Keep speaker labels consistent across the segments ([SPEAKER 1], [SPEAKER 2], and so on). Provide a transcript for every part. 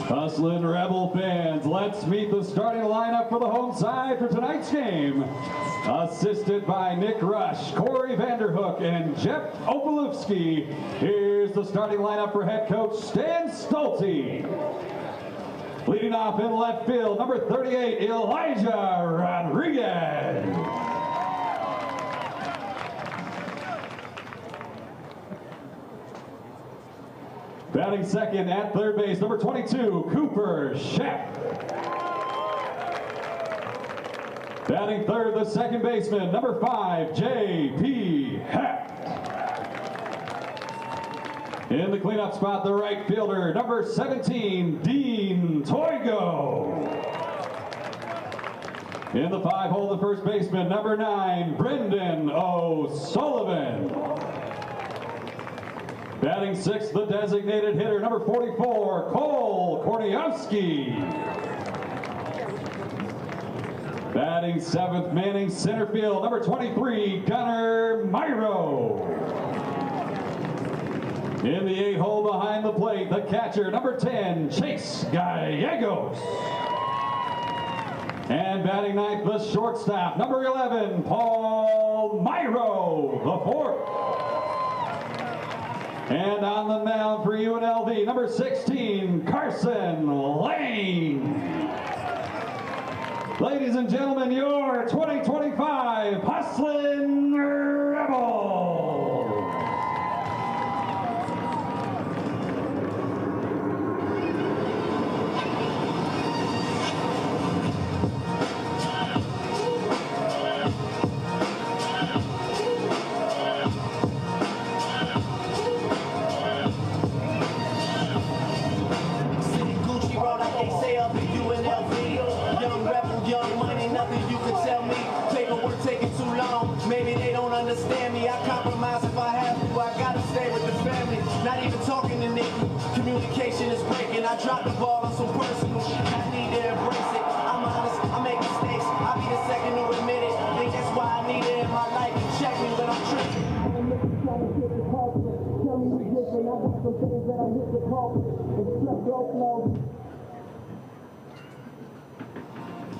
[SPEAKER 1] Hustlin' Rebel fans, let's meet the starting lineup for the home side for tonight's game. Assisted by Nick Rush, Corey Vanderhook, and Jeff Opalewski. Here's the starting lineup for head coach Stan Stolte. Leading off in left field, number 38, Elijah Rodriguez. Batting second at third base, number 22, Cooper Sheff. Batting third, the second baseman, number 5, J.P. Hecht. In the cleanup spot, the right fielder, number 17, Dean Toigo. In the 5-hole, the first baseman, number 9, Brendan O'Sullivan. Batting sixth, the designated hitter, number 44, Cole Korniowski. Batting seventh, manning center field, number 23, Gunnar Myro. In the 8-hole behind the plate, the catcher, number 10, Chase Gallegos. And batting ninth, the shortstop, number 11, Paul Myro, the fourth. And on the mound for UNLV, number 16, Carson Lane. Ladies and gentlemen, your 2025 Hustlin' Rebels.
[SPEAKER 2] Maybe they don't understand me. I compromise if I have to. I gotta stay with the family. Not even talking to Nikki. Communication is breaking. I drop the ball on some personal. I need to embrace it. I'm honest. I make mistakes. I'll be the second to admit it. Think that's why I need it in my life. Check me when I'm tripping. Tell me what's different. I got some things that I hit the call. It's just go flow.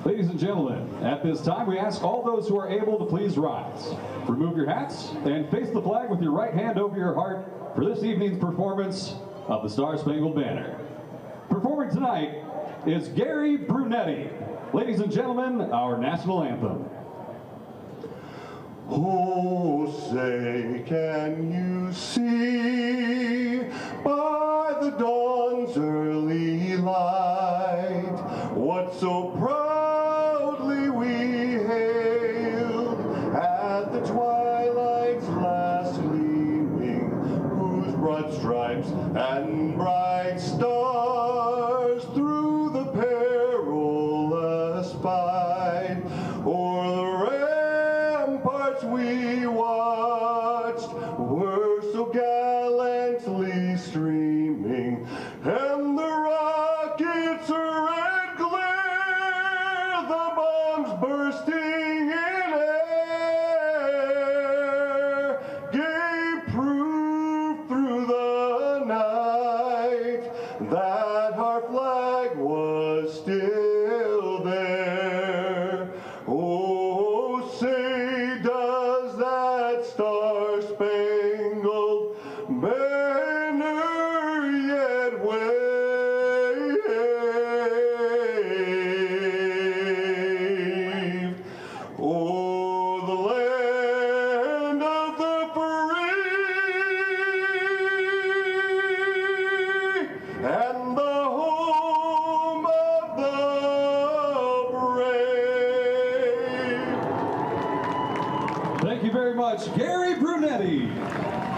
[SPEAKER 1] Ladies and gentlemen, at this time we ask all those who are able to please rise. Remove your hats and face the flag with your right hand over your heart for this evening's performance of the Star-Spangled Banner. Performing tonight is Gary Brunetti. Ladies and gentlemen, our national anthem.
[SPEAKER 3] Oh, say, can you see by the dawn's early light what so proudly we hailed at the twilight's last gleaming, whose broad stripes and bright stars through the perilous fight o'er the ramparts we watched were so gallantly streaming, and the rockets' red glare, the bombs bursting in air, gave proof through the night that our flag was still there. Oh, say does that star-spangled banner yet wave? Oh, the land of the free and the home of the brave.
[SPEAKER 1] Thank you very much, Gary Brunetti.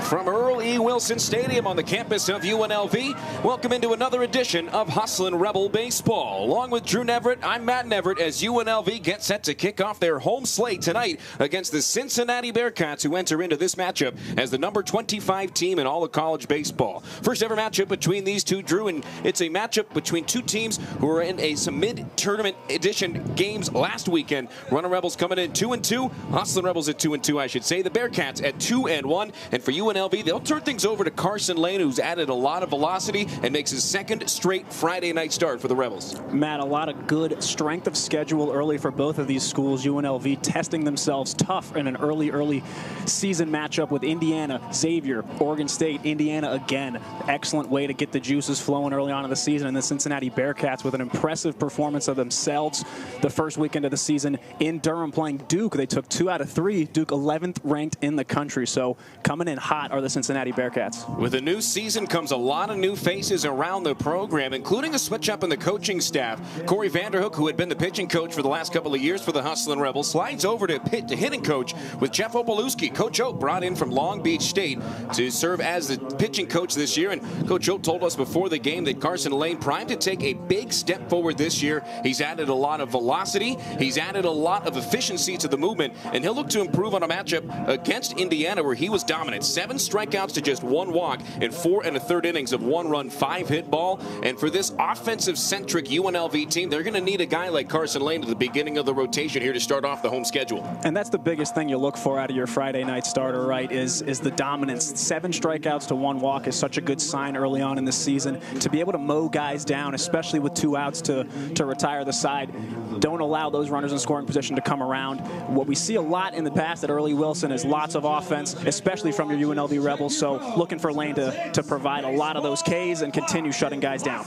[SPEAKER 4] From Earl E. Wilson Stadium on the campus of UNLV, welcome into another edition of Hustlin' Rebel Baseball. Along with Drew Neverett, I'm Matt Neverett as UNLV gets set to kick off their home slate tonight against the Cincinnati Bearcats, who enter into this matchup as the number 25 team in all of college baseball. First ever matchup between these two, Drew, and it's a matchup between two teams who were in some mid-tournament edition games last weekend. Runnin' Rebels coming in 2-2, Hustlin' Rebels at 2-2, I should say. The Bearcats at 2-1, and for UNLV, UNLV. They'll turn things over to Carson Lane, who's added a lot of velocity and makes his second straight Friday night start for the Rebels.
[SPEAKER 5] Matt, a lot of good strength of schedule early for both of these schools. UNLV testing themselves tough in an early season matchup with Indiana, Xavier, Oregon State, Indiana again. Excellent way to get the juices flowing early on in the season. And the Cincinnati Bearcats with an impressive performance of themselves the first weekend of the season in Durham playing Duke. They took 2 out of 3. Duke 11th ranked in the country. So coming in hot are the Cincinnati Bearcats.
[SPEAKER 4] With a new season comes a lot of new faces around the program, including a switch up in the coaching staff. Corey Vanderhook, who had been the pitching coach for the last couple of years for the Hustlin' Rebels, slides over to hitting coach with Jeff Opalewski. Coach Oat brought in from Long Beach State to serve as the pitching coach this year. And Coach Oat told us before the game that Carson Lane primed to take a big step forward this year. He's added a lot of velocity. He's added a lot of efficiency to the movement, and he'll look to improve on a matchup against Indiana where he was dominant. 7 strikeouts to just 1 walk in 4 1/3 innings of 1 run, 5 hit ball. And for this offensive-centric UNLV team, they're going to need a guy like Carson Lane at the beginning of the rotation here to start off the home schedule.
[SPEAKER 5] And that's the biggest thing you look for out of your Friday night starter, right, is the dominance. 7 strikeouts to 1 walk is such a good sign early on in the season. To be able to mow guys down, especially with 2 outs to retire the side, don't allow those runners in scoring position to come around. What we see a lot in the past at Early Wilson is lots of offense, especially from your UNLV Rebels. So looking for Lane to provide a lot of those Ks and continue shutting guys down.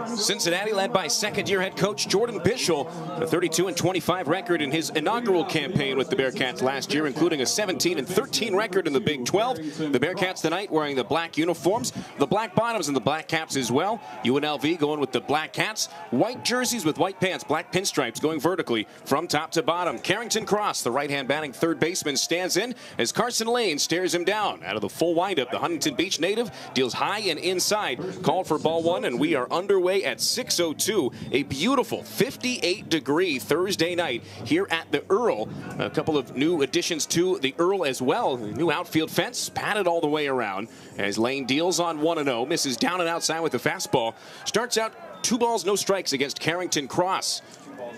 [SPEAKER 4] Cincinnati led by second-year head coach Jordan Bischel, a 32-25 record in his inaugural campaign with the Bearcats last year, including a 17-13 record in the Big 12. The Bearcats tonight wearing the black uniforms, the black bottoms and the black caps as well. UNLV going with the black hats, white jerseys with white pants, black pinstripes going vertically from top to bottom. Carrington Cross, the right-hand batting third baseman, stands in as Carson Lane stares him down. Out of the full windup, the Huntington Beach native deals high and inside. Called for ball 1, and we are underway at 6:02. A beautiful 58-degree Thursday night here at the Earl. A couple of new additions to the Earl as well. New outfield fence, padded all the way around as Lane deals on 1-0, misses down and outside with the fastball. Starts out 2 balls, no strikes against Carrington Cross.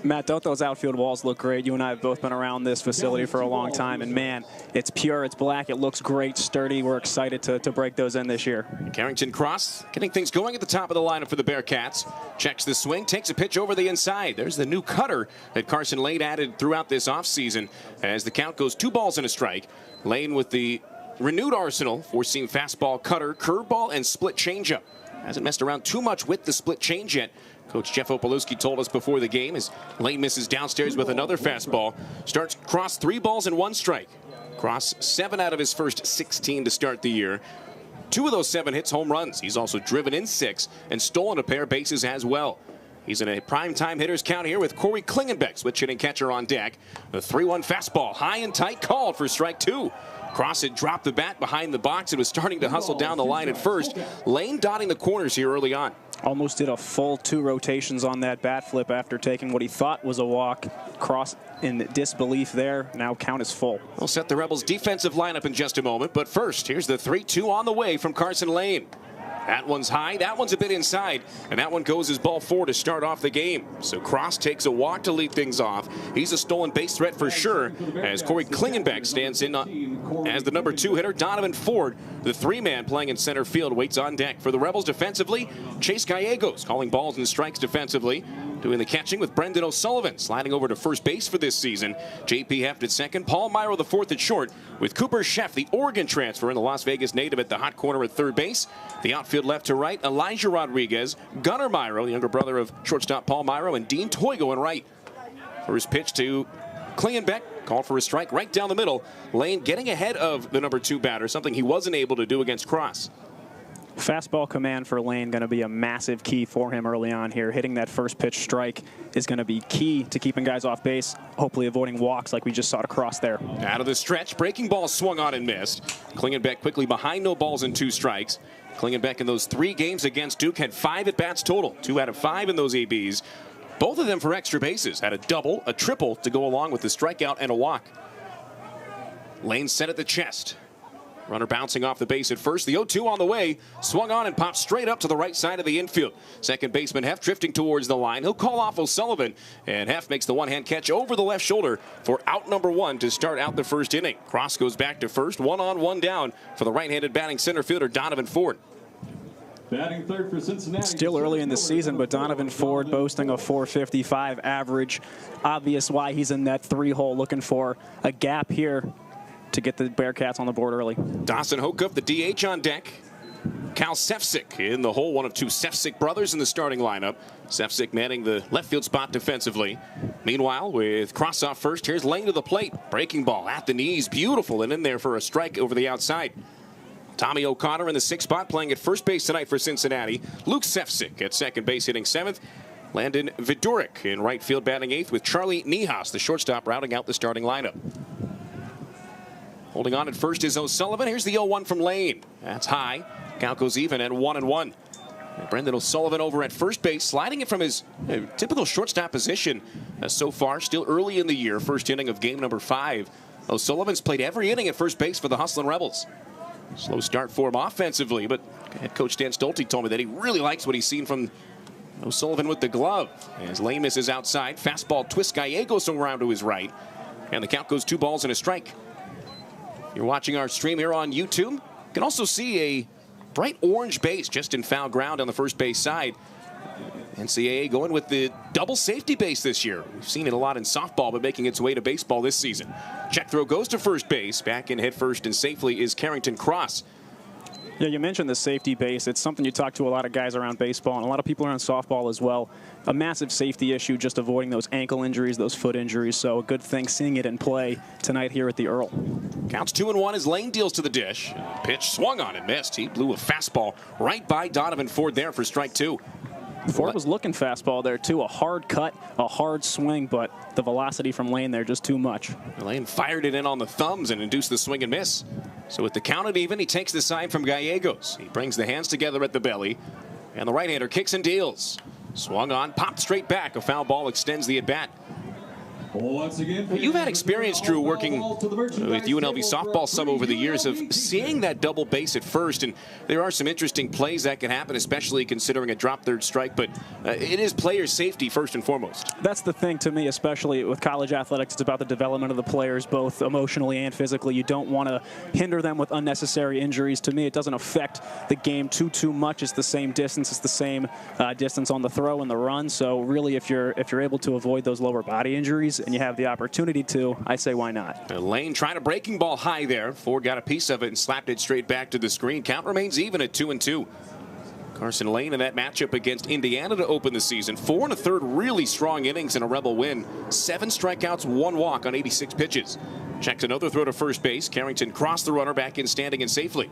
[SPEAKER 5] Matt, don't those outfield walls look great? You and I have both been around this facility for a long time, and man, it's pure, it's black, it looks great, sturdy. We're excited to break those in this year.
[SPEAKER 4] Carrington Cross getting things going at the top of the lineup for the Bearcats. Checks the swing, takes a pitch over the inside. There's the new cutter that Carson Lane added throughout this offseason as the count goes 2 balls and a strike. Lane with the renewed arsenal, 4-seam fastball, cutter, curveball, and split changeup. Hasn't messed around too much with the split change yet. Coach Jeff Opalewski told us before the game as Lane misses downstairs with another fastball. Starts Cross 3 balls and 1 strike. Cross 7 out of his first 16 to start the year. 2 of those 7 hits home runs. He's also driven in 6 and stolen a pair of bases as well. He's in a prime-time hitters count here with Corey Klingenbeck, switch hitting catcher on deck. The 3-1 fastball, high and tight, called for strike 2. Cross had dropped the bat behind the box and was starting to hustle down the line at first. Lane dotting the corners here early on.
[SPEAKER 5] Almost did a full 2 rotations on that bat flip after taking what he thought was a walk. Cross in disbelief there. Now count is full.
[SPEAKER 4] We'll set the Rebels' defensive lineup in just a moment, but first, here's the 3-2 on the way from Carson Lane. That one's high, that one's a bit inside, and that one goes as ball 4 to start off the game. So Cross takes a walk to lead things off. He's a stolen base threat for sure, as Corey Klingenbeck stands in as the number 2 hitter. Donovan Ford, the 3-man playing in center field, waits on deck. For the Rebels defensively, Chase Gallegos calling balls and strikes defensively. Doing the catching with Brendan O'Sullivan, sliding over to first base for this season. J.P. Heft at second, Paul Myro the 4th at short, with Cooper Sheff, the Oregon transfer, and the Las Vegas native at the hot corner at third base. The outfield left to right, Elijah Rodriguez, Gunnar Myro, the younger brother of shortstop Paul Myro, and Dean Toigo in right. First pitch to Klingenbeck, called for a strike right down the middle. Lane getting ahead of the number 2 batter, something he wasn't able to do against Cross.
[SPEAKER 5] Fastball command for Lane going to be a massive key for him early on here. Hitting that first pitch strike is going to be key to keeping guys off base, hopefully avoiding walks like we just saw to Cross there.
[SPEAKER 4] Out of the stretch, breaking ball swung on and missed. Klingenbeck quickly behind, no balls and 2 strikes. Klingenbeck in those 3 games against Duke had 5 at-bats total, 2 out of 5 in those ABs. Both of them for extra bases, had a double, a triple to go along with the strikeout and a walk. Lane set at the chest. Runner bouncing off the base at first. The 0-2 on the way. Swung on and popped straight up to the right side of the infield. Second baseman Heff drifting towards the line. He'll call off O'Sullivan. And Heff makes the one-hand catch over the left shoulder for out number 1 to start out the first inning. Cross goes back to first. 1 on, 1 down for the right-handed batting center fielder Donovan Ford.
[SPEAKER 1] Batting third for Cincinnati.
[SPEAKER 5] Still early in the season, but Donovan Ford boasting a .455 average. Obvious why he's in that 3-hole, looking for a gap here to get the Bearcats on the board early.
[SPEAKER 4] Dawson Hokup, the DH on deck. Cal Sefcik in the hole, one of 2 Sefcik brothers in the starting lineup. Sefcik manning the left field spot defensively. Meanwhile, with cross off first, here's Lane to the plate. Breaking ball at the knees, beautiful, and in there for a strike over the outside. Tommy O'Connor in the 6th spot, playing at first base tonight for Cincinnati. Luke Sefcik at second base, hitting 7th. Landon Viduric in right field, batting 8th, with Charlie Niehaus, the shortstop, rounding out the starting lineup. Holding on at first is O'Sullivan. Here's the 0-1 from Lane. That's high. Count goes even at 1-1. Brendan O'Sullivan over at first base, sliding it from his typical shortstop position so far. Still early in the year, first inning of game number 5. O'Sullivan's played every inning at first base for the Hustlin' Rebels. Slow start for him offensively, but head coach Dan Stolte told me that he really likes what he's seen from O'Sullivan with the glove. As Lane misses outside, fastball twists Gallegos around to his right, and the count goes 2 balls and a strike. You're watching our stream here on YouTube. You can also see a bright orange base just in foul ground on the first base side. NCAA going with the double safety base this year. We've seen it a lot in softball, but making its way to baseball this season. Check throw goes to first base. Back in head first and safely is Carrington Cross.
[SPEAKER 5] Yeah, you mentioned the safety base. It's something you talk to a lot of guys around baseball, and a lot of people around softball as well. A massive safety issue, just avoiding those ankle injuries, those foot injuries. So a good thing seeing it in play tonight here at the Earl.
[SPEAKER 4] Counts 2-1 as Lane deals to the dish. Pitch swung on and missed. He blew a fastball right by Donovan Ford there for strike 2.
[SPEAKER 5] Ford was looking fastball there, too. A hard cut, a hard swing, but the velocity from Lane there just too much.
[SPEAKER 4] Lane fired it in on the thumbs and induced the swing and miss. So with the count at even, he takes the side from Gallegos. He brings the hands together at the belly, and the right-hander kicks and deals. Swung on, popped straight back. A foul ball extends the at-bat.
[SPEAKER 1] Once again,
[SPEAKER 4] you've had experience, Drew, working with UNLV softball some over the years of seeing that double base at first, and there are some interesting plays that can happen, especially considering a drop third strike, but it is player safety first and foremost.
[SPEAKER 5] That's the thing to me, especially with college athletics. It's about the development of the players, both emotionally and physically. You don't want to hinder them with unnecessary injuries. To me, it doesn't affect the game too much. It's the same distance. It's the same distance on the throw and the run. So really, if you're able to avoid those lower body injuries, and you have the opportunity to, I say why not.
[SPEAKER 4] Lane trying a breaking ball high there. Ford got a piece of it and slapped it straight back to the screen. Count remains even at 2-2. Carson Lane in that matchup against Indiana to open the season. 4 1/3 really strong innings in a Rebel win. 7 strikeouts, 1 walk on 86 pitches. Checked another throw to first base. Carrington crossed the runner back in standing and safely.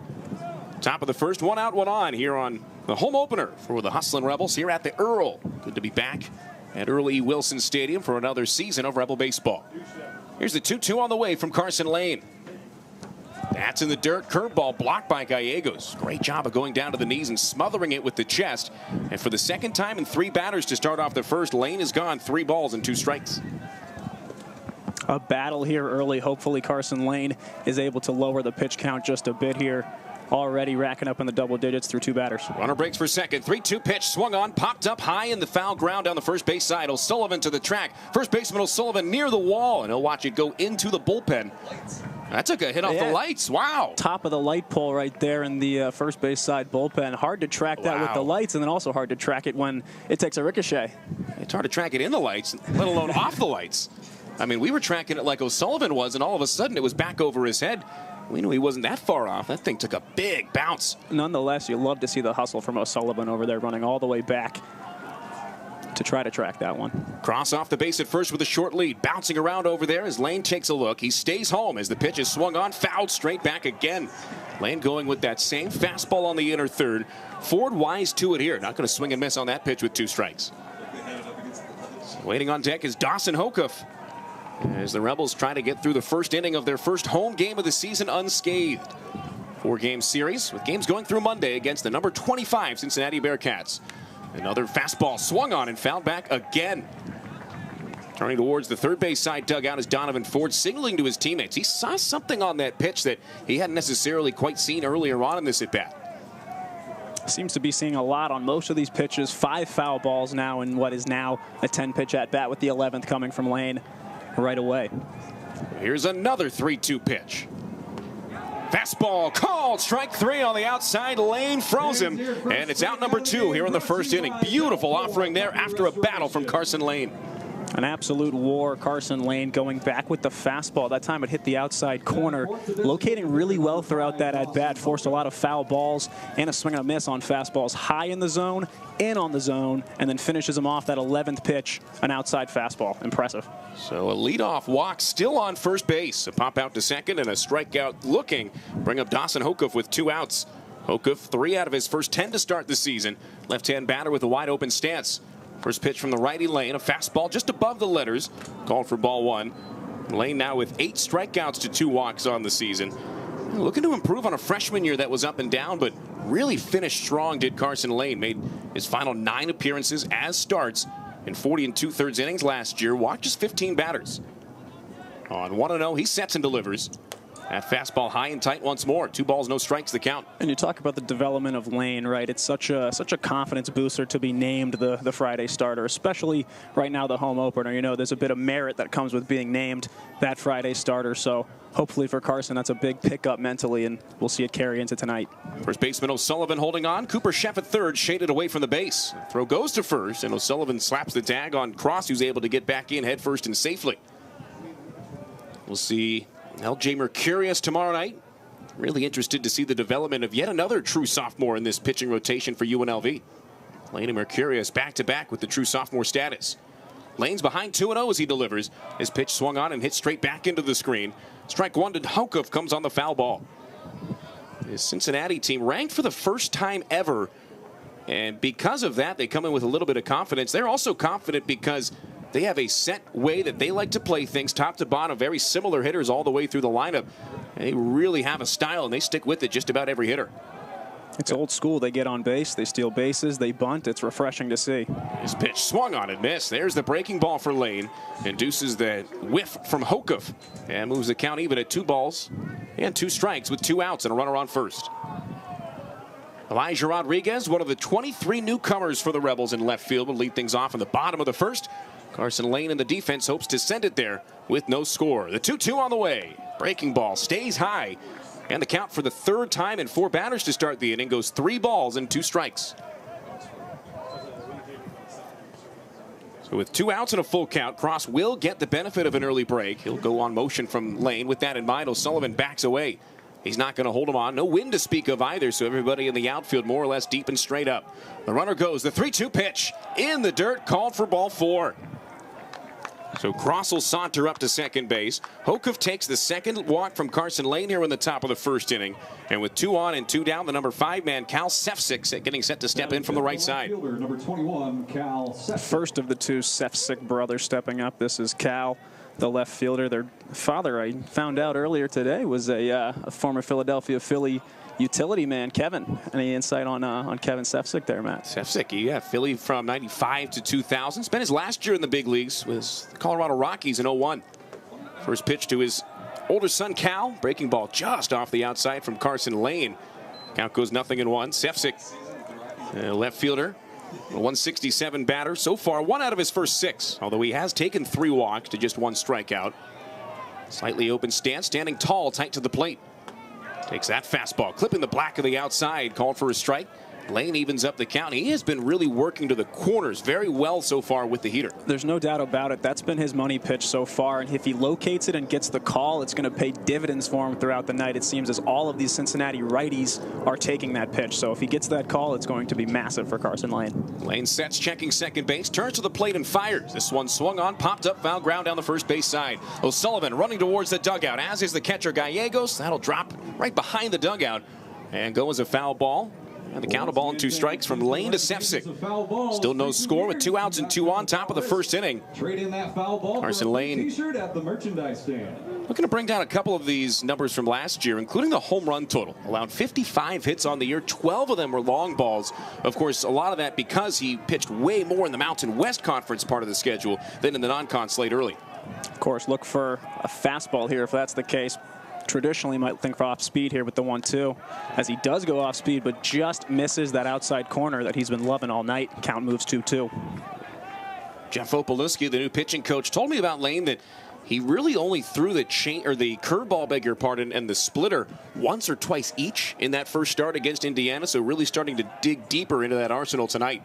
[SPEAKER 4] Top of the first, 1 out, 1 on here on the home opener for the Hustlin' Rebels here at the Earl. Good to be back at Earl E. Wilson Stadium for another season of Rebel baseball. Here's the 2-2 on the way from Carson Lane. That's in the dirt. Curveball blocked by Gallegos. Great job of going down to the knees and smothering it with the chest. And for the second time in 3 batters to start off the first, Lane is gone 3 balls and 2 strikes.
[SPEAKER 5] A battle here early. Hopefully Carson Lane is able to lower the pitch count just a bit here. Already racking up in the double digits through 2 batters.
[SPEAKER 4] Runner breaks for second. 3-2 pitch swung on, popped up high in the foul ground down the first base side. O'Sullivan to the track. First baseman O'Sullivan near the wall, and he'll watch it go into the bullpen. That took a hit off the lights. Wow.
[SPEAKER 5] Top of the light pole right there in the first base side bullpen. Hard to track that with the lights, and then also hard to track it when it takes a ricochet.
[SPEAKER 4] It's hard to track it in the lights, let alone off the lights. I mean, we were tracking it like O'Sullivan was, and all of a sudden it was back over his head. We knew he wasn't that far off. That thing took a big bounce.
[SPEAKER 5] Nonetheless, you love to see the hustle from O'Sullivan over there, running all the way back to try to track that one.
[SPEAKER 4] Cross off the base at first with a short lead. Bouncing around over there as Lane takes a look. He stays home as the pitch is swung on, fouled straight back again. Lane going with that same fastball on the inner third. Ford wise to it here. Not going to swing and miss on that pitch with 2 strikes. Waiting on deck is Dawson Hokup, as the Rebels try to get through the first inning of their first home game of the season unscathed. 4-game series with games going through Monday against the number 25 Cincinnati Bearcats. Another fastball swung on and fouled back again. Turning towards the third base side dugout is Donovan Ford, signaling to his teammates. He saw something on that pitch that he hadn't necessarily quite seen earlier on in this at-bat.
[SPEAKER 5] Seems to be seeing a lot on most of these pitches. 5 foul balls now in what is now a 10-pitch at-bat, with the 11th coming from Lane right away.
[SPEAKER 4] Here's another 3-2 pitch. Fastball called, strike 3 on the outside. Lane froze him, and it's out number 2 here in the first inning. Beautiful offering there after a battle from Carson Lane.
[SPEAKER 5] An absolute war. Carson Lane going back with the fastball. That time it hit the outside corner, locating really well throughout that at-bat. Forced a lot of foul balls and a swing and a miss on fastballs high in the zone, in on the zone, and then finishes him off that 11th pitch, an outside fastball. Impressive.
[SPEAKER 4] So a leadoff walk still on first base. A pop out to second and a strikeout looking. Bring up Dawson Hokuff with 2 outs. Hokuff 3 out of his first 10 to start the season. Left-hand batter with a wide open stance. First pitch from the righty Lane, a fastball just above the letters, called for ball 1. Lane now with 8 strikeouts to 2 walks on the season. Looking to improve on a freshman year that was up and down, but really finished strong did Carson Lane. Made his final 9 appearances as starts in 40 2/3 innings last year. Walked just 15 batters. On 1-0, he sets and delivers. That fastball high and tight once more. 2 balls, no strikes, the count.
[SPEAKER 5] And you talk about the development of Lane, right? It's such a confidence booster to be named the Friday starter, especially right now the home opener. You know, there's a bit of merit that comes with being named that Friday starter. So hopefully for Carson, that's a big pickup mentally, and we'll see it carry into tonight.
[SPEAKER 4] First baseman O'Sullivan holding on. Cooper Sheff at third, shaded away from the base. Throw goes to first, and O'Sullivan slaps the tag on Cross, who's able to get back in head first and safely. We'll see L.J. Mercurius tomorrow night. Really interested to see the development of yet another true sophomore in this pitching rotation for UNLV. Lane and Mercurius back-to-back with the true sophomore status. Lane's behind 2-0 as he delivers. His pitch swung on and hit straight back into the screen. Strike 1 to Hokuff comes on the foul ball. His Cincinnati team ranked for the first time ever, and because of that, they come in with a little bit of confidence. They're also confident because they have a set way that they like to play things, top to bottom, very similar hitters all the way through the lineup. They really have a style, and they stick with it just about every hitter.
[SPEAKER 5] It's old school. They get on base, they steal bases, they bunt. It's refreshing to see.
[SPEAKER 4] His pitch swung on and missed. There's the breaking ball for Lane. Induces the whiff from Hokuff and moves the count even at 2 balls and 2 strikes with 2 outs and a runner on first. Elijah Rodriguez, one of the 23 newcomers for the Rebels in left field, will lead things off in the bottom of the first. Carson Lane in the defense hopes to send it there with no score. The 2-2 on the way. Breaking ball stays high. And the count for the 3rd time in 4 batters to start the inning goes 3 balls and 2 strikes. So with 2 outs and a full count, Cross will get the benefit of an early break. He'll go on motion from Lane. With that in mind, O'Sullivan backs away. He's not going to hold him on. No wind to speak of either, so everybody in the outfield more or less deep and straight up. The runner goes. The 3-2 pitch in the dirt, called for ball 4. So Cross will saunter up to second base. Hokuff takes the second walk from Carson Lane here in the top of the first inning. And with 2 on and 2 down, the number 5 man, Cal Sefcik, getting set to step in from the right side.
[SPEAKER 1] Number 21, Cal Sefcik.
[SPEAKER 5] First of the 2 Sefcik brothers stepping up. This is Cal, the left fielder. Their father, I found out earlier today, was a former Philadelphia Philly utility man. Kevin, any insight on Kevin Sefcik there, Matt?
[SPEAKER 4] Sefcik, yeah, Philly from 95 to 2000. Spent his last year in the big leagues with the Colorado Rockies in 01. First pitch to his older son, Cal. Breaking ball just off the outside from Carson Lane. Count goes 0-1. Sefcik, left fielder, a 167 batter. So far, 1 out of his first 6, although he has taken 3 walks to just 1 strikeout. Slightly open stance, standing tall, tight to the plate. Takes that fastball, clipping the black of the outside, called for a strike. Lane evens up the count. He has been really working to the corners very well so far with the heater.
[SPEAKER 5] There's no doubt about it. That's been his money pitch so far. And if he locates it and gets the call, it's going to pay dividends for him throughout the night. It seems as all of these Cincinnati righties are taking that pitch. So if he gets that call, it's going to be massive for Carson Lane.
[SPEAKER 4] Lane sets, checking second base, turns to the plate and fires. This one swung on, popped up, foul ground down the first base side. O'Sullivan running towards the dugout, as is the catcher Gallegos. That'll drop right behind the dugout and go as a foul ball. And the count of ball and 2 strikes from Lane to Sefcik. Still no score with 2 outs and 2 on top of the first inning. Carson Lane
[SPEAKER 1] at the merchandise stand.
[SPEAKER 4] looking to bring down a couple of these numbers from last year, including the home run total. Allowed 55 hits on the year. 12 of them were long balls. Of course, a lot of that because he pitched way more in the Mountain West Conference part of the schedule than in the non-con slate early.
[SPEAKER 5] Of course, look for a fastball here if that's the case. Traditionally might think for off speed here with the 1-2, as he does go off speed but just misses that outside corner that he's been loving all night. Count moves 2-2.
[SPEAKER 4] Jeff Opalewski, the new pitching coach, told me about Lane that he really only threw the curveball, beg your pardon, and the splitter once or twice each in that first start against Indiana, so really starting to dig deeper into that arsenal tonight.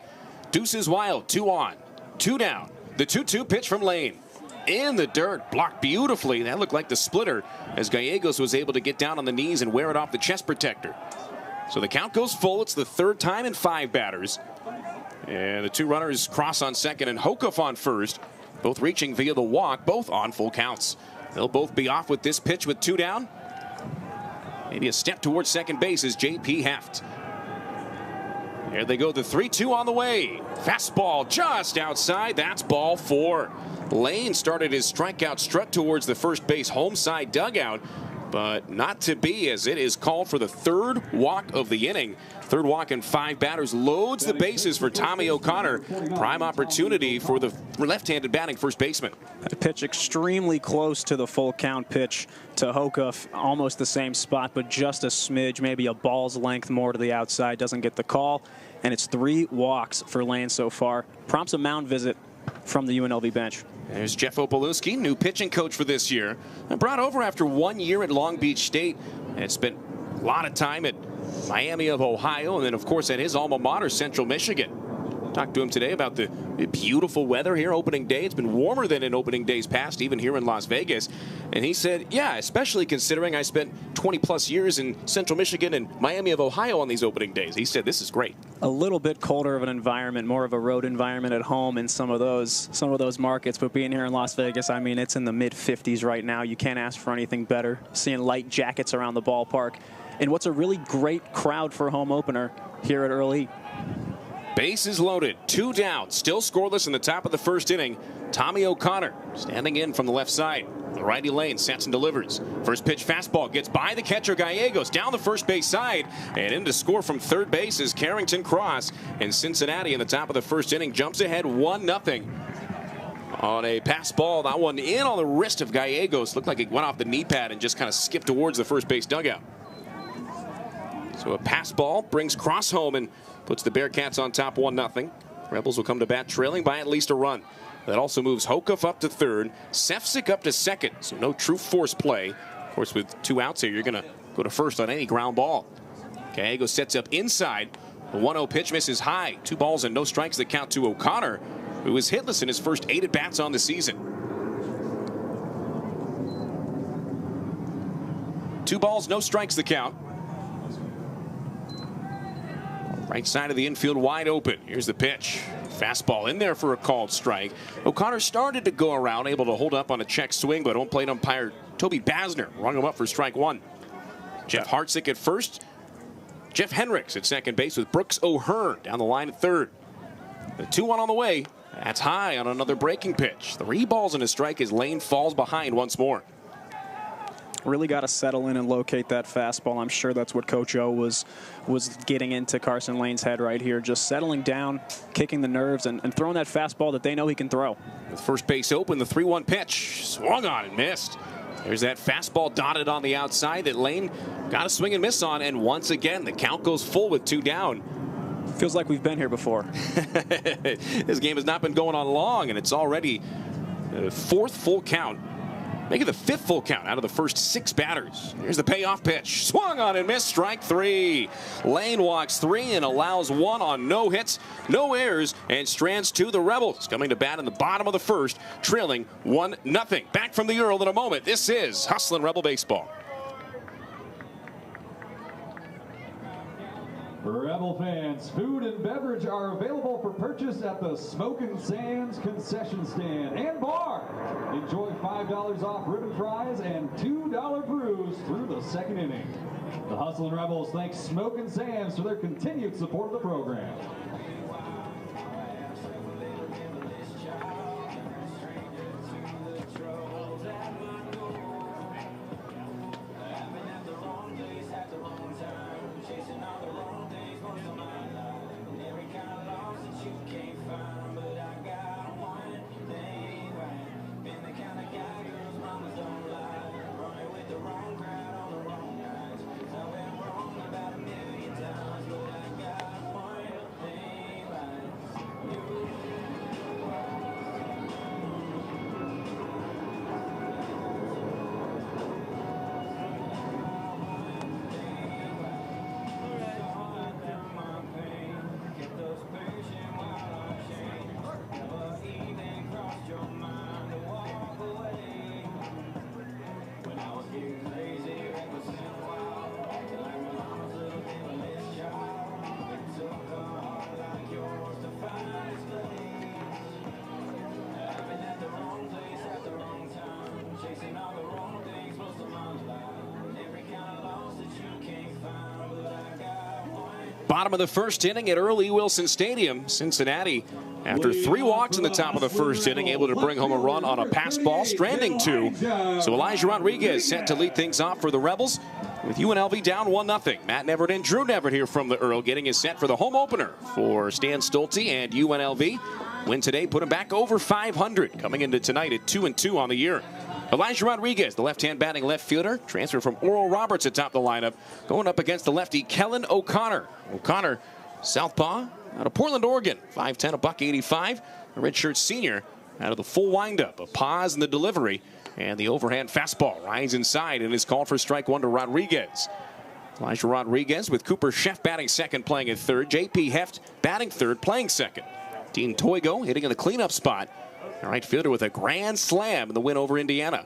[SPEAKER 4] Deuces wild, 2 on, 2 down. The 2-2 pitch from Lane. In the dirt, blocked beautifully. That looked like the splitter as Gallegos was able to get down on the knees and wear it off the chest protector. So the count goes full. It's the 3rd time in 5 batters. And the 2 runners cross on second and Hokuff on first. Both reaching via the walk, both on full counts. They'll both be off with this pitch with 2 down. Maybe a step towards second base is J.P. Heft. There they go, the 3-2 on the way. Fastball just outside. That's ball 4. Lane started his strikeout strut towards the first base home side dugout, but not to be, as it is called for the 3rd walk of the inning. 3rd walk in 5 batters, loads the bases for Tommy O'Connor. Prime opportunity for the left-handed batting first baseman.
[SPEAKER 5] A pitch extremely close to the full count pitch to Hokuff, almost the same spot, but just a smidge, maybe a ball's length more to the outside. Doesn't get the call, and it's 3 walks for Lane so far. Prompts a mound visit from the UNLV bench.
[SPEAKER 4] There's Jeff Opalewski, new pitching coach for this year. Brought over after 1 year at Long Beach State and spent a lot of time at Miami of Ohio, and then, of course, at his alma mater, Central Michigan. Talked to him today about the beautiful weather here opening day. It's been warmer than in opening days past, even here in Las Vegas. And he said, yeah, especially considering I spent 20-plus years in Central Michigan and Miami of Ohio on these opening days. He said this is great.
[SPEAKER 5] A little bit colder of an environment, more of a road environment at home in some of those markets. But being here in Las Vegas, I mean, it's in the mid-50s right now. You can't ask for anything better. Seeing light jackets around the ballpark. And what's a really great crowd for a home opener here at Early.
[SPEAKER 4] Bases loaded, 2 down, still scoreless in the top of the 1st inning. Tommy O'Connor standing in from the left side. The righty Lane sets and delivers. First pitch fastball gets by the catcher Gallegos down the first base side, and in to score from 3rd base is Carrington Cross. And Cincinnati in the top of the 1st inning jumps ahead 1-0 on a pass ball. That one in on the wrist of Gallegos. Looked like it went off the knee pad and just kind of skipped towards the first base dugout. So a pass ball brings Cross home and puts the Bearcats on top 1-0. Rebels will come to bat trailing by at least a run. That also moves Hokuff up to 3rd, Sefcik up to 2nd, so no true force play. Of course, with 2 outs here, you're going to go to 1st on any ground ball. Gallegos sets up inside. The 1-0 pitch misses high. 2 balls and no strikes that count to O'Connor, who was hitless in his first 8 at-bats on the season. 2 balls, no strikes the count. Right side of the infield wide open. Here's the pitch. Fastball in there for a called strike. O'Connor started to go around, able to hold up on a check swing, but home plate umpire Toby Basner rung him up for strike 1. Jeff Hartzik at first. Jeff Henricks at second base with Brooks O'Hearn down the line at 3rd. The 2-1 on the way. That's high on another breaking pitch. 3 balls and a strike as Lane falls behind once more.
[SPEAKER 5] Really got to settle in and locate that fastball. I'm sure that's what Coach O was getting into Carson Lane's head right here. Just settling down, kicking the nerves, and throwing that fastball that they know he can throw.
[SPEAKER 4] With first base open, the 3-1 pitch. Swung on and missed. There's that fastball dotted on the outside that Lane got a swing and miss on. And once again, the count goes full with 2 down.
[SPEAKER 5] Feels like we've been here before.
[SPEAKER 4] This game has not been going on long, and it's already the 4th full count. Making the 5th full count out of the first 6 batters. Here's the payoff pitch. Swung on and missed. Strike 3. Lane walks 3 and allows 1 on no hits, no errors, and strands 2. The Rebels coming to bat in the bottom of the 1st, trailing 1-0. Back from the Earl in a moment. This is Hustlin' Rebel Baseball.
[SPEAKER 1] Rebel fans, food and beverage are available for purchase at the Smokin' Sands concession stand and bar. Enjoy $5 off ribbon fries and $2 brews through the 2nd inning. The Hustle and Rebels thank Smoke and Sam's for their continued support of the program.
[SPEAKER 4] Bottom of the first inning at early Wilson Stadium. Cincinnati, after 3 walks in the top of the first inning, able to bring home a run on a pass ball, stranding 2. So Elijah Rodriguez set to lead things off for the Rebels with UNLV down 1-0. Matt Neverett and Drew Neverett here from the Earl, getting his set for the home opener for Stan Stolte and UNLV. Win today put him back over 500, coming into tonight at 2-2 on the year. Elijah Rodriguez, the left-hand batting left fielder, transferred from Oral Roberts atop the lineup, going up against the lefty Kellen O'Connor. O'Connor, southpaw, out of Portland, Oregon, 5'10", $185. A redshirt senior out of the full windup, a pause in the delivery, and the overhand fastball rides inside and is called for strike 1 to Rodriguez. Elijah Rodriguez with Cooper Sheff batting second, playing at third. J.P. Heft batting third, playing second. Dean Toigo hitting in the cleanup spot. The right fielder with a grand slam in the win over Indiana.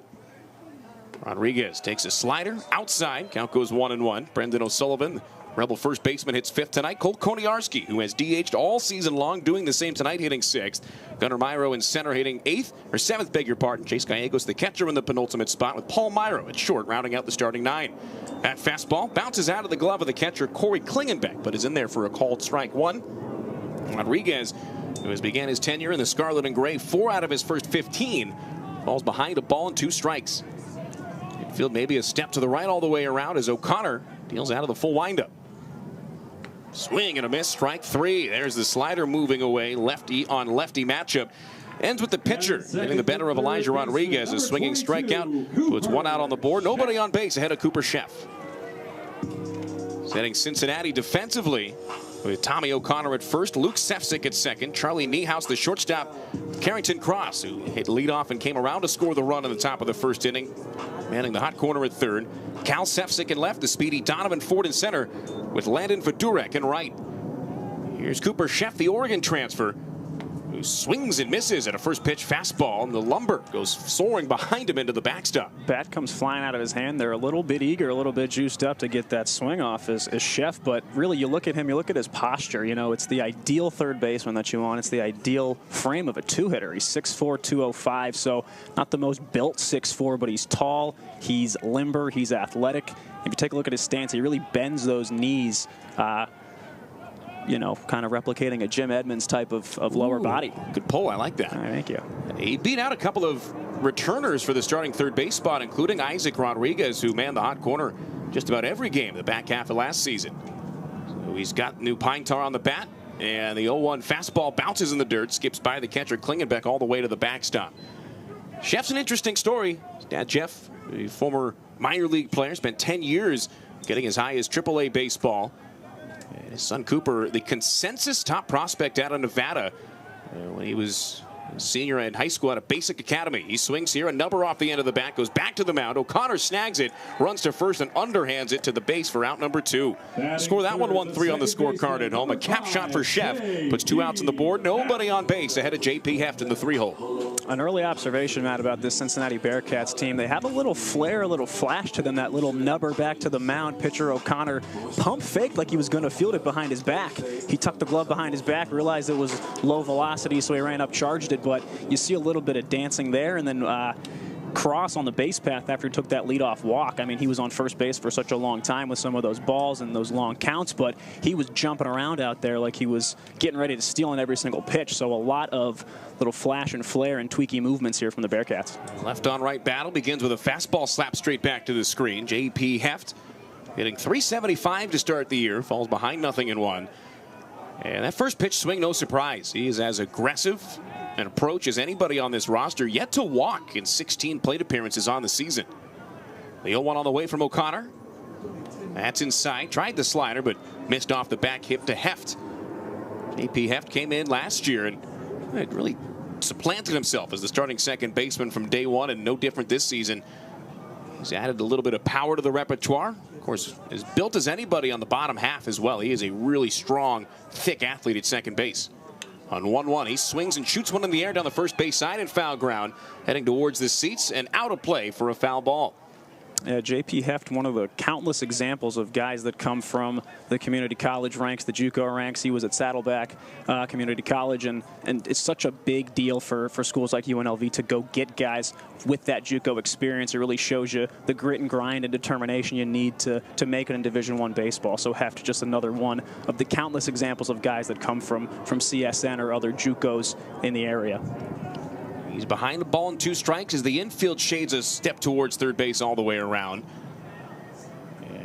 [SPEAKER 4] Rodriguez takes a slider outside. Count goes 1-1. Brendan O'Sullivan, Rebel first baseman, hits 5th tonight. Colt Koniarski, who has DH'd all season long, doing the same tonight, hitting 6th. Gunnar Myro in center, hitting 7th, beg your pardon. Chase Gallegos, the catcher, in the penultimate spot, with Paul Myro at short, rounding out the starting 9. That fastball bounces out of the glove of the catcher, Corey Klingenbeck, but is in there for a called strike 1. Rodriguez, who has began his tenure in the Scarlet and Gray 4 out of his first 15, falls behind a ball and 2 strikes. Infield maybe a step to the right all the way around as O'Connor deals out of the full windup. Swing and a miss, strike 3. There's the slider moving away, lefty on lefty matchup. Ends with the pitcher getting the better of Elijah Rodriguez. A swinging strikeout puts 1 out on the board. Nobody on base ahead of Cooper Sheff. Setting Cincinnati defensively with Tommy O'Connor at first, Luke Sefcik at second, Charlie Niehaus, the shortstop, Carrington Cross, who hit leadoff and came around to score the run in the top of the first inning, manning the hot corner at third. Cal Sefcik in left, the speedy Donovan Ford in center, with Landon Fedurek in right. Here's Cooper Sheff, the Oregon transfer, who swings and misses at a first pitch fastball, and the lumber goes soaring behind him into the backstop.
[SPEAKER 5] Bat comes flying out of his hand. They're a little bit eager, a little bit juiced up to get that swing off as Sheff, but really you look at him, you look at his posture, you know, it's the ideal third baseman that you want. It's the ideal frame of a 2-hitter. He's 6'4", 205, so not the most built 6'4", but he's tall, he's limber, he's athletic. If you take a look at his stance, he really bends those knees, you know, kind of replicating a Jim Edmonds type of lower body.
[SPEAKER 4] Good pull. I like that.
[SPEAKER 5] All right, thank you.
[SPEAKER 4] He beat out a couple of returners for the starting third base spot, including Isaac Rodriguez, who manned the hot corner just about every game the back half of last season. So he's got new pine tar on the bat, and the 0-1 fastball bounces in the dirt, skips by the catcher Klingenbeck all the way to the backstop. Sheff's an interesting story. His dad, Jeff, a former minor league player, spent 10 years getting as high as AAA baseball. And his son Cooper, the consensus top prospect out of Nevada when he was a senior in high school at a basic academy. He swings here, a number off the end of the bat, goes back to the mound. O'Connor snags it, runs to first, and underhands it to the base for out number 2. Score that one 1-3 on the scorecard at home. A cap shot for Sheff puts 2 outs on the board. Nobody on base ahead of J.P. Heft in the 3-hole.
[SPEAKER 5] An early observation, Matt, about this Cincinnati Bearcats team. They have a little flair, a little flash to them. That little nubber back to the mound. Pitcher O'Connor pump faked like he was going to field it behind his back. He tucked the glove behind his back, realized it was low velocity, so he ran up, charged it. But you see a little bit of dancing there, and then cross on the base path after he took that leadoff walk. I mean, he was on first base for such a long time with some of those balls and those long counts, but he was jumping around out there like he was getting ready to steal on every single pitch. So a lot of little flash and flare and tweaky movements here from the Bearcats.
[SPEAKER 4] Left on right battle begins with a fastball slap straight back to the screen. J.P. Heft hitting .375 to start the year, falls behind 0-1. And that first pitch swing, no surprise. He is as aggressive an approach as anybody on this roster, yet to walk in 16 plate appearances on the season. The 0-1 on the way from O'Connor. That's inside. Tried the slider, but missed off the back hip to Heft. J.P. Heft came in last year and it really supplanted himself as the starting second baseman from day one, and no different this season. He's added a little bit of power to the repertoire. Of course, as built as anybody on the bottom half as well. He is a really strong, thick athlete at second base. On 1-1, he swings and shoots one in the air down the first base side and foul ground, heading towards the seats and out of play for a foul ball.
[SPEAKER 5] J.P. Heft, one of the countless examples of guys that come from the community college ranks, the JUCO ranks. He was at Saddleback Community College, and it's such a big deal for schools like UNLV to go get guys with that JUCO experience. It really shows you the grit and grind and determination you need to make it in Division I baseball. So Heft, just another one of the countless examples of guys that come from CSN or other JUCOs in the area.
[SPEAKER 4] He's behind the ball and 2 strikes as the infield shades a step towards third base all the way around.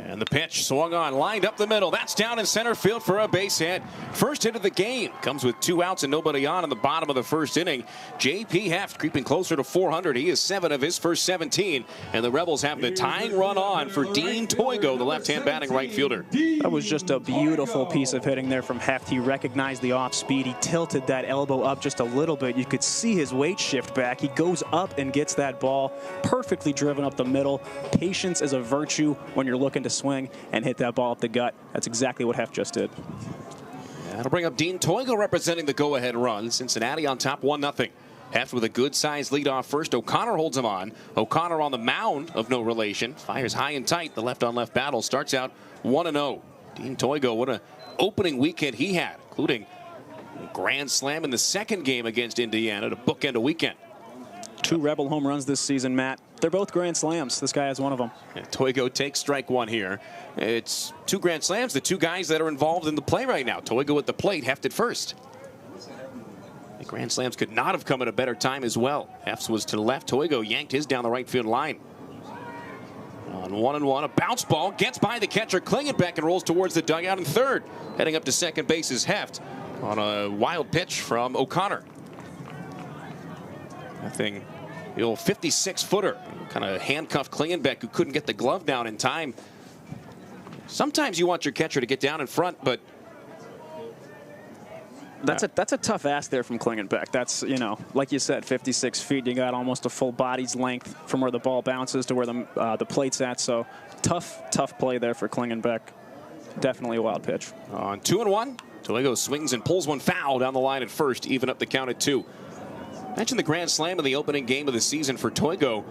[SPEAKER 4] And the pitch swung on, lined up the middle. That's down in center field for a base hit. First hit of the game comes with 2 outs and nobody on in the bottom of the first inning. J.P. Heft creeping closer to 400. He is 7 of his first 17. And the Rebels have the tying run on for Dean Toigo, the left-hand batting right fielder.
[SPEAKER 5] That was just a beautiful piece of hitting there from Heft. He recognized the off speed. He tilted that elbow up just a little bit. You could see his weight shift back. He goes up and gets that ball perfectly driven up the middle. Patience is a virtue when you're looking to swing and hit that ball up the gut. That's exactly what Heft just did.
[SPEAKER 4] That'll bring up Dean Toigo representing the go-ahead run. Cincinnati on top 1-0. Heft with a good-sized lead off first. O'Connor holds him on. O'Connor on the mound of no relation. Fires high and tight. The left-on-left battle starts out 1-0. Dean Toigo, what an opening weekend he had, including a grand slam in the second game against Indiana to bookend a weekend.
[SPEAKER 5] 2 Rebel home runs this season, Matt. They're both grand slams. This guy has one of them.
[SPEAKER 4] And Toigo takes strike 1 here. It's 2 grand slams, the 2 guys that are involved in the play right now. Toigo at the plate, Heft at first. The grand slams could not have come at a better time as well. Heft's was to the left. Toigo yanked his down the right field line. On 1-1, a bounce ball gets by the catcher Klingenbeck and rolls towards the dugout in third. Heading up to second base is Heft on a wild pitch from O'Connor. Nothing. The old 56-footer kind of handcuffed Klingenbeck, who couldn't get the glove down in time. Sometimes you want your catcher to get down in front, but
[SPEAKER 5] that's a tough ask there from Klingenbeck. That's, you know, like you said, 56 feet. You got almost a full body's length from where the ball bounces to where the plate's at. So tough play there for Klingenbeck. Definitely a wild pitch.
[SPEAKER 4] On 2-1, Toigo swings and pulls one foul down the line at first, even up the count at 2. Mentioned the grand slam in the opening game of the season for Toigo.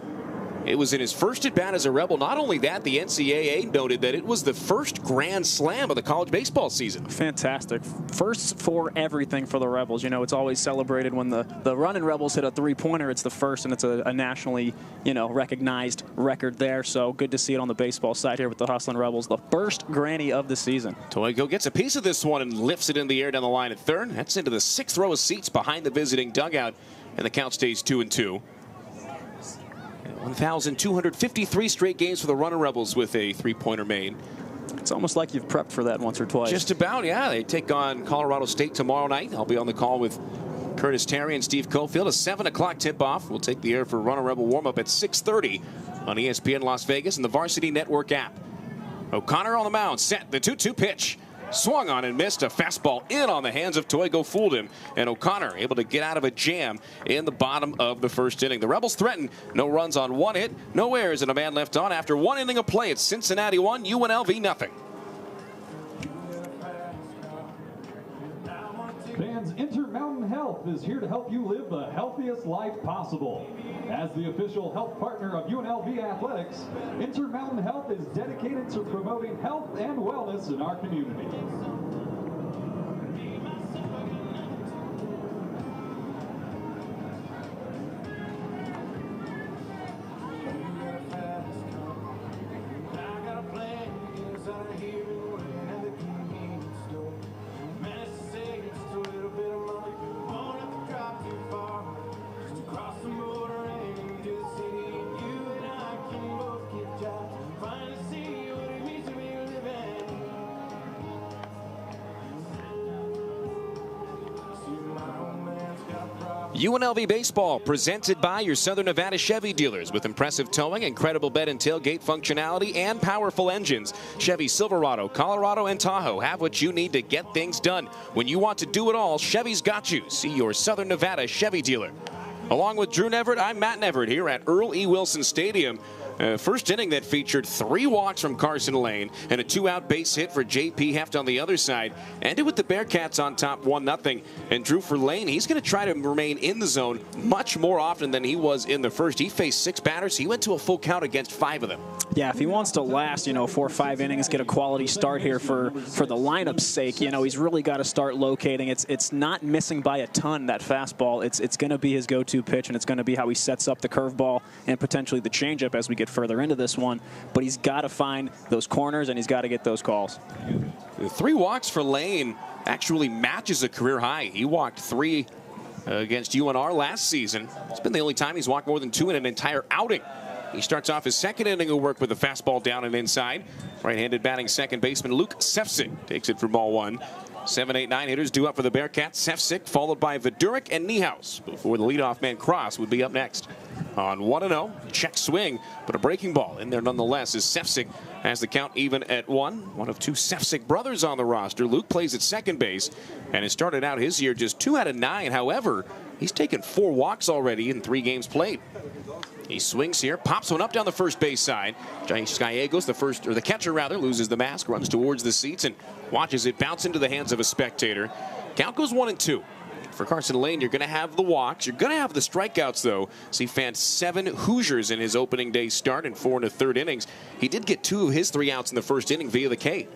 [SPEAKER 4] It was in his first at-bat as a Rebel. Not only that, the NCAA noted that it was the first grand slam of the college baseball season.
[SPEAKER 5] Fantastic. First for everything for the Rebels. You know, it's always celebrated when the running Rebels hit a 3-pointer. It's the first, and it's a nationally, you know, recognized record there. So good to see it on the baseball side here with the Hustlin' Rebels. The first granny of the season.
[SPEAKER 4] Toigo gets a piece of this one and lifts it in the air down the line at third. That's into the 6th row of seats behind the visiting dugout, and the count stays 2-2. 1,253 straight games for the Runner Rebels with a 3-pointer made.
[SPEAKER 5] It's almost like you've prepped for that once or twice.
[SPEAKER 4] Just about, yeah. They take on Colorado State tomorrow night. I'll be on the call with Curtis Terry and Steve Cofield. A 7 o'clock tip-off. We'll take the air for Runner Rebel warm-up at 6:30 on ESPN Las Vegas and the Varsity Network app. O'Connor on the mound, set the 2-2 pitch. Swung on and missed. A fastball in on the hands of Toigo fooled him, and O'Connor able to get out of a jam in the bottom of the first inning. The Rebels threaten. No runs on 1 hit, no errors, and a man left on after 1 inning of play. It's Cincinnati 1, UNLV nothing.
[SPEAKER 1] Fans, Intermountain Health is here to help you live the healthiest life possible. As the official health partner of UNLV Athletics, Intermountain Health is dedicated to promoting health and wellness in our community.
[SPEAKER 4] UNLV Baseball, presented by your Southern Nevada Chevy dealers. With impressive towing, incredible bed and tailgate functionality, and powerful engines. Chevy Silverado, Colorado, and Tahoe have what you need to get things done. When you want to do it all, Chevy's got you. See your Southern Nevada Chevy dealer. Along with Drew Neverett, I'm Matt Neverett here at Earl E. Wilson Stadium. First inning that featured 3 walks from Carson Lane and a 2-out base hit for J.P. Heft on the other side. Ended with the Bearcats on top 1-0. And Drew, for Lane, he's going to try to remain in the zone much more often than he was in the first. He faced 6 batters. He went to a full count against 5 of them.
[SPEAKER 5] Yeah, if he wants to last, 4 or 5 innings, get a quality start here for the lineup's sake, he's really got to start locating. It's not missing by a ton, that fastball. It's going to be his go-to pitch, and it's going to be how he sets up the curveball and potentially the changeup as we get further into this one. But he's got to find those corners, and he's got to get those calls.
[SPEAKER 4] The 3 walks for Lane actually matches a career high. He walked 3 against UNR last season. It's been the only time he's walked more than 2 in an entire outing. He starts off his second inning of work with a fastball down and inside. Right-handed batting second baseman Luke Sefcik takes it for ball 1. 7, 8, 9 hitters due up for the Bearcats. Sefcik followed by Viduric and Niehaus before the leadoff man Cross would be up next. On 1-0, check swing, but a breaking ball in there nonetheless as Sefcik has the count even at 1. One of 2 Sefcik brothers on the roster. Luke plays at second base and has started out his year just 2 out of 9. However, he's taken 4 walks already in 3 games played. He swings here, pops one up down the first base side. Gallegos, the catcher rather, loses the mask, runs towards the seats and watches it bounce into the hands of a spectator. Count goes 1-2. For Carson Lane, you're going to have the walks. You're going to have the strikeouts, though. So he fanned 7 Hoosiers in his opening day start in 4 1/3 innings. He did get 2 of his 3 outs in the first inning via the K.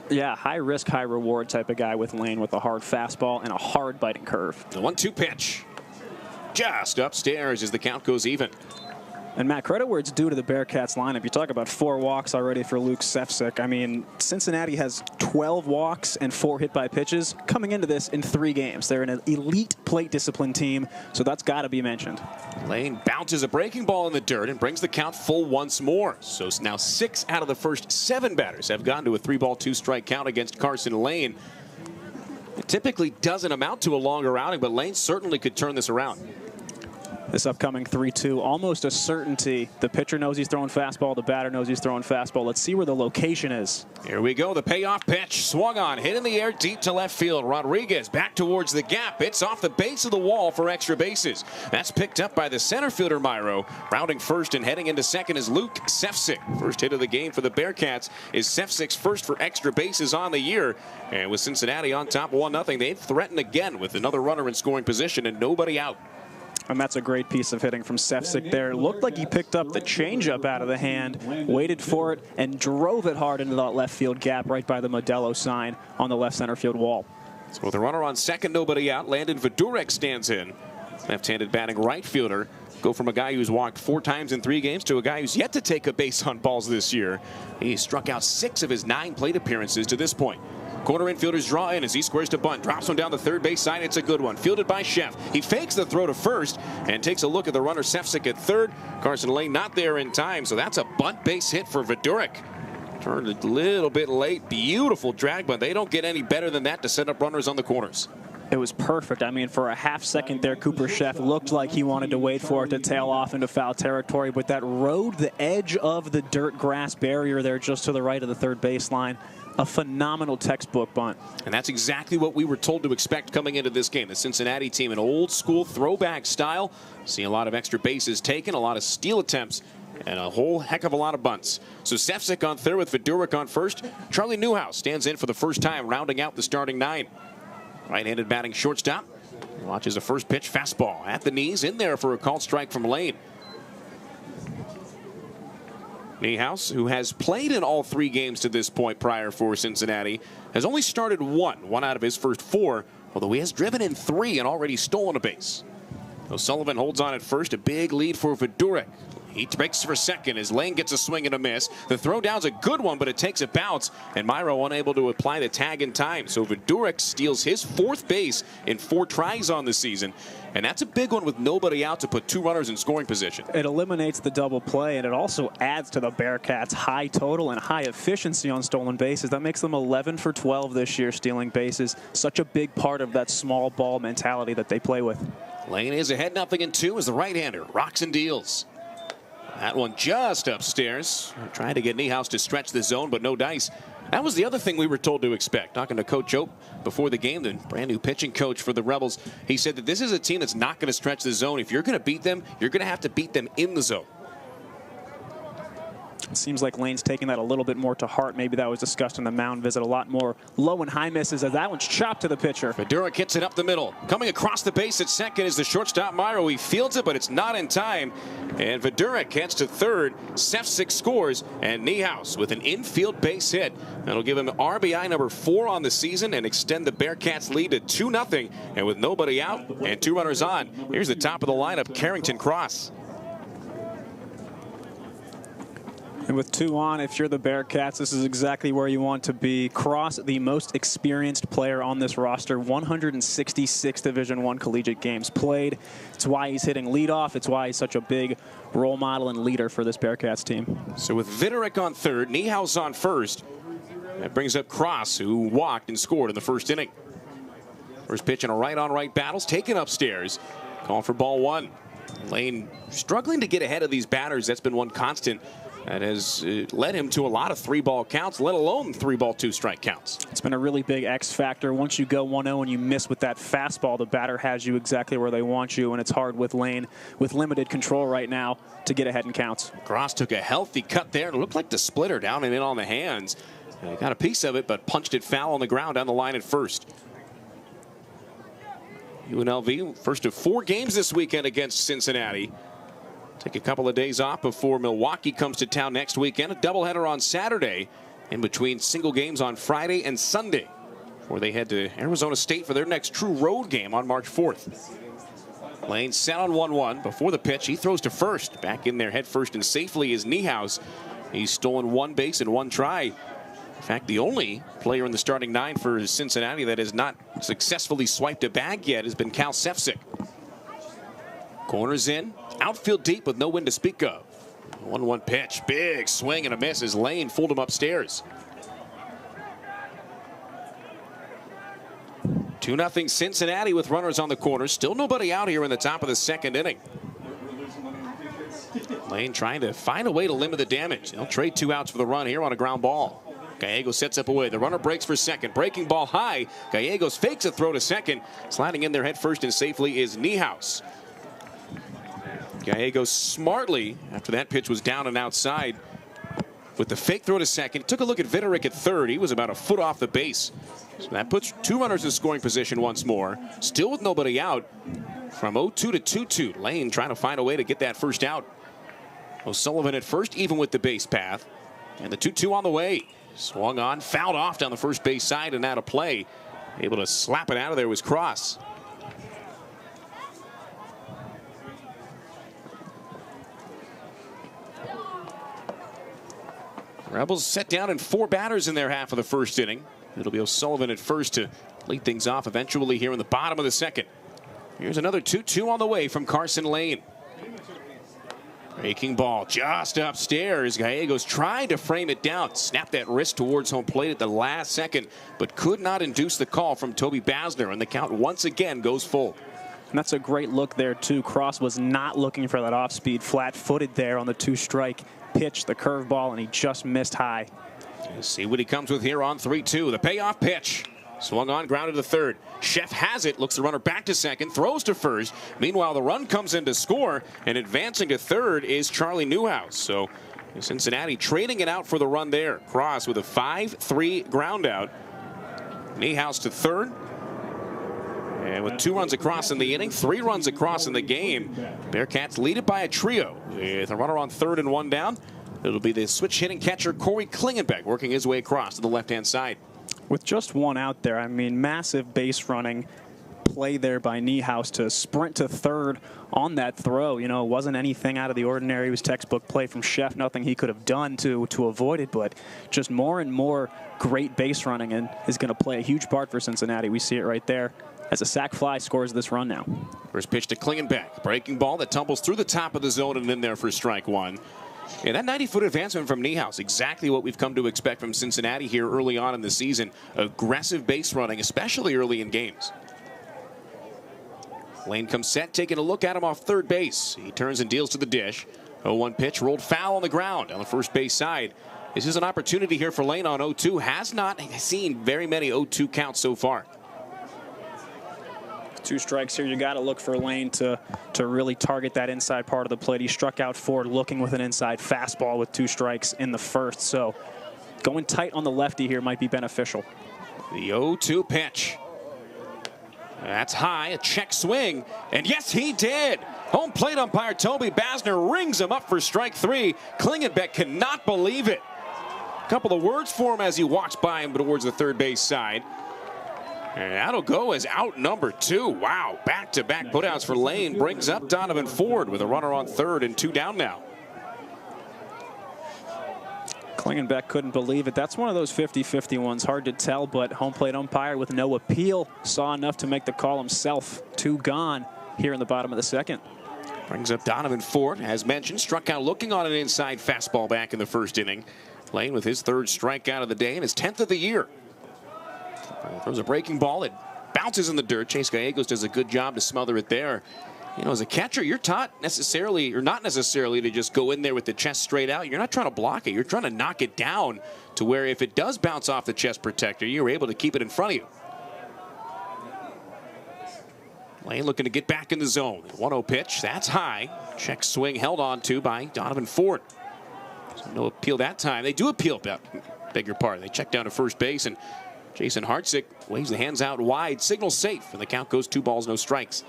[SPEAKER 5] Yeah, high risk, high reward type of guy with Lane, with a hard fastball and a hard biting curve.
[SPEAKER 4] The 1-2 pitch. Just upstairs as the count goes even.
[SPEAKER 5] And Matt, credit where it's due to the Bearcats lineup. You talk about 4 walks already for Luke Sefcik. I mean, Cincinnati has 12 walks and 4 hit by pitches coming into this in 3 games. They're an elite plate discipline team, so that's got to be mentioned.
[SPEAKER 4] Lane bounces a breaking ball in the dirt and brings the count full once more. So now 6 out of the first 7 batters have gone to a 3-ball 2-strike count against Carson Lane. It typically doesn't amount to a longer outing, but Lane certainly could turn this around.
[SPEAKER 5] This upcoming 3-2, almost a certainty. The pitcher knows he's throwing fastball. The batter knows he's throwing fastball. Let's see where the location is.
[SPEAKER 4] Here we go. The payoff pitch. Swung on. Hit in the air deep to left field. Rodriguez back towards the gap. It's off the base of the wall for extra bases. That's picked up by the center fielder, Myro. Rounding first and heading into second is Luke Sefcik. First hit of the game for the Bearcats is Sefcik's first for extra bases on the year. And with Cincinnati on top 1-0, they threaten again with another runner in scoring position and nobody out.
[SPEAKER 5] And that's a great piece of hitting from Sefcik there. Looked like he picked up the changeup out of the hand, waited for it, and drove it hard into that left field gap right by the Modelo sign on the left center field wall.
[SPEAKER 4] So with a runner on second, nobody out, Landon Viduric stands in. Left-handed batting right fielder. Go from a guy who's walked 4 times in 3 games to a guy who's yet to take a base on balls this year. He struck out 6 of his 9 plate appearances to this point. Corner infielders draw in as he squares to bunt. Drops one down the third base side. It's a good one. Fielded by Sheff. He fakes the throw to first and takes a look at the runner Sefcik at third. Carson Lane not there in time, so that's a bunt base hit for Viduric. Turned a little bit late. Beautiful drag bunt. They don't get any better than that to set up runners on the corners.
[SPEAKER 5] It was perfect. I mean, for a half second there, Cooper Sheff looked like he wanted to wait for it to tail off into foul territory, but that rode the edge of the dirt grass barrier there just to the right of the third baseline. A phenomenal textbook bunt.
[SPEAKER 4] And that's exactly what we were told to expect coming into this game. The Cincinnati team, an old school throwback style. See a lot of extra bases taken, a lot of steal attempts, and a whole heck of a lot of bunts. So Sefcik on third with Viduric on first. Charlie Newhouse stands in for the first time, rounding out the starting 9. Right-handed batting shortstop. Watches a first pitch fastball at the knees, in there for a called strike from Lane. Niehaus, who has played in all 3 games to this point prior for Cincinnati, has only started 1 out of his first 4, although he has driven in 3 and already stolen a base. O'Sullivan holds on at first, a big lead for Viduric. He breaks for second as Lane gets a swing and a miss. The throw down's a good one, but it takes a bounce, and Myro unable to apply the tag in time. So Viduric steals his 4th base in 4 tries on the season, and that's a big one with nobody out to put 2 runners in scoring position.
[SPEAKER 5] It eliminates the double play, and it also adds to the Bearcats' high total and high efficiency on stolen bases. That makes them 11 for 12 this year stealing bases. Such a big part of that small ball mentality that they play with.
[SPEAKER 4] Lane is ahead 0-2 as the right-hander rocks and deals. That one just upstairs. Trying to get Niehaus to stretch the zone, but no dice. That was the other thing we were told to expect. Talking to Coach Ope before the game, the brand new pitching coach for the Rebels, he said that this is a team that's not going to stretch the zone. If you're going to beat them, you're going to have to beat them in the zone.
[SPEAKER 5] It seems like Lane's taking that a little bit more to heart. Maybe that was discussed in the mound visit. A lot more low and high misses as that one's chopped to the pitcher.
[SPEAKER 4] Vidura hits it up the middle. Coming across the base at second is the shortstop Myro. He fields it, but it's not in time. And Vidura gets to third. Sefcik scores, and Niehaus with an infield base hit. That'll give him RBI number 4 on the season and extend the Bearcats lead to 2-0. And with nobody out and 2 runners on, here's the top of the lineup, Carrington Cross.
[SPEAKER 5] And with 2 on, if you're the Bearcats, this is exactly where you want to be. Cross, the most experienced player on this roster, 166 Division I collegiate games played. It's why he's hitting leadoff. It's why he's such a big role model and leader for this Bearcats team.
[SPEAKER 4] So with Vidurick on third, Niehaus on first, that brings up Cross, who walked and scored in the first inning. First pitch in a right-on-right battle's taken upstairs. Call for ball 1. Lane struggling to get ahead of these batters. That's been one constant that has led him to a lot of 3-ball counts, let alone 3-ball 2-strike counts.
[SPEAKER 5] It's been a really big X factor. Once you go 1-0 and you miss with that fastball, the batter has you exactly where they want you, and it's hard with Lane with limited control right now to get ahead in counts.
[SPEAKER 4] Cross took a healthy cut there. It looked like the splitter down and in on the hands. Got a piece of it, but punched it foul on the ground down the line at first. UNLV, first of 4 games this weekend against Cincinnati. Take a couple of days off before Milwaukee comes to town next weekend. A doubleheader on Saturday, in between single games on Friday and Sunday, before they head to Arizona State for their next true road game on March 4th. Lane set on 1-1 before the pitch. He throws to first. Back in there head first and safely is Niehaus. He's stolen 1 base in 1 try. In fact, the only player in the starting 9 for Cincinnati that has not successfully swiped a bag yet has been Cal Sefcik. Corners in, outfield deep with no wind to speak of. 1-1 pitch, big swing and a miss as Lane fooled him upstairs. 2-0 Cincinnati with runners on the corners. Still nobody out here in the top of the 2nd inning. Lane trying to find a way to limit the damage. They'll trade 2 outs for the run here on a ground ball. Gallegos sets up away. The runner breaks for second. Breaking ball high. Gallegos fakes a throw to second. Sliding in there head first and safely is Niehaus. Gallegos smartly, after that pitch was down and outside, with the fake throw to second. Took a look at Vidurick at third. He was about a foot off the base. So that puts 2 runners in scoring position once more. Still with nobody out. From 0-2 to 2-2. Lane trying to find a way to get that first out. O'Sullivan at first, even with the base path. And the 2-2 on the way. Swung on, fouled off down the first base side and out of play. Able to slap it out of there was Cross. Rebels set down in 4 batters in their half of the first inning. It'll be O'Sullivan at first to lead things off eventually here in the bottom of the 2nd. Here's another 2-2 on the way from Carson Lane. Breaking ball just upstairs. Gallegos tried to frame it down. Snapped that wrist towards home plate at the last second, but could not induce the call from Toby Basner, and the count once again goes full.
[SPEAKER 5] And that's a great look there, too. Cross was not looking for that off-speed, flat-footed there on the 2-strike pitch, the curveball, and he just missed high.
[SPEAKER 4] Let's see what he comes with here on 3-2. The payoff pitch. Swung on, grounded to third. Chef has it, looks the runner back to second, throws to first. Meanwhile, the run comes in to score, and advancing to third is Charlie Newhouse. So Cincinnati trading it out for the run there. Cross with a 5-3 ground out. Niehaus to third. And with 2 runs across in the inning, 3 runs across in the game, Bearcats lead it by a trio. With a runner on third and 1 down, it'll be the switch hitting catcher Corey Klingenbeck working his way across to the left-hand side.
[SPEAKER 5] With just 1 out there, I mean, massive base running play there by Niehaus to sprint to third on that throw. You know, it wasn't anything out of the ordinary. It was textbook play from Chef. Nothing he could have done to avoid it, but just more and more great base running and is going to play a huge part for Cincinnati. We see it right there as a sac fly scores this run now.
[SPEAKER 4] First pitch to Klingenbeck. Breaking ball that tumbles through the top of the zone and in there for strike 1. Yeah, that 90-foot advancement from Niehaus, exactly what we've come to expect from Cincinnati here early on in the season. Aggressive base running, especially early in games. Lane comes set, taking a look at him off third base. He turns and deals to the dish. 0-1 pitch, rolled foul on the ground on the first base side. This is an opportunity here for Lane on 0-2. Has not seen very many 0-2 counts so far.
[SPEAKER 5] 2 strikes here. You got to look for Lane to really target that inside part of the plate. He struck out Ford looking with an inside fastball with 2 strikes in the first. So going tight on the lefty here might be beneficial.
[SPEAKER 4] The 0-2 pitch. That's high, a check swing, and yes, he did. Home plate umpire Toby Basner rings him up for strike 3. Klingenbeck cannot believe it. A couple of words for him as he walks by him towards the third base side. And that'll go as out number 2. Wow, back-to-back putouts for Lane. Brings up Donovan Ford with a runner on third and 2 down now.
[SPEAKER 5] Klingenbeck couldn't believe it. That's one of those 50-50 ones. Hard to tell, but home plate umpire with no appeal saw enough to make the call himself. 2 gone here in the bottom of the second.
[SPEAKER 4] Brings up Donovan Ford, as mentioned, struck out looking on an inside fastball back in the first inning. Lane with his 3rd strikeout of the day and his 10th of the year. Throws a breaking ball. It bounces in the dirt. Chase Gallegos does a good job to smother it there. You know, as a catcher, you're taught necessarily, or not necessarily, to just go in there with the chest straight out. You're not trying to block it. You're trying to knock it down to where if it does bounce off the chest protector, you're able to keep it in front of you. Lane looking to get back in the zone. 1-0 pitch. That's high. Check swing held on to by Donovan Ford. So no appeal that time. They do appeal, beg your pardon. They check down to first base, and Jason Hartzick waves the hands out wide. Signal safe, and the count goes 2 balls, no strikes.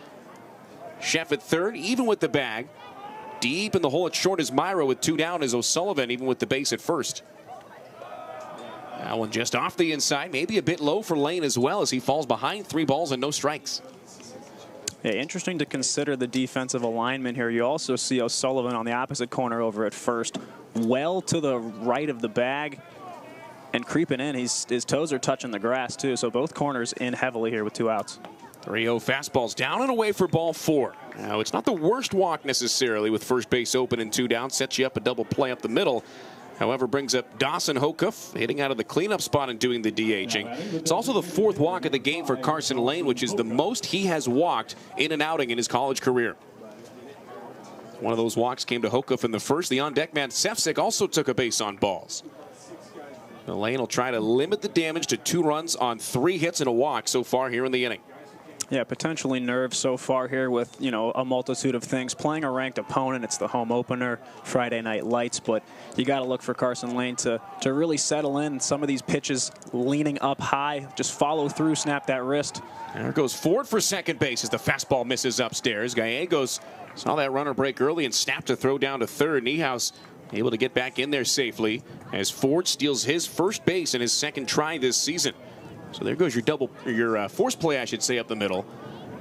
[SPEAKER 4] Sheff at third, even with the bag. Deep in the hole at short is Myra with 2 down is O'Sullivan, even with the base at first. That one just off the inside, maybe a bit low for Lane as well as he falls behind. 3 balls and no strikes.
[SPEAKER 5] Yeah, interesting to consider the defensive alignment here. You also see O'Sullivan on the opposite corner over at first, well to the right of the bag and creeping in. His toes are touching the grass too, so both corners in heavily here with 2 outs.
[SPEAKER 4] 3-0 fastballs down and away for ball 4. Now, it's not the worst walk necessarily with first base open and 2 down. Sets you up a double play up the middle. However, brings up Dawson Hokuff, hitting out of the cleanup spot and doing the DHing. It's also the 4th walk of the game for Carson Lane, which is the most he has walked in an outing in his college career. One of those walks came to Hokuff in the first. The on-deck man, Sefcik, also took a base on balls. Lane will try to limit the damage to 2 runs on 3 hits and a walk so far here in the inning.
[SPEAKER 5] Yeah, potentially nerves so far here with, you know, a multitude of things. Playing a ranked opponent, it's the home opener, Friday Night Lights, but you got to look for Carson Lane to really settle in. Some of these pitches leaning up high, just follow through, snap that wrist.
[SPEAKER 4] There goes Ford for second base as the fastball misses upstairs. Gallegos saw that runner break early and snapped a throw down to third. Niehaus able to get back in there safely as Ford steals his first base in his 2nd try this season. So there goes your force play, I should say, up the middle.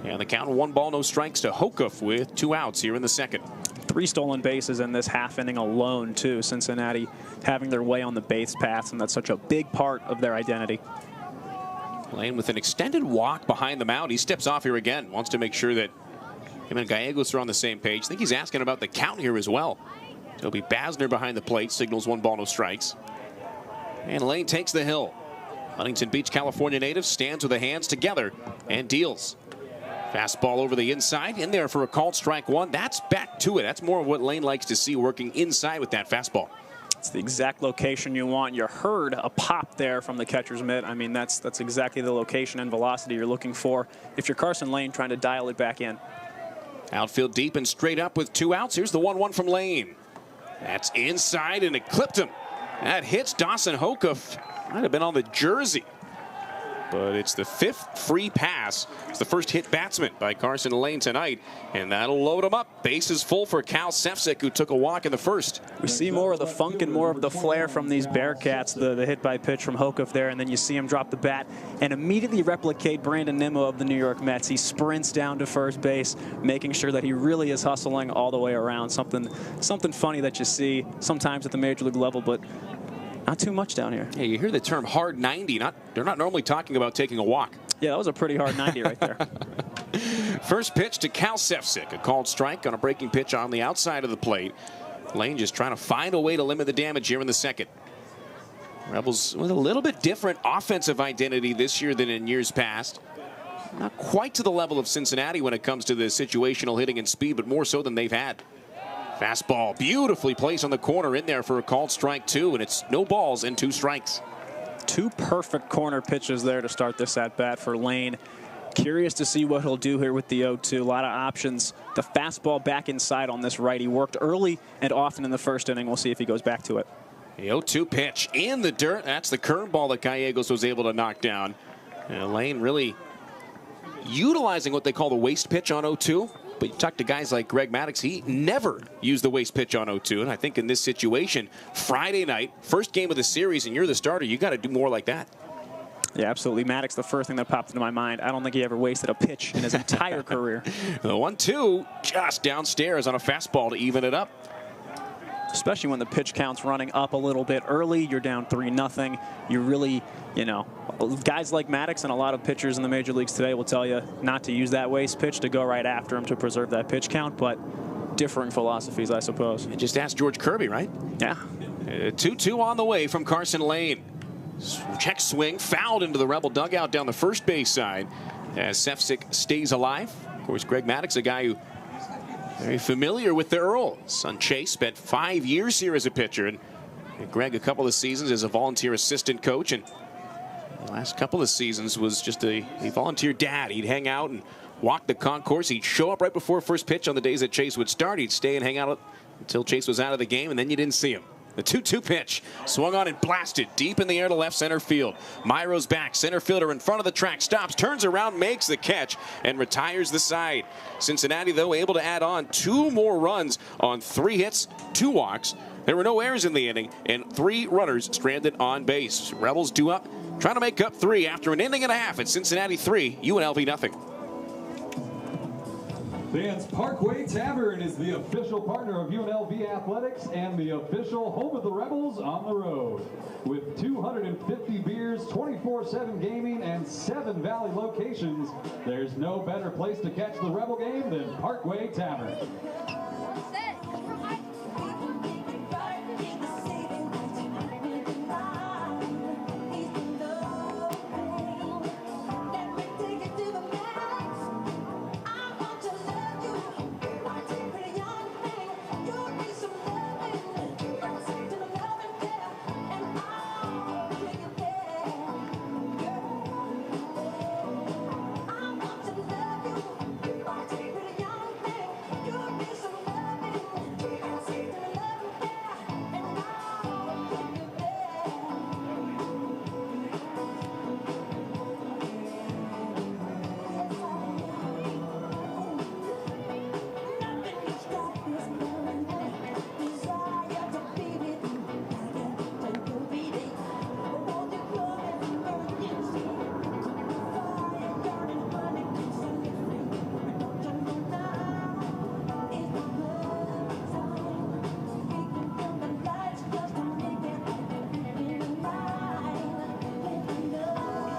[SPEAKER 4] And the count 1 ball, no strikes to Hokuff with 2 outs here in the second.
[SPEAKER 5] 3 stolen bases in this half inning alone, too. Cincinnati having their way on the base paths, and that's such a big part of their identity.
[SPEAKER 4] Lane with an extended walk behind the mound. He steps off here again. Wants to make sure that him and Gallegos are on the same page. I think he's asking about the count here as well. It'll be Basner behind the plate. Signals 1 ball, no strikes. And Lane takes the hill. Huntington Beach, California native stands with the hands together and deals. Fastball over the inside, in there for a called strike 1. That's back to it. That's more of what Lane likes to see, working inside with that fastball.
[SPEAKER 5] It's the exact location you want. You heard a pop there from the catcher's mitt. I mean, that's exactly the location and velocity you're looking for if you're Carson Lane trying to dial it back in.
[SPEAKER 4] Outfield deep and straight up with 2 outs. Here's the 1-1 from Lane. That's inside, and it clipped him. That hits Dawson Hokuff. Might have been on the jersey. But it's the 5th free pass. It's the first hit batsman by Carson Lane tonight. And that'll load him up. Bases full for Cal Sefcik, who took a walk in the first.
[SPEAKER 5] We see more of the funk and more of the flair from these Bearcats, the hit by pitch from Hokuff there, and then you see him drop the bat and immediately replicate Brandon Nimmo of the New York Mets. He sprints down to first base, making sure that he really is hustling all the way around. Something funny that you see sometimes at the major league level, but not too much down here.
[SPEAKER 4] Yeah, you hear the term hard 90. They're not normally talking about taking a walk.
[SPEAKER 5] Yeah, that was a pretty hard 90 right there.
[SPEAKER 4] First pitch to Cal Sefcik. A called strike on a breaking pitch on the outside of the plate. Lane just trying to find a way to limit the damage here in the second. Rebels with a little bit different offensive identity this year than in years past. Not quite to the level of Cincinnati when it comes to the situational hitting and speed, but more so than they've had. Fastball beautifully placed on the corner in there for a called strike 2, and it's no balls and 2 strikes.
[SPEAKER 5] 2 perfect corner pitches there to start this at bat for Lane. Curious to see what he'll do here with the 0-2. A lot of options. The fastball back inside on this right. He worked early and often in the first inning. We'll see if he goes back to it.
[SPEAKER 4] The 0-2 pitch in the dirt. That's the curveball that Gallegos was able to knock down. And Lane really utilizing what they call the waste pitch on 0-2. But you talk to guys like Greg Maddux, he never used the waste pitch on 0-2. And I think in this situation, Friday night, first game of the series, and you're the starter, you got to do more like that.
[SPEAKER 5] Yeah, absolutely. Maddux, the first thing that popped into my mind. I don't think he ever wasted a pitch in his entire career.
[SPEAKER 4] The 1-2 just downstairs on a fastball to even it up.
[SPEAKER 5] Especially when the pitch count's running up a little bit early. You're down 3-0. You really, you know, guys like Maddux and a lot of pitchers in the major leagues today will tell you not to use that waste pitch, to go right after him to preserve that pitch count. But differing philosophies, I suppose.
[SPEAKER 4] And just ask George Kirby, right?
[SPEAKER 5] Yeah.
[SPEAKER 4] 2-2 on the way from Carson Lane. Check swing, fouled into the Rebel dugout down the first base side as Sefcik stays alive. Of course, Greg Maddux, a guy who very familiar with the Earl. Son Chase spent 5 years here as a pitcher, and Greg a couple of seasons as a volunteer assistant coach, and the last couple of seasons was just a volunteer dad. He'd hang out and walk the concourse. He'd show up right before first pitch on the days that Chase would start. He'd stay and hang out until Chase was out of the game, and then you didn't see him. The 2-2 pitch swung on and blasted deep in the air to left center field. Myro's back, center fielder in front of the track, stops, turns around, makes the catch, and retires the side. Cincinnati, though, able to add on 2 more runs on 3 hits, 2 walks. There were no errors in the inning, and 3 runners stranded on base. Rebels due up, trying to make up 3 after an inning and a half at Cincinnati 3, UNLV nothing.
[SPEAKER 1] Fans, Parkway Tavern is the official partner of UNLV Athletics and the official home of the Rebels on the road. With 250 beers, 24/7 gaming, and 7 Valley locations, there's no better place to catch the Rebel game than Parkway Tavern.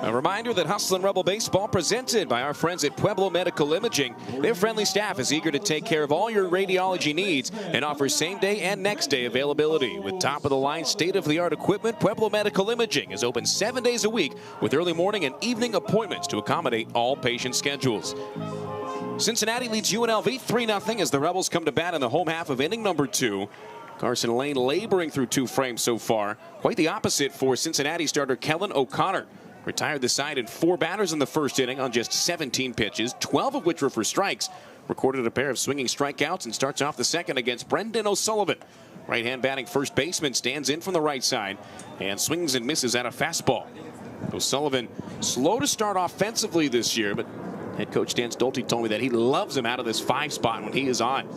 [SPEAKER 4] A reminder that Hustlin' Rebel Baseball presented by our friends at Pueblo Medical Imaging. Their friendly staff is eager to take care of all your radiology needs and offers same-day and next-day availability. With top-of-the-line, state-of-the-art equipment, Pueblo Medical Imaging is open 7 days a week with early morning and evening appointments to accommodate all patient schedules. Cincinnati leads UNLV 3-0 as the Rebels come to bat in the home half of inning number 2. Carson Lane laboring through 2 frames so far. Quite the opposite for Cincinnati starter Kellen O'Connor. Retired the side in 4 batters in the first inning on just 17 pitches, 12 of which were for strikes. Recorded a pair of swinging strikeouts and starts off the second against Brendan O'Sullivan. Right-hand batting first baseman stands in from the right side and swings and misses at a fastball. O'Sullivan slow to start offensively this year, but head coach Dan Stolte told me that he loves him out of this 5 spot when he is on.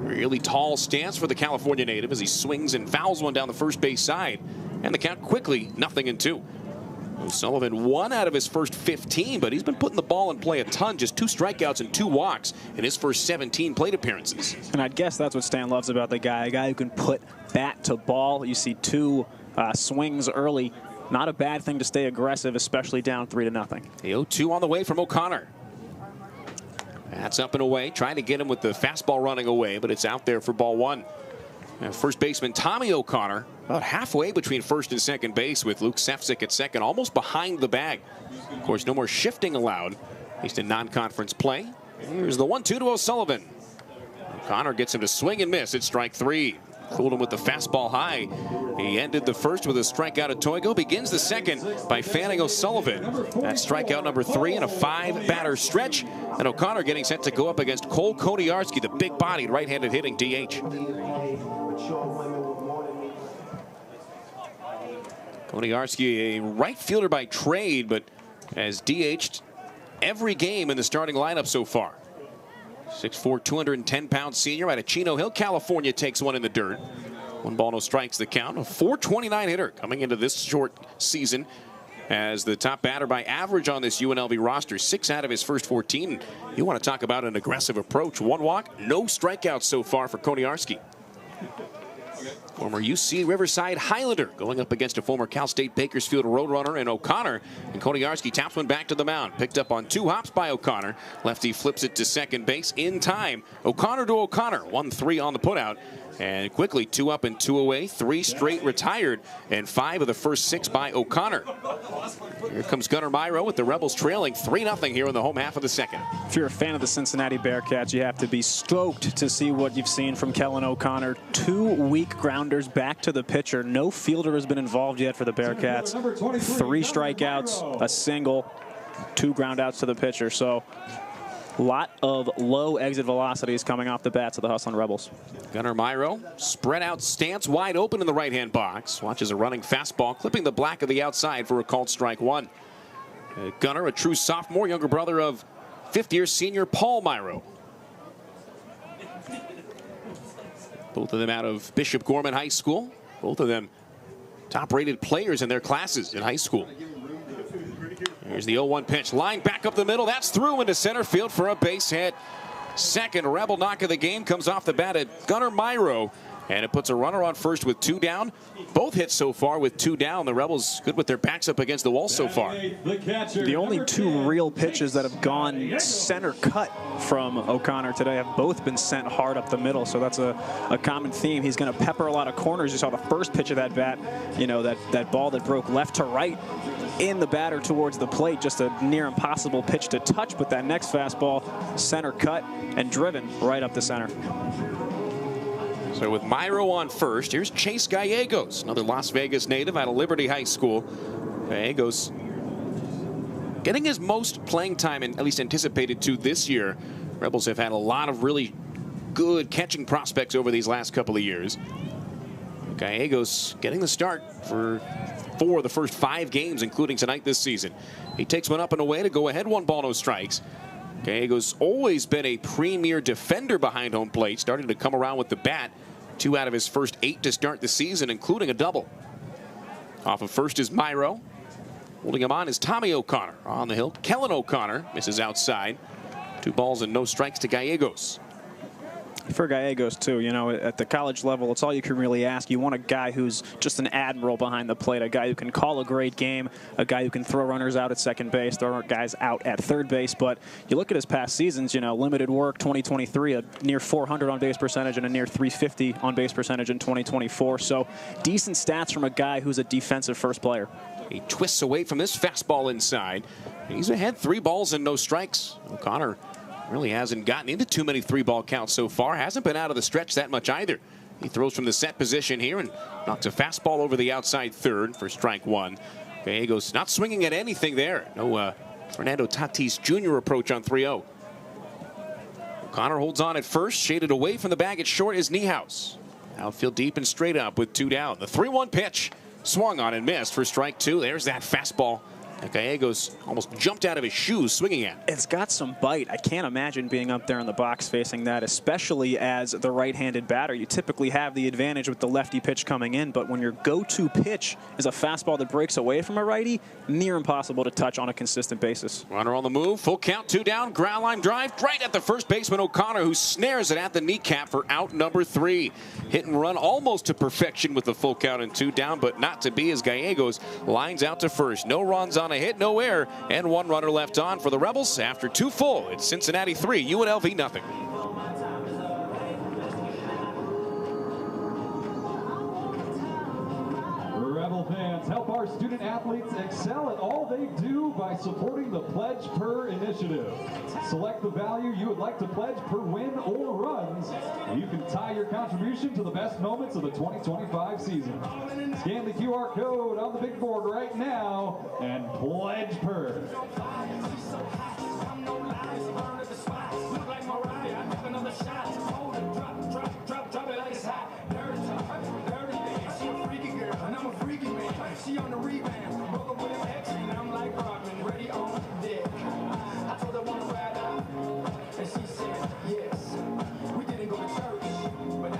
[SPEAKER 4] Really tall stance for the California native as he swings and fouls one down the first base side. And the count quickly 0-2. O'Sullivan 1 out of his first 15, but he's been putting the ball in play a ton. Just 2 strikeouts and 2 walks in his first 17 plate appearances.
[SPEAKER 5] And I'd guess that's what Stan loves about the guy, a guy who can put bat to ball. You see 2 swings early. Not a bad thing to stay aggressive, especially down 3-0.
[SPEAKER 4] The 0-2 on the way from O'Connor. That's up and away, trying to get him with the fastball running away, but it's out there for ball 1. First baseman Tommy O'Connor about halfway between first and second base with Luke Sefcik at second, almost behind the bag. Of course, no more shifting allowed least in non-conference play. Here's the 1-2 to O'Sullivan. O'Connor gets him to swing and miss. It's strike 3. Fooled him with the fastball high. He ended the first with a strikeout at Toigo. Begins the second by fanning O'Sullivan. That's strikeout number 3 in a 5-batter stretch. And O'Connor getting set to go up against Cole Koniarski, the big-bodied right-handed hitting DH. Koniarski, a right fielder by trade, but has DH'd every game in the starting lineup so far. 6'4", 210-pound senior out of Chino Hill, California, takes one in the dirt. 1 ball, no strikes the count. A .429 hitter coming into this short season as the top batter by average on this UNLV roster. 6 out of his first 14. You want to talk about an aggressive approach. 1 walk, no strikeouts so far for Koniarski. Former UC Riverside Highlander going up against a former Cal State Bakersfield Roadrunner and O'Connor. And Koniarski taps one back to the mound. Picked up on 2 hops by O'Connor. Lefty flips it to second base in time. O'Connor to O'Connor. 1-3 on the putout. And quickly 2 up and 2 away. 3 straight retired. And 5 of the first 6 by O'Connor. Here comes Gunnar Myro with the Rebels trailing 3-0 here in the home half of the second.
[SPEAKER 5] If you're a fan of the Cincinnati Bearcats, you have to be stoked to see what you've seen from Kellen O'Connor. 2 weak grounders back to the pitcher. No fielder has been involved yet for the Bearcats. 3 strikeouts, a single, 2 groundouts to the pitcher. So a lot of low exit velocities coming off the bats of the Hustling Rebels.
[SPEAKER 4] Gunnar Myro, spread out stance, wide open in the right-hand box. Watches a running fastball, clipping the black of the outside for a called strike 1. Gunnar, a true sophomore, younger brother of 5th-year senior Paul Myro. Both of them out of Bishop Gorman High School. Both of them top-rated players in their classes in high school. Here's the 0-1 pitch. Line back up the middle. That's through into center field for a base hit. Second Rebel knock of the game comes off the bat at Gunnar Myro. And it puts a runner on first with 2 down. Both hits so far with 2 down. The Rebels good with their backs up against the wall so far.
[SPEAKER 5] The only 2 real pitches that have gone center cut from O'Connor today have both been sent hard up the middle. So that's a common theme. He's going to pepper a lot of corners. You saw the first pitch of that bat, you know, that ball that broke left to right in the batter towards the plate. Just a near impossible pitch to touch. But that next fastball, center cut and driven right up the center.
[SPEAKER 4] So with Myro on first, here's Chase Gallegos, another Las Vegas native out of Liberty High School. Gallegos getting his most playing time, and at least anticipated to this year. Rebels have had a lot of really good catching prospects over these last couple of years. Gallegos getting the start for 4 of the first 5 games, including tonight this season. He takes one up and away to go ahead, 1 ball, no strikes. Gallegos always been a premier defender behind home plate, starting to come around with the bat. 2 out of his first 8 to start the season, including a double. Off of first is Myro. Holding him on is Tommy O'Connor. On the hill, Kellen O'Connor misses outside. 2 balls and no strikes to Gallegos.
[SPEAKER 5] For Gallegos, too, you know, at the college level, it's all you can really ask. You want a guy who's just an admiral behind the plate, a guy who can call a great game, a guy who can throw runners out at second base, throw guys out at third base. But you look at his past seasons, you know, limited work, 2023, a near 400 on base percentage and a near 350 on base percentage in 2024. So decent stats from a guy who's a defensive first player.
[SPEAKER 4] He twists away from this fastball inside. He's ahead, 3 balls and no strikes. O'Connor really hasn't gotten into too many 3-ball counts so far. Hasn't been out of the stretch that much either. He throws from the set position here and knocks a fastball over the outside third for strike 1. Gallegos not swinging at anything there. No Fernando Tatis Jr. approach on 3-0. O'Connor holds on at first. Shaded away from the bag at short is Niehaus. Outfield deep and straight up with 2 down. The 3-1 pitch swung on and missed for strike 2. There's that fastball Gallegos almost jumped out of his shoes swinging at.
[SPEAKER 5] It's got some bite. I can't imagine being up there in the box facing that, especially as the right-handed batter. You typically have the advantage with the lefty pitch coming in, but when your go-to pitch is a fastball that breaks away from a righty, near impossible to touch on a consistent basis.
[SPEAKER 4] Runner on the move, full count, 2 down, ground line drive right at the first baseman O'Connor, who snares it at the kneecap for out number 3. Hit and run almost to perfection with the full count and 2 down, but not to be as Gallegos lines out to first. No runs on a hit, no error, and 1 runner left on for the Rebels after 2 full. It's Cincinnati 3, UNLV nothing.
[SPEAKER 1] Rebel fans, help our student athletes excel at all they do by supporting the Pledge Per initiative. Select the value you would like to pledge per win or runs. You can tie your contribution to the best moments of the 2025 season. Scan the QR code on the big board right now and pledge Per.
[SPEAKER 2] She on the rebound, broke up with an ex, and I'm like Robin, ready on deck. I told her wanna ride out, and she said yes. We didn't go to church, but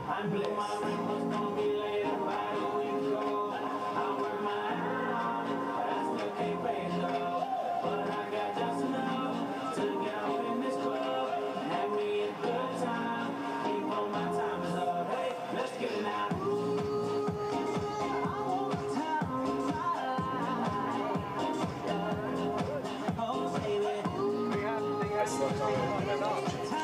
[SPEAKER 2] I'm blessed. My rent was gonna be late, right when we go. I work my hair on it, but I still can't pay it though. But I got just enough to get up in this club, have me a good time, before my time is up. Hey, let's get it now.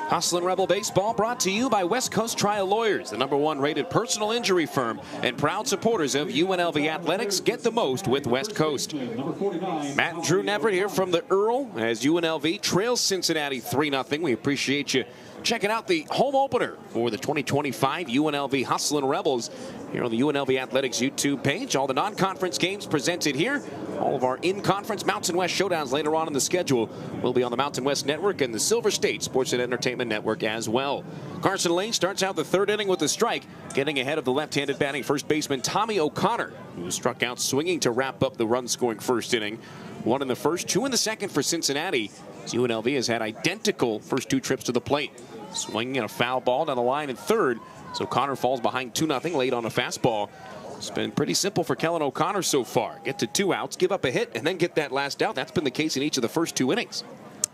[SPEAKER 4] Hustlin' Rebel Baseball brought to you by West Coast Trial Lawyers, the #1 rated personal injury firm and proud supporters of UNLV athletics. Get the most with West Coast. Matt and Drew Neverett here from the Earl as UNLV trails Cincinnati 3-0. We appreciate you checking out the home opener for the 2025 UNLV Hustlin' Rebels here on the UNLV Athletics YouTube page. All the non-conference games presented here. All of our in-conference Mountain West showdowns later on in the schedule will be on the Mountain West Network and the Silver State Sports and Entertainment Network as well. Carson Lane starts out the third inning with a strike, getting ahead of the left-handed batting first baseman Tommy O'Connor, who struck out swinging to wrap up the run-scoring first inning. 1 in the first, 2 in the second for Cincinnati. UNLV has had identical first 2 trips to the plate. Swinging a foul ball down the line in third. So O'Connor falls behind 2-0 late on a fastball. It's been pretty simple for Kellen O'Connor so far. Get to 2 outs, give up a hit, and then get that last out. That's been the case in each of the first 2 innings.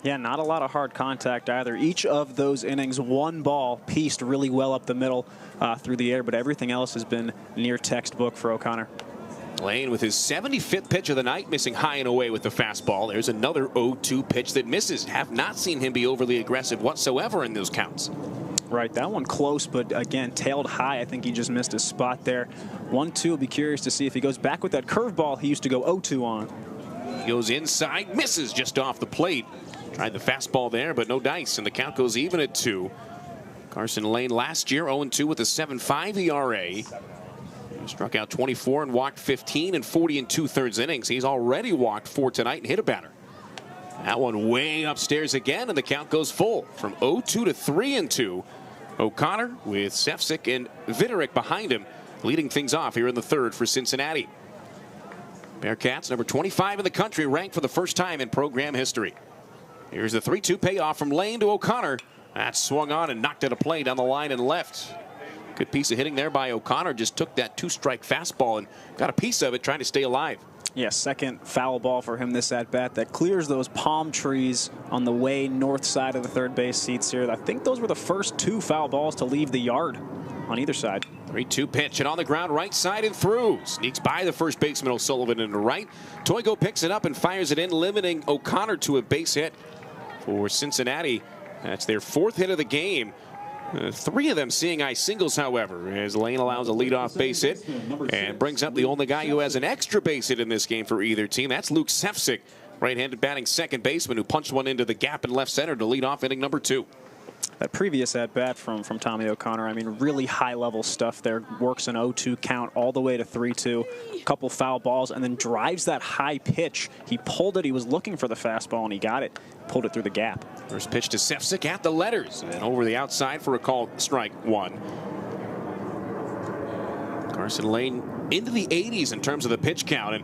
[SPEAKER 5] Yeah, not a lot of hard contact either. Each of those innings, 1 ball pieced really well up the middle through the air, but everything else has been near textbook for O'Connor.
[SPEAKER 4] Lane with his 75th pitch of the night, missing high and away with the fastball. There's another 0-2 pitch that misses. Have not seen him be overly aggressive whatsoever in those counts.
[SPEAKER 5] Right, that one close, but again, tailed high. I think he just missed his spot there. 1-2, will be curious to see if he goes back with that curveball he used to go 0-2 on.
[SPEAKER 4] He goes inside, misses just off the plate. Tried the fastball there, but no dice, and the count goes even at 2. Carson Lane last year 0-2 with a 7.5 ERA. He struck out 24 and walked 15 in 40 2/3 innings. He's already walked 4 tonight and hit a batter. That one way upstairs again, and the count goes full from 0-2 to 3-2. O'Connor with Sefcik and Viterick behind him, leading things off here in the third for Cincinnati. Bearcats, number 25 in the country, ranked for the first time in program history. Here's the 3-2 payoff from Lane to O'Connor. That swung on and knocked at a play down the line and left. Good piece of hitting there by O'Connor. Just took that 2-strike fastball and got a piece of it, trying to stay alive.
[SPEAKER 5] Yeah, second foul ball for him this at-bat that clears those palm trees on the way north side of the third base seats here. I think those were the first 2 foul balls to leave the yard on either side.
[SPEAKER 4] 3-2 pitch, and on the ground right side and through. Sneaks by the first baseman O'Sullivan into right. Toigo picks it up and fires it in, limiting O'Connor to a base hit for Cincinnati. That's their 4th hit of the game. 3 of them seeing eye singles, however, as Lane allows a leadoff base hit and brings up the only guy who has an extra base hit in this game for either team. That's Luke Sefcik, right-handed batting second baseman, who punched one into the gap in left center to lead off inning number 2.
[SPEAKER 5] That previous at-bat from Tommy O'Connor, I mean, really high-level stuff there. Works an 0-2 count all the way to 3-2. A couple foul balls, and then drives that high pitch. He pulled it. He was looking for the fastball, and he got it. Pulled it through the gap.
[SPEAKER 4] First pitch to Sefcik at the letters, and over the outside for a called strike 1. Carson Lane into the 80s in terms of the pitch count, and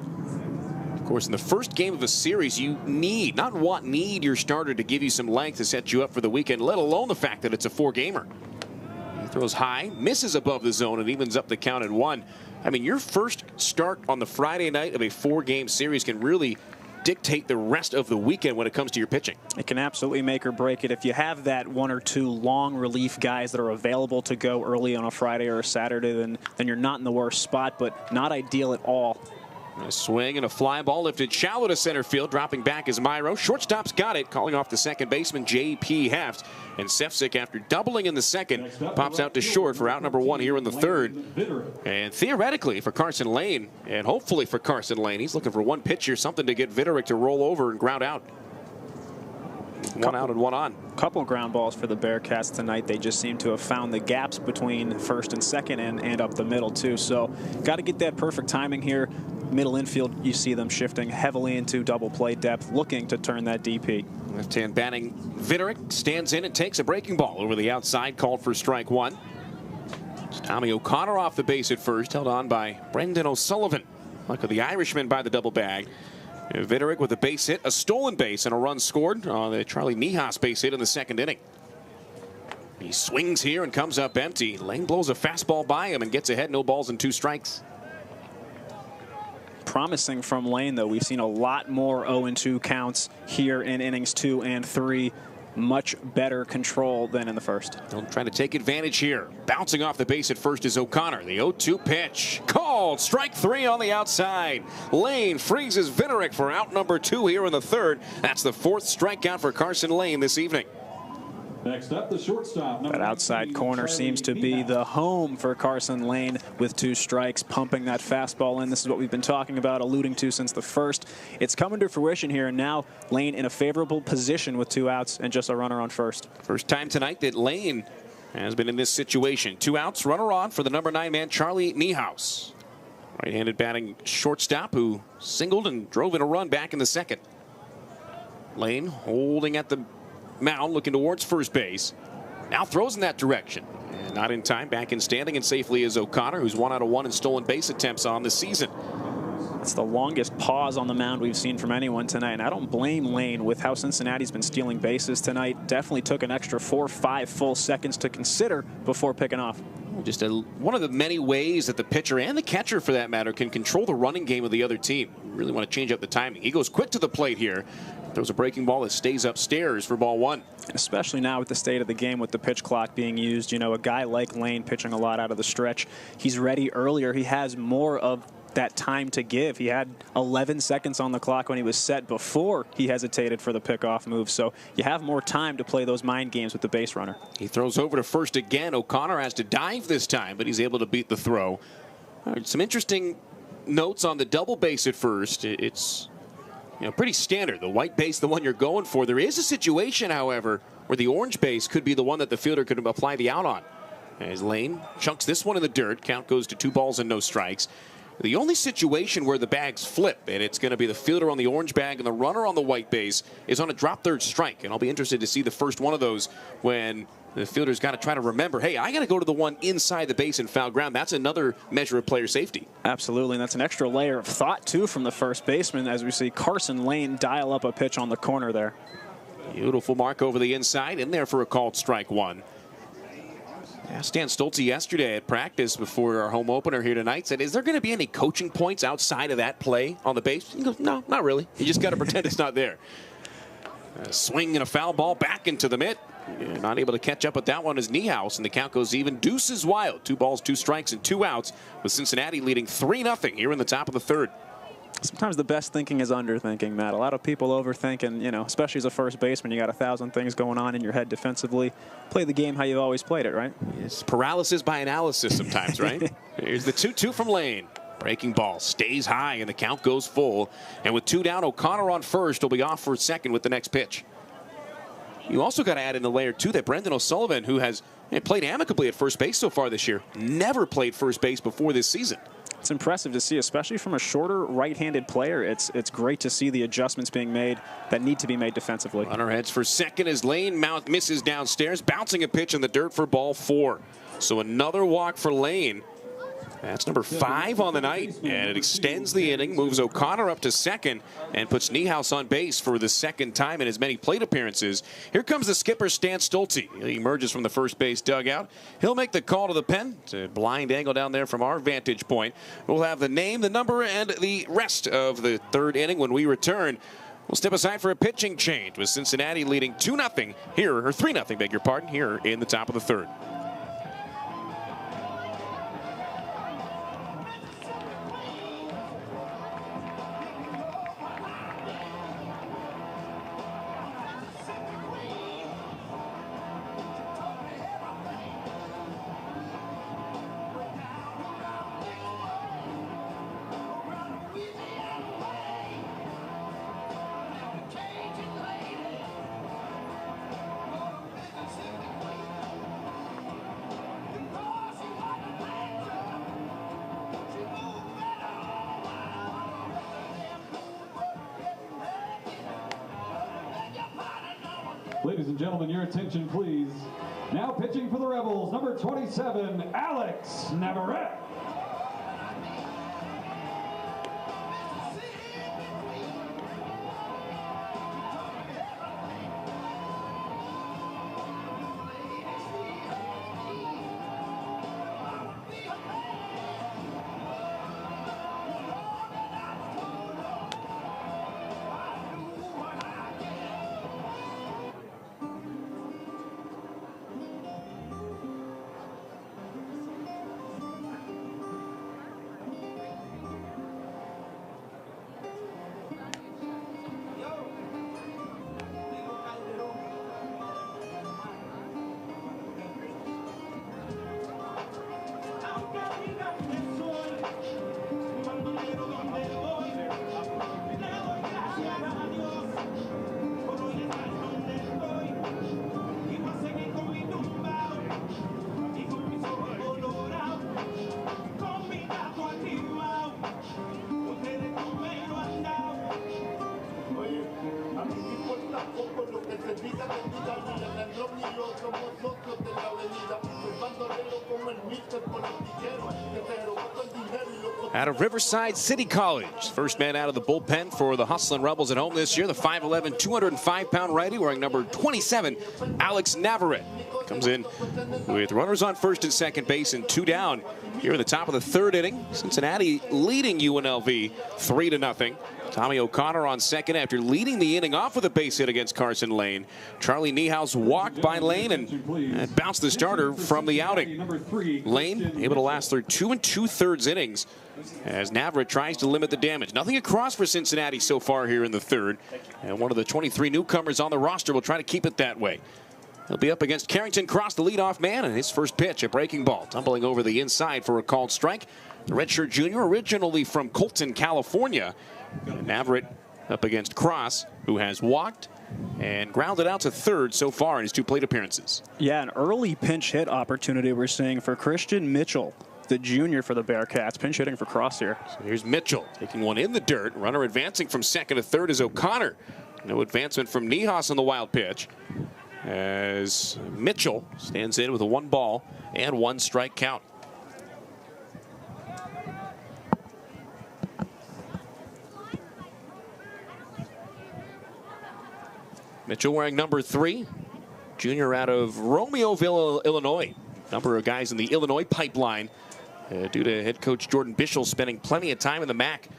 [SPEAKER 4] of course, in the first game of a series, you need your starter to give you some length to set you up for the weekend, let alone the fact that it's a 4-gamer. He throws high, misses above the zone, and evens up the count at 1. I mean, your first start on the Friday night of a 4-game series can really dictate the rest of the weekend when it comes to your pitching.
[SPEAKER 5] It can absolutely make or break it. If you have that 1 or 2 long relief guys that are available to go early on a Friday or a Saturday, then you're not in the worst spot, but not ideal at all
[SPEAKER 4] A swing and a fly ball lifted shallow to center field. Dropping back is Myro. Shortstop's got it. Calling off the second baseman, J.P. Heft. And Sefcik, after doubling in the second, pops out to short for out number 1 here in the third. And theoretically for Carson Lane, and hopefully for Carson Lane, he's looking for one pitch here, something to get Vitterick to roll over and ground out. One out and one on.
[SPEAKER 5] Couple ground balls for the Bearcats tonight. They just seem to have found the gaps between first and second and up the middle too. So got to get that perfect timing here. Middle infield, you see them shifting heavily into double play depth, looking to turn that DP.
[SPEAKER 4] Left-hand batting Vitterick stands in and takes a breaking ball over the outside, called for strike 1. It's Tommy O'Connor off the base at first, held on by Brendan O'Sullivan. Luck of the Irishman by the double bag. Vitterick with a base hit, a stolen base, and a run scored on the Charlie Mijas base hit in the second inning. He swings here and comes up empty. Lane blows a fastball by him and gets ahead, no balls and 2 strikes.
[SPEAKER 5] Promising from Lane, though. We've seen a lot more 0-2 counts here in innings 2 and 3. Much better control than in the first.
[SPEAKER 4] They'll try to take advantage here. Bouncing off the base at first is O'Connor. The 0-2 pitch. Called. Strike 3 on the outside. Lane freezes Vitterick for out number 2 here in the third. That's the 4th strikeout for Carson Lane this evening.
[SPEAKER 1] Next up, the shortstop.
[SPEAKER 5] That outside corner seems to be the home for Carson Lane with 2 strikes, pumping that fastball in. This is what we've been talking about, alluding to since the first. It's coming to fruition here, and now Lane in a favorable position with 2 outs and just a runner on first.
[SPEAKER 4] First time tonight that Lane has been in this situation. 2 outs, runner on for the number 9 man, Charlie Niehaus. Right-handed batting shortstop who singled and drove in a run back in the second. Lane holding at the mound, looking towards first base. Now throws in that direction. And not in time. Back in standing and safely is O'Connor, who's 1 out of 1 in stolen base attempts on the season.
[SPEAKER 5] It's the longest pause on the mound we've seen from anyone tonight. And I don't blame Lane with how Cincinnati's been stealing bases tonight. Definitely took an extra 4 or 5 full seconds to consider before picking off.
[SPEAKER 4] Just one of the many ways that the pitcher and the catcher, for that matter, can control the running game of the other team. You really want to change up the timing. He goes quick to the plate here. Throws a breaking ball that stays upstairs for ball 1.
[SPEAKER 5] And especially now with the state of the game with the pitch clock being used, you know, a guy like Lane pitching a lot out of the stretch, he's ready earlier. He has more of that time to give. He had 11 seconds on the clock when he was set before he hesitated for the pickoff move. So you have more time to play those mind games with the base runner.
[SPEAKER 4] He throws over to first again. O'Connor has to dive this time, but he's able to beat the throw. All right, some interesting notes on the double base at first. It's pretty standard. The white base, the one you're going for. There is a situation, however, where the orange base could be the one that the fielder could apply the out on. As Lane chunks this one in the dirt. Count goes to 2 balls and no strikes. The only situation where the bags flip, and it's going to be the fielder on the orange bag and the runner on the white base, is on a drop third strike. And I'll be interested to see the first one of those when the fielder's got to try to remember, hey, I got to go to the one inside the base and foul ground. That's another measure of player safety.
[SPEAKER 5] Absolutely, and that's an extra layer of thought, too, from the first baseman as we see Carson Lane dial up a pitch on the corner there.
[SPEAKER 4] Beautiful mark over the inside, in there for a called strike 1. Asked Stan Stolte yesterday at practice before our home opener here tonight, said, is there going to be any coaching points outside of that play on the base? He goes, no, not really. You just got to pretend it's not there. A swing and a foul ball back into the mitt. Not able to catch up with that one is Niehaus, and the count goes even. Deuces wild. 2 balls, 2 strikes, and 2 outs, with Cincinnati leading 3-0 here in the top of the third.
[SPEAKER 5] Sometimes the best thinking is underthinking, Matt. A lot of people overthink, and, especially as a first baseman, you got 1,000 things going on in your head defensively. Play the game how you've always played it, right?
[SPEAKER 4] It's paralysis by analysis sometimes, right? Here's the 2-2 from Lane. Breaking ball stays high, and the count goes full. And with 2 down, O'Connor on first will be off for second with the next pitch. You also got to add in the layer, too, that Brendan O'Sullivan, who has played amicably at first base so far this year, never played first base before this season.
[SPEAKER 5] It's impressive to see, especially from a shorter right-handed player. It's great to see the adjustments being made that need to be made defensively.
[SPEAKER 4] Runner heads for second as Lane misses downstairs, bouncing a pitch in the dirt for ball 4. So another walk for Lane. That's number 5 on the night, and it extends the inning, moves O'Connor up to second, and puts Niehaus on base for the second time in as many plate appearances. Here comes the skipper, Stan Stolte. He emerges from the first base dugout. He'll make the call to the pen. It's a blind angle down there from our vantage point. We'll have the name, the number, and the rest of the third inning when we return. We'll step aside for a pitching change with Cincinnati leading 2-0 here, or 3-0, beg your pardon, here in the top of the third.
[SPEAKER 1] Ladies and gentlemen, your attention, please. Now pitching for the Rebels, number 27, Alex Navarrete.
[SPEAKER 4] Out of Riverside City College, first man out of the bullpen for the Hustlin' Rebels at home this year, the 5'11", 205-pound righty wearing number 27, Alex Navarrete. Comes in with runners on first and second base and 2 down here in the top of the third inning. Cincinnati leading UNLV 3-0. Tommy O'Connor on second after leading the inning off with a base hit against Carson Lane. Charlie Niehaus walked by Lane and bounced the starter from the outing. Lane able to last through 2 2/3 innings as Navarrete tries to limit the damage. Nothing across for Cincinnati so far here in the third. And one of the 23 newcomers on the roster will try to keep it that way. He'll be up against Carrington Cross, the leadoff man, and his first pitch, a breaking ball, tumbling over the inside for a called strike. The redshirt junior, originally from Colton, California. And Navarrete up against Cross, who has walked and grounded out to third so far in his 2 plate appearances.
[SPEAKER 5] Yeah, an early pinch hit opportunity we're seeing for Christian Mitchell, the junior for the Bearcats, pinch hitting for Cross here.
[SPEAKER 4] So here's Mitchell taking one in the dirt. Runner advancing from second to third is O'Connor. No advancement from Niehaus on the wild pitch, as Mitchell stands in with a 1 and 1 strike count. Mitchell wearing number 3, junior out of Romeoville, Illinois. Number of guys in the Illinois pipeline due to head coach Jordan Bischel spending plenty of time in the MAC.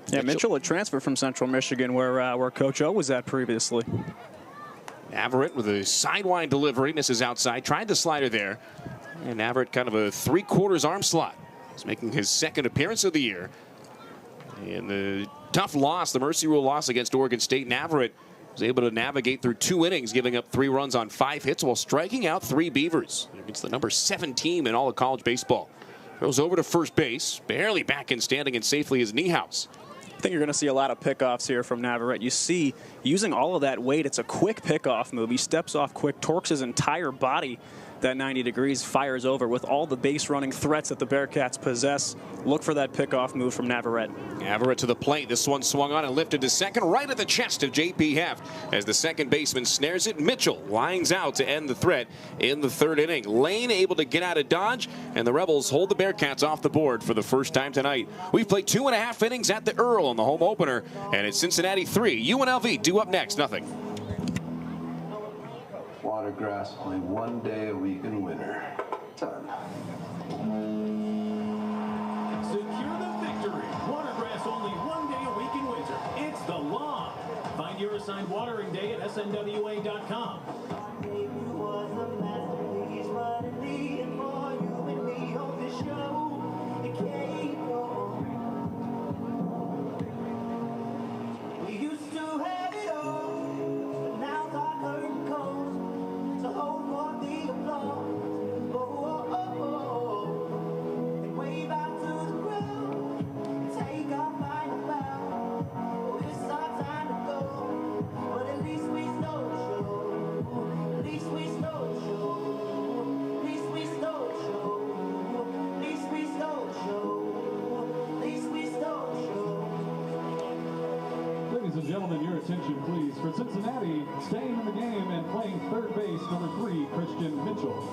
[SPEAKER 5] Yeah, Mitchell had transferred from Central Michigan where Coach O was at previously.
[SPEAKER 4] Navarrete with a sidewind delivery, misses outside, tried the slider there. And Navarrete kind of a 3/4 arm slot. He's making his second appearance of the year. In the tough loss, the Mercy Rule loss against Oregon State, Navarrete was able to navigate through 2 innings, giving up 3 runs on 5 hits while striking out 3 Beavers. It's the number 7 team in all of college baseball. Goes over to first base, barely back in standing and safely is Niehaus.
[SPEAKER 5] I think you're going to see a lot of pickoffs here from Navarrete. You see, using all of that weight, it's a quick pickoff move. He steps off quick, torques his entire body that 90 degrees, fires over with all the base running threats that the Bearcats possess. Look for that pickoff move from Navarrete.
[SPEAKER 4] Navarrete to the plate. This one swung on and lifted to second, right at the chest of J.P. Heft. As the second baseman snares it, Mitchell lines out to end the threat in the third inning. Lane able to get out of dodge, and the Rebels hold the Bearcats off the board for the first time tonight. We've played 2.5 innings at the Earl in the home opener, and it's Cincinnati 3, UNLV due up next, nothing.
[SPEAKER 6] Watergrass only 1 day a week in winter. Done.
[SPEAKER 7] Secure the victory. Watergrass only 1 day a week in winter. It's the law. Find your assigned watering day at snwa.com.
[SPEAKER 1] Ladies and gentlemen, your attention please. For Cincinnati, staying in the game and playing third base, number 3, Christian Mitchell.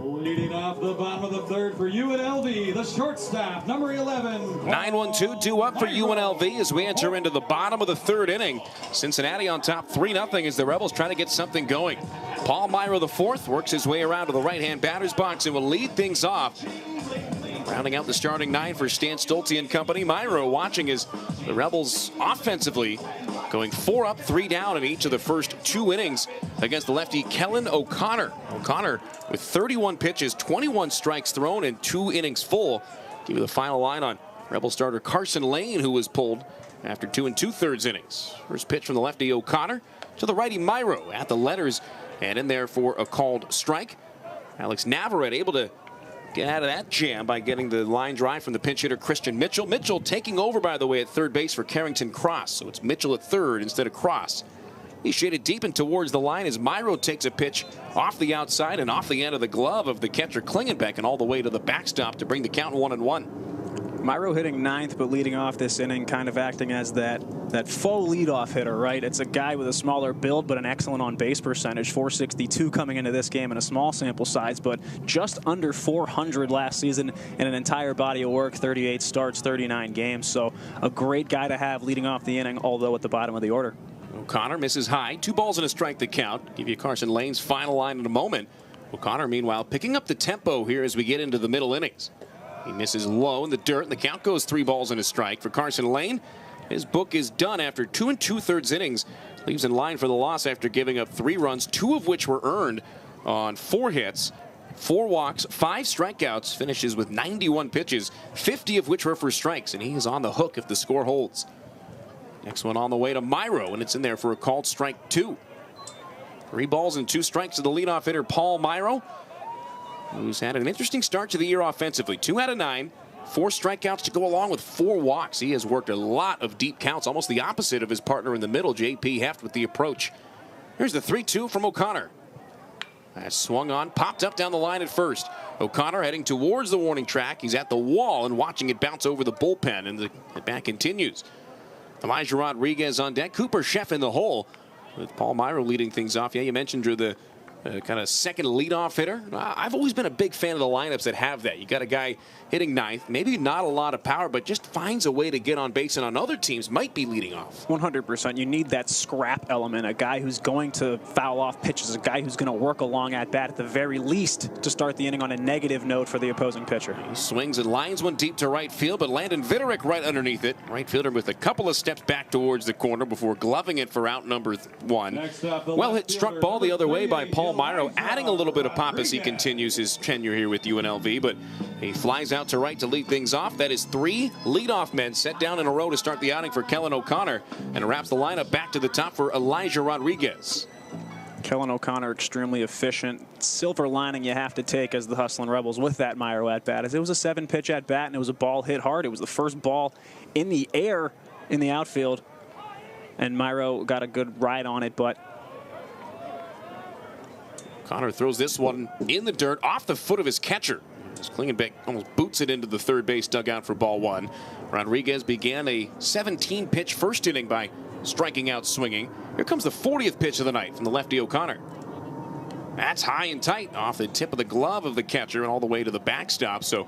[SPEAKER 1] Leading off the bottom of the third for UNLV, the shortstop, number 11.
[SPEAKER 4] 9-1-2 due up for UNLV as we enter into the bottom of the third inning. Cincinnati on top 3-0 as the Rebels try to get something going. Paul Myro, the fourth, works his way around to the right-hand batter's box and will lead things off. Rounding out the starting 9 for Stan Stolte and company. Myro watching as the Rebels offensively going 4 up, 3 down in each of the first 2 innings against the lefty Kellen O'Connor. O'Connor with 31 pitches, 21 strikes thrown, and 2 innings full. Give you the final line on Rebel starter Carson Lane, who was pulled after 2 2/3 innings. First pitch from the lefty O'Connor to the righty Myro at the letters and in there for a called strike. Alex Navarrete able to get out of that jam by getting the line drive from the pinch hitter Christian Mitchell. Mitchell taking over, by the way, at third base for Carrington Cross. So it's Mitchell at third instead of Cross. He's shaded deep and towards the line as Myro takes a pitch off the outside and off the end of the glove of the catcher Klingenbeck and all the way to the backstop to bring the count 1-1.
[SPEAKER 5] Myro hitting 9th, but leading off this inning, kind of acting as that faux leadoff hitter, right? It's a guy with a smaller build, but an excellent on-base percentage. 462 coming into this game in a small sample size, but just under 400 last season in an entire body of work, 38 starts, 39 games. So a great guy to have leading off the inning, although at the bottom of the order.
[SPEAKER 4] O'Connor misses high. 2 balls and a strike to count. Give you Carson Lane's final line in a moment. O'Connor, meanwhile, picking up the tempo here as we get into the middle innings. He misses low in the dirt, and the count goes 3 balls and a strike for Carson Lane. His book is done after 2 2/3 innings. Leaves in line for the loss after giving up 3 runs, 2 of which were earned on 4 hits, 4 walks, 5 strikeouts. Finishes with 91 pitches, 50 of which were for strikes, and he is on the hook if the score holds. Next one on the way to Myro, and it's in there for a called strike 2. 3 balls and 2 strikes to the leadoff hitter Paul Myro, who's had an interesting start to the year offensively. 2 out of 9, 4 strikeouts to go along with 4 walks. He has worked a lot of deep counts, almost the opposite of his partner in the middle, J.P. Heft, with the approach. Here's the 3-2 from O'Connor. That swung on, popped up down the line at first. O'Connor heading towards the warning track. He's at the wall and watching it bounce over the bullpen, and the at-bat continues. Elijah Rodriguez on deck. Cooper Sheff in the hole, with Paul Myro leading things off. Yeah, you mentioned Drew, the kind of second leadoff hitter. I've always been a big fan of the lineups that have that. You got a guy hitting 9th, maybe not a lot of power, but just finds a way to get on base, and on other teams might be leading off.
[SPEAKER 5] 100%. You need that scrap element, a guy who's going to foul off pitches, a guy who's going to work along at bat at the very least to start the inning on a negative note for the opposing pitcher.
[SPEAKER 4] He swings and lines one deep to right field, but Landon Vitterick right underneath it. Right fielder with a couple of steps back towards the corner before gloving it for out number 1. Well hit struck ball the other way by Paul Myro, adding a little bit of pop as he continues his tenure here with UNLV, but he flies out to right to lead things off. That is 3 leadoff men set down in a row to start the outing for Kellen O'Connor, and wraps the lineup back to the top for Elijah Rodriguez.
[SPEAKER 5] Kellen O'Connor extremely efficient. Silver lining you have to take as the Hustlin' Rebels with that Myro at bat, as it was a 7-pitch at bat and it was a ball hit hard. It was the first ball in the air in the outfield, and Myro got a good ride on it, but
[SPEAKER 4] O'Connor throws this one in the dirt off the foot of his catcher. Klingenbeck almost boots it into the third base dugout for ball 1. Rodriguez began a 17-pitch first inning by striking out swinging. Here comes the 40th pitch of the night from the lefty O'Connor. That's high and tight off the tip of the glove of the catcher and all the way to the backstop. So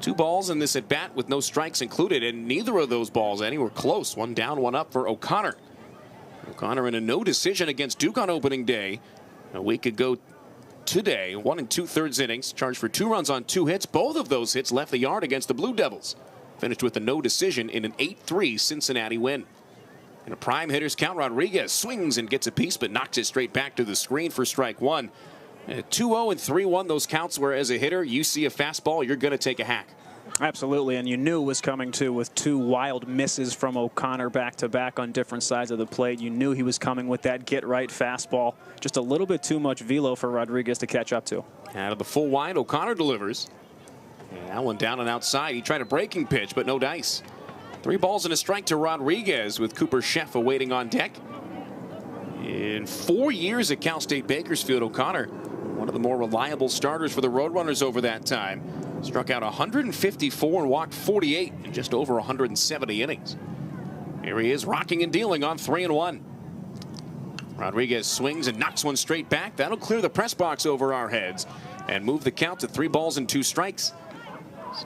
[SPEAKER 4] 2 balls in this at bat with no strikes included, and neither of those balls anywhere close. 1 down, 1 up for O'Connor. O'Connor in a no decision against Duke on opening day a week ago today. 1 2/3 innings, charged for 2 runs on 2 hits. Both of those hits left the yard against the Blue Devils. Finished with a no decision in an 8-3 Cincinnati win. In a prime hitter's count, Rodriguez swings and gets a piece, but knocks it straight back to the screen for strike 1. 2-0 and 3-1 those counts, where as a hitter, you see a fastball, you're going to take a hack.
[SPEAKER 5] Absolutely, and you knew it was coming too, with 2 wild misses from O'Connor back-to-back on different sides of the plate. You knew he was coming with that get-right fastball. Just a little bit too much velo for Rodriguez to catch up to.
[SPEAKER 4] Out of the full wide, O'Connor delivers. And that one down and outside. He tried a breaking pitch, but no dice. 3 balls and a strike to Rodriguez with Cooper Sheff awaiting on deck. In 4 years at Cal State Bakersfield, O'Connor, one of the more reliable starters for the Roadrunners over that time, struck out 154 and walked 48 in just over 170 innings. Here he is rocking and dealing on 3-1. Rodriguez swings and knocks one straight back. That'll clear the press box over our heads and move the count to 3 balls and 2 strikes.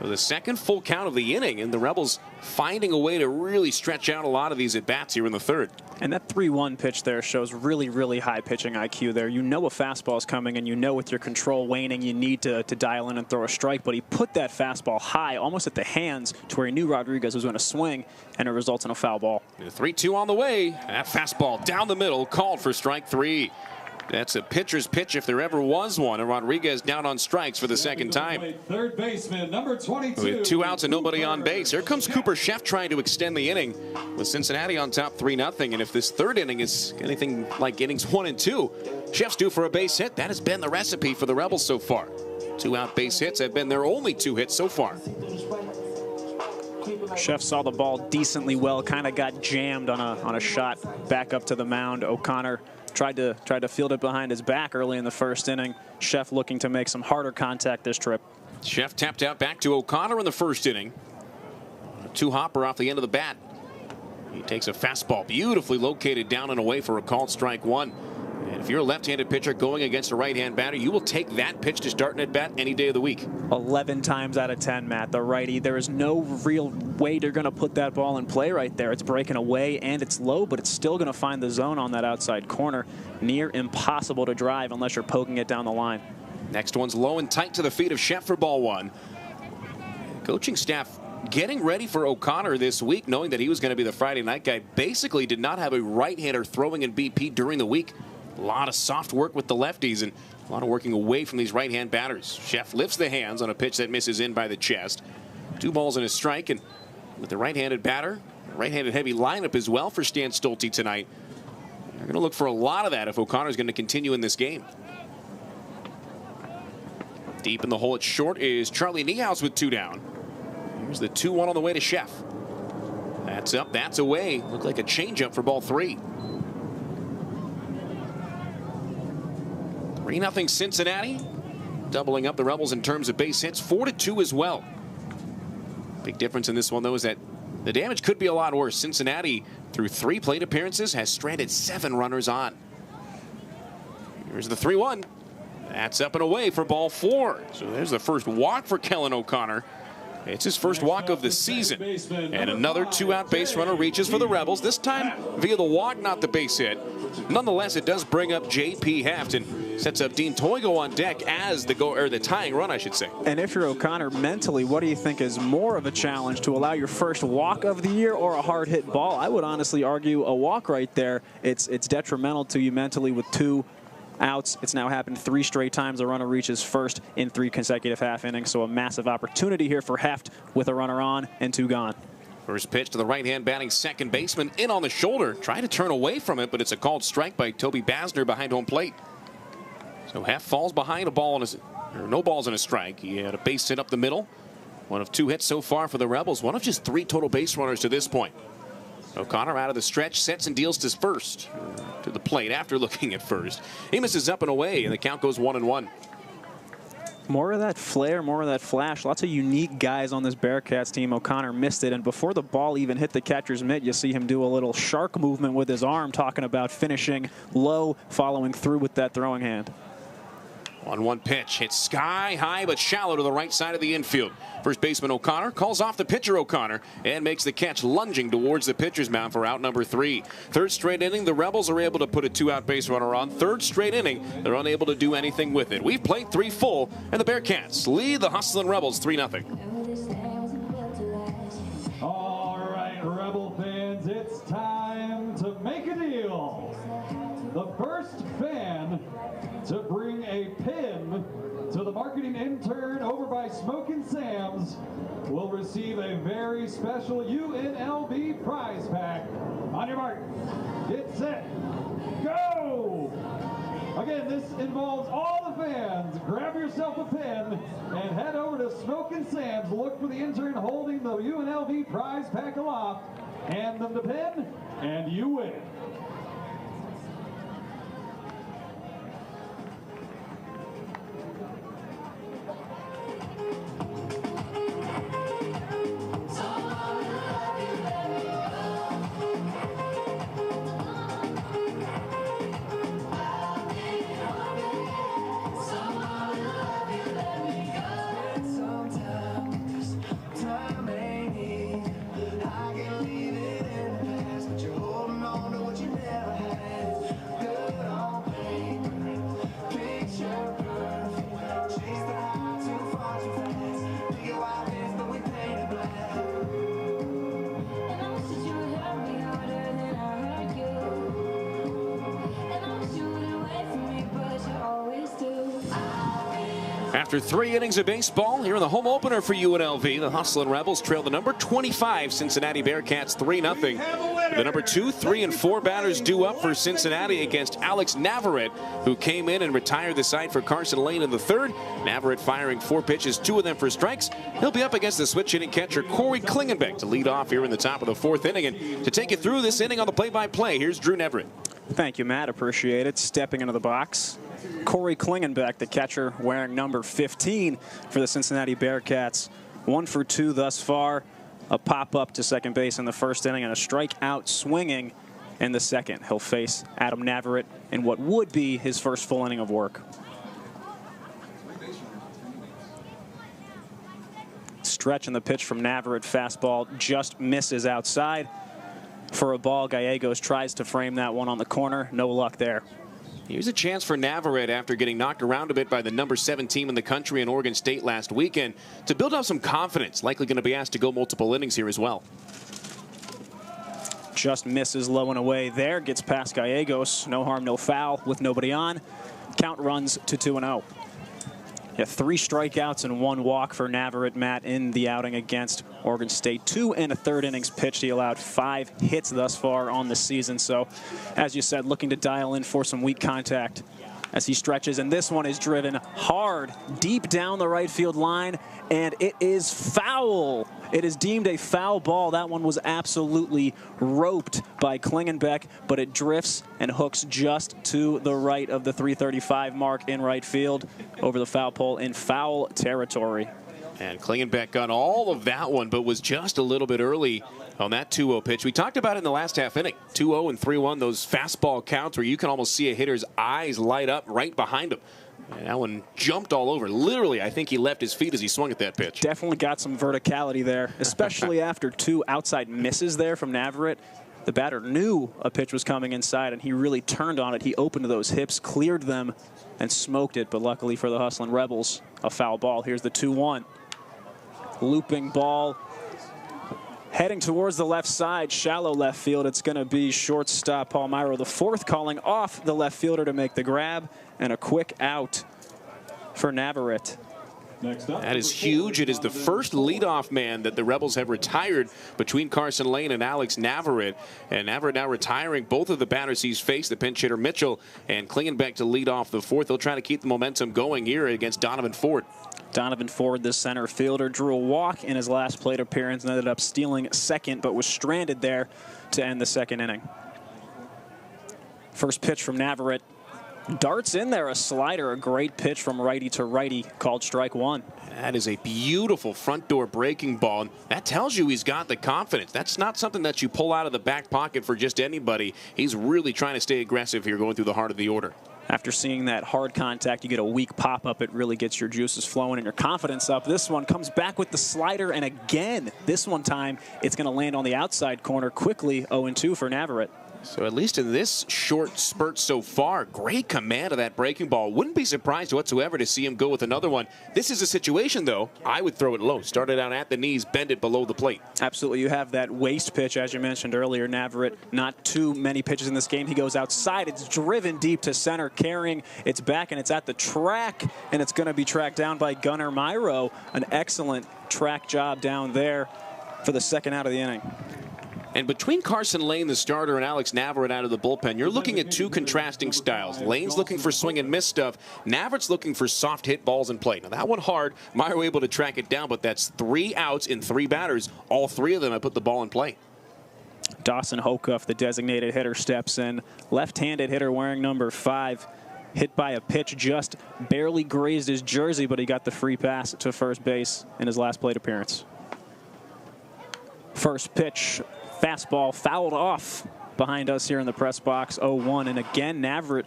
[SPEAKER 4] So the second full count of the inning, and the Rebels finding a way to really stretch out a lot of these at-bats here in the third.
[SPEAKER 5] And that 3-1 pitch there shows really, really high pitching IQ there. You know a fastball is coming, and you know with your control waning, you need to dial in and throw a strike. But he put that fastball high, almost at the hands, to where he knew Rodriguez was going to swing, and it results in a foul ball.
[SPEAKER 4] 3-2 on the way. That fastball down the middle, called for strike 3. That's a pitcher's pitch if there ever was one, and Rodriguez down on strikes for the second time.
[SPEAKER 1] Third baseman, number 22.
[SPEAKER 4] With 2 outs and nobody on base. Here comes Cooper Sheff trying to extend the inning with Cincinnati on top 3-0. And if this third inning is anything like innings 1 and 2, Sheff's due for a base hit. That has been the recipe for the Rebels so far. 2 out base hits have been their only 2 hits so far.
[SPEAKER 5] Sheff saw the ball decently well, kind of got jammed on a shot back up to the mound. O'Connor tried to field it behind his back early in the first inning. Sheff looking to make some harder contact this trip.
[SPEAKER 4] Sheff tapped out back to O'Connor in the first inning. A 2-hopper off the end of the bat. He takes a fastball beautifully located down and away for a called strike 1. And if you're a left-handed pitcher going against a right-hand batter, you will take that pitch to start an at-bat any day of the week.
[SPEAKER 5] 11 times out of 10, Matt, the righty. There is no real way they're going to put that ball in play right there. It's breaking away and it's low, but it's still going to find the zone on that outside corner. Near impossible to drive unless you're poking it down the line.
[SPEAKER 4] Next one's low and tight to the feet of Sheff for ball 1. Coaching staff getting ready for O'Connor this week, knowing that he was going to be the Friday night guy. Basically did not have a right-hander throwing in BP during the week. A lot of soft work with the lefties and a lot of working away from these right-hand batters. Sheff lifts the hands on a pitch that misses in by the chest. 2 balls and a strike, and with the right-handed batter, right-handed heavy lineup as well for Stan Stolte tonight. They're going to look for a lot of that if O'Connor's going to continue in this game. Deep in the hole at short is Charlie Niehaus with 2 down. Here's the 2-1 on the way to Sheff. That's up, that's away. Looked like a changeup for ball 3. 3-0 Cincinnati, doubling up the Rebels in terms of base hits, 4-2 as well. Big difference in this one, though, is that the damage could be a lot worse. Cincinnati, through 3 plate appearances, has stranded 7 runners on. Here's the 3-1. That's up and away for ball 4. So there's the first walk for Kellen O'Connor. It's his first walk of the season. And another 2-out base runner reaches for the Rebels, this time via the walk, not the base hit. Nonetheless, it does bring up J.P. Heft and sets up Dean Toigo on deck as the tying run, I should say.
[SPEAKER 5] And if you're O'Connor mentally, what do you think is more of a challenge, to allow your first walk of the year or a hard hit ball? I would honestly argue a walk right there. It's detrimental to you mentally with 2 outs. It's now happened 3 straight times a runner reaches first in 3 consecutive half innings. So a massive opportunity here for Heft with a runner on and 2 gone.
[SPEAKER 4] First pitch to the right-hand batting second baseman, in on the shoulder. Trying to turn away from it, but it's a called strike by Toby Basner behind home plate. So Heft falls behind a ball and no balls and a strike. He had a base hit up the middle. One of 2 hits so far for the Rebels. One of just 3 total base runners to this point. O'Connor out of the stretch, sets and deals to first. To the plate after looking at first. He misses up and away, and the count goes 1-1.
[SPEAKER 5] More of that flair, more of that flash. Lots of unique guys on this Bearcats team. O'Connor missed it, and before the ball even hit the catcher's mitt, you see him do a little shark movement with his arm, talking about finishing low, following through with that throwing hand.
[SPEAKER 4] 1-1 pitch, hits sky high but shallow to the right side of the infield. First baseman O'Connor calls off the pitcher O'Connor and makes the catch, lunging towards the pitcher's mound for out number 3. Third straight inning, the Rebels are able to put a 2-out base runner on. Third straight inning, they're unable to do anything with it. We've played 3 full, and the Bearcats lead the Hustlin' Rebels 3-0.
[SPEAKER 1] All right, Rebel fans, it's time to make a deal. The first fan to bring a pin to the marketing intern over by Smokin' Sam's will receive a very special UNLV prize pack. On your mark, get set, go! Again, this involves all the fans, grab yourself a pen and head over to Smoke and Sam's. Look for the intern holding the UNLV prize pack aloft. Hand them the pen, and you win.
[SPEAKER 4] After 3 innings of baseball, here in the home opener for UNLV, the Hustlin' Rebels trail the number 25 Cincinnati Bearcats 3-0. The number 2, 3, and 4 batters due up for Cincinnati against Alex Navarrete, who came in and retired the side for Carson Lane in the 3rd. Navarrete firing 4 pitches, 2 of them for strikes. He'll be up against the switch-hitting catcher Corey Klingenbeck to lead off here in the top of the 4th inning. And to take you through this inning on the play-by-play, here's Drew Neverett.
[SPEAKER 5] Thank you, Matt. Appreciate it. Stepping into the box, Corey Klingenbeck, the catcher, wearing number 15 for the Cincinnati Bearcats. 1 for 2 thus far. A pop-up to second base in the 1st inning and a strikeout swinging in the 2nd. He'll face Adam Navarrete in what would be his first full inning of work. Stretch in the pitch from Navarrete. Fastball just misses outside for a ball. Gallegos tries to frame that one on the corner. No luck there.
[SPEAKER 4] Here's a chance for Navarrete after getting knocked around a bit by the number 7 team in the country in Oregon State last weekend to build up some confidence. Likely going to be asked to go multiple innings here as well.
[SPEAKER 5] Just misses low and away there. Gets past Gallegos. No harm, no foul with nobody on. Count runs to 2-0. Yeah, 3 strikeouts and 1 walk for Navarrete, Matt, in the outing against Oregon State. 2 1/3 innings pitched. He allowed 5 hits thus far on the season. So, as you said, looking to dial in for some weak contact as he stretches. And this one is driven hard, deep down the right field line, and it is foul. It is deemed a foul ball. That one was absolutely roped by Klingenbeck, but it drifts and hooks just to the right of the 335 mark in right field over the foul pole in foul territory.
[SPEAKER 4] And Klingenbeck got all of that one, but was just a little bit early on that 2-0 pitch. We talked about it in the last half inning. 2-0 and 3-1, those fastball counts where you can almost see a hitter's eyes light up right behind him. And that one jumped all over. Literally, I think he left his feet as he swung at that pitch.
[SPEAKER 5] Definitely got some verticality there, especially after 2 outside misses there from Navarrete. The batter knew a pitch was coming inside, and he really turned on it. He opened those hips, cleared them, and smoked it. But luckily for the Hustlin' Rebels, a foul ball. Here's the 2-1. Looping ball heading towards the left side, shallow left field. It's going to be shortstop Palmyra the 4th calling off the left fielder to make the grab, and a quick out for Navarrete.
[SPEAKER 4] That is huge. It is the first leadoff man that the Rebels have retired between Carson Lane and Alex Navarrete. And Navarrete now retiring both of the batters he's faced, the pinch hitter Mitchell and Klingenbeck to lead off the 4th. They'll try to keep the momentum going here against Donovan Ford.
[SPEAKER 5] Donovan Ford, the center fielder, drew a walk in his last plate appearance and ended up stealing second, but was stranded there to end the 2nd inning. First pitch from Navarrete. Darts in there, a slider, a great pitch from righty to righty, called strike 1.
[SPEAKER 4] That is a beautiful front door breaking ball. And that tells you he's got the confidence. That's not something that you pull out of the back pocket for just anybody. He's really trying to stay aggressive here going through the heart of the order.
[SPEAKER 5] After seeing that hard contact, you get a weak pop-up. It really gets your juices flowing and your confidence up. This one comes back with the slider, and again, this one time, it's going to land on the outside corner quickly. 0-2 for Navarrete.
[SPEAKER 4] So at least in this short spurt so far, great command of that breaking ball. Wouldn't be surprised whatsoever to see him go with another one. This is a situation, though, I would throw it low. Start it out at the knees, bend it below the plate.
[SPEAKER 5] Absolutely. You have that waist pitch, as you mentioned earlier. Navarrete, not too many pitches in this game. He goes outside. It's driven deep to center, carrying its back, and it's at the track, and it's going to be tracked down by Gunnar Myro. An excellent track job down there for the 2nd out of the inning.
[SPEAKER 4] And between Carson Lane, the starter, and Alex Navarrete out of the bullpen, you're looking at two contrasting styles. Lane's looking for swing and miss stuff. Navarrete's looking for soft hit balls in play. Now, that one hard. Meyer able to track it down, but that's 3 outs in 3 batters. All 3 of them have put the ball in play.
[SPEAKER 5] Dawson Hocuff, the designated hitter, steps in. Left-handed hitter wearing number 5. Hit by a pitch, just barely grazed his jersey, but he got the free pass to first base in his last plate appearance. First pitch. Fastball fouled off behind us here in the press box, 0-1. And again, Navarrete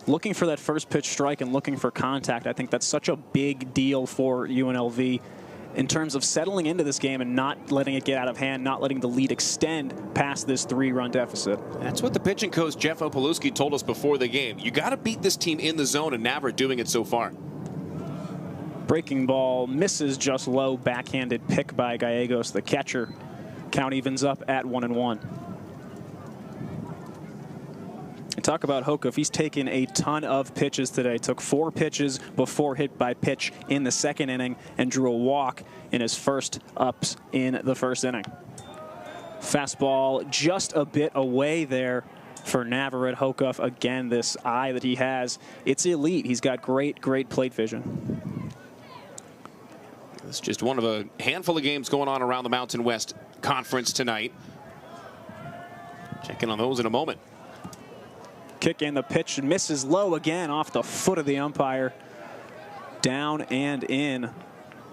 [SPEAKER 5] looking for that first pitch strike and looking for contact. I think that's such a big deal for UNLV in terms of settling into this game and not letting it get out of hand, not letting the lead extend past this 3-run deficit.
[SPEAKER 4] That's what the pitching coach, Jeff Opalewski, told us before the game. You got to beat this team in the zone, and Navarrete doing it so far.
[SPEAKER 5] Breaking ball misses just low, backhanded pick by Gallegos, the catcher. Count evens up at 1-1. And talk about Hocuff. He's taken a ton of pitches today. Took 4 pitches before hit by pitch in the 2nd inning and drew a walk in his first ups in the 1st inning. Fastball just a bit away there for Navarrete. Hocuff, again, this eye that he has, it's elite. He's got great plate vision.
[SPEAKER 4] It's just one of a handful of games going on around the Mountain West Conference tonight. Checking on those in a moment.
[SPEAKER 5] Kick in, the pitch misses low again off the foot of the umpire. Down and in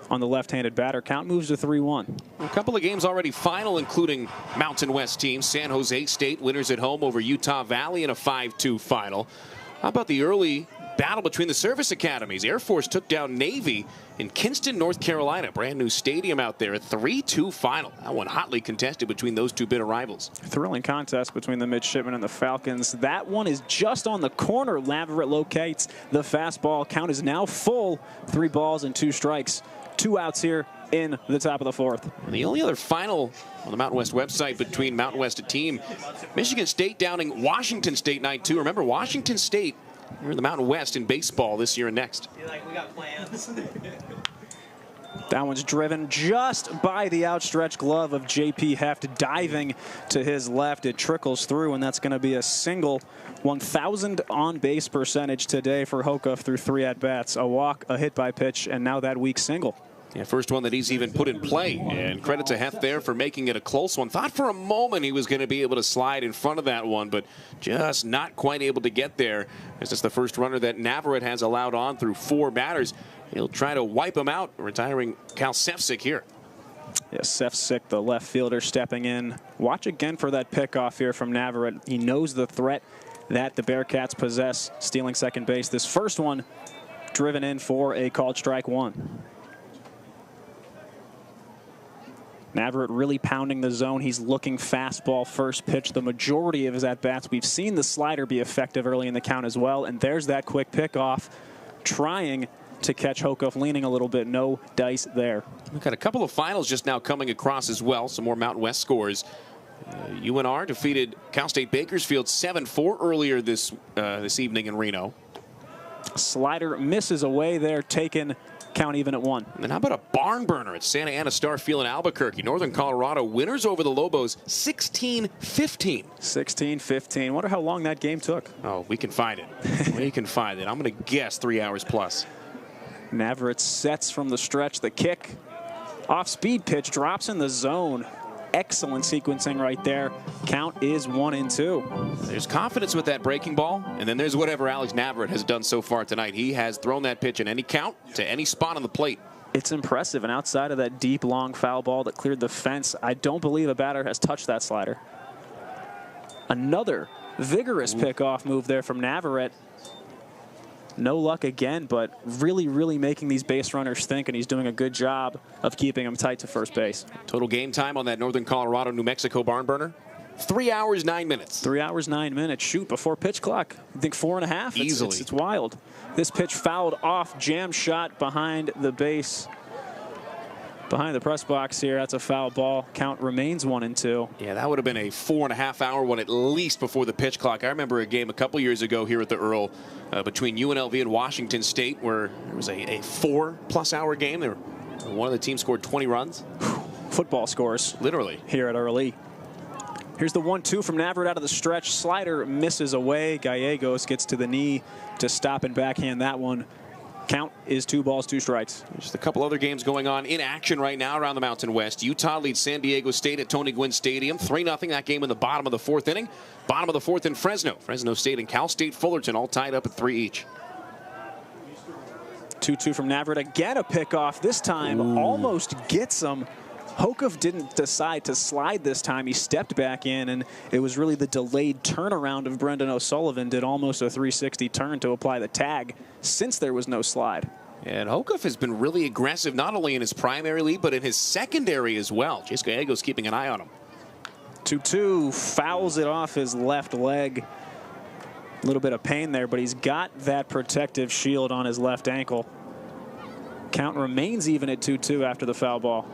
[SPEAKER 5] on the left-handed batter. Count moves to 3-1.
[SPEAKER 4] A couple of games already final, including Mountain West teams. San Jose State winners at home over Utah Valley in a 5-2 final. How about the early battle between the service academies? Air Force took down Navy in Kinston, North Carolina. Brand new stadium out there. A 3-2 final. That one hotly contested between those two bitter rivals.
[SPEAKER 5] Thrilling contest between the midshipmen and the Falcons. That one is just on the corner. Navarrete locates the fastball. Count is now full. 3 balls and 2 strikes. 2 outs here in the top of the 4th.
[SPEAKER 4] And the only other final on the Mountain West website between Mountain West team, Michigan State downing Washington State 9-2. Remember, Washington State, you're in the Mountain West in baseball this year and next.
[SPEAKER 2] We got plans.
[SPEAKER 5] That one's driven just by the outstretched glove of J.P. Heft, diving to his left. It trickles through, and that's going to be a single. 1,000 on-base percentage today for Hocuff through 3 at-bats. A walk, a hit by pitch, and now that weak single.
[SPEAKER 4] Yeah, first one that he's even put in play. And credit to Heft there for making it a close one. Thought for a moment he was going to be able to slide in front of that one, but just not quite able to get there. This is the first runner that Navarrete has allowed on through 4 batters. He'll try to wipe him out, retiring Cal Sefcik here.
[SPEAKER 5] Yes, Sefcik, the left fielder, stepping in. Watch again for that pickoff here from Navarrete. He knows the threat that the Bearcats possess, stealing second base. This first one driven in for a called strike 1. Navarrete really pounding the zone. He's looking fastball first pitch. The majority of his at-bats, we've seen the slider be effective early in the count as well. And there's that quick pickoff, trying to catch Hocuff, leaning a little bit. No dice there.
[SPEAKER 4] We've got a couple of finals just now coming across as well. Some more Mountain West scores. UNR defeated Cal State Bakersfield 7-4 earlier this evening in Reno.
[SPEAKER 5] Slider misses away there, taken. Count even at 1.
[SPEAKER 4] And then how about a barn burner at Santa Ana Star Field in Albuquerque? Northern Colorado winners over the Lobos 16-15.
[SPEAKER 5] 16-15. Wonder how long that game took.
[SPEAKER 4] Oh, we can find it. We can find it. I'm going to guess 3 hours plus.
[SPEAKER 5] Navarrete sets from the stretch. The kick. Off-speed pitch drops in the zone. Excellent sequencing right there. Count is 1-2.
[SPEAKER 4] There's confidence with that breaking ball, and then there's whatever Alex Navarrete has done so far tonight. He has thrown that pitch in any count to any spot on the plate.
[SPEAKER 5] It's impressive, and outside of that deep, long foul ball that cleared the fence, I don't believe a batter has touched that slider. Another vigorous pickoff move there from Navarrete. No luck again, but really making these base runners think, and he's doing a good job of keeping them tight to first base.
[SPEAKER 4] Total game time on that Northern Colorado, New Mexico barn burner? 3 hours, 9 minutes.
[SPEAKER 5] 3 hours, 9 minutes. Shoot, before pitch clock. I think 4.5.
[SPEAKER 4] Easily.
[SPEAKER 5] It's wild. This pitch fouled off, jam shot behind the base. Behind the press box here, that's a foul ball. Count remains 1-2.
[SPEAKER 4] Yeah, that would have been a 4.5-hour one at least before the pitch clock. I remember a game a couple years ago here at the Earl between UNLV and Washington State where there was a 4+ hour game. One of the teams scored 20 runs.
[SPEAKER 5] Football scores.
[SPEAKER 4] Literally.
[SPEAKER 5] Here at Early. Here's the 1-2 from Navarrete out of the stretch. Slider misses away. Gallegos gets to the knee to stop and backhand that one. Count is 2 balls, 2 strikes.
[SPEAKER 4] Just a couple other games going on in action right now around the Mountain West. Utah leads San Diego State at Tony Gwynn Stadium, 3-0. That game in the bottom of the 4th inning. Bottom of the 4th in Fresno. Fresno State and Cal State Fullerton all tied up at 3 each.
[SPEAKER 5] 2-2 from Navarrete. Again, a pickoff. This time almost gets him. Hokuff didn't decide to slide this time. He stepped back in, and it was really the delayed turnaround of Brendan O'Sullivan. Did almost a 360 turn to apply the tag since there was no slide.
[SPEAKER 4] And Hokuff has been really aggressive, not only in his primary lead, but in his secondary as well. Jace Gallegos keeping an eye on him.
[SPEAKER 5] 2-2, fouls it off his left leg. A little bit of pain there, but he's got that protective shield on his left ankle. Count remains even at 2-2 after the foul ball.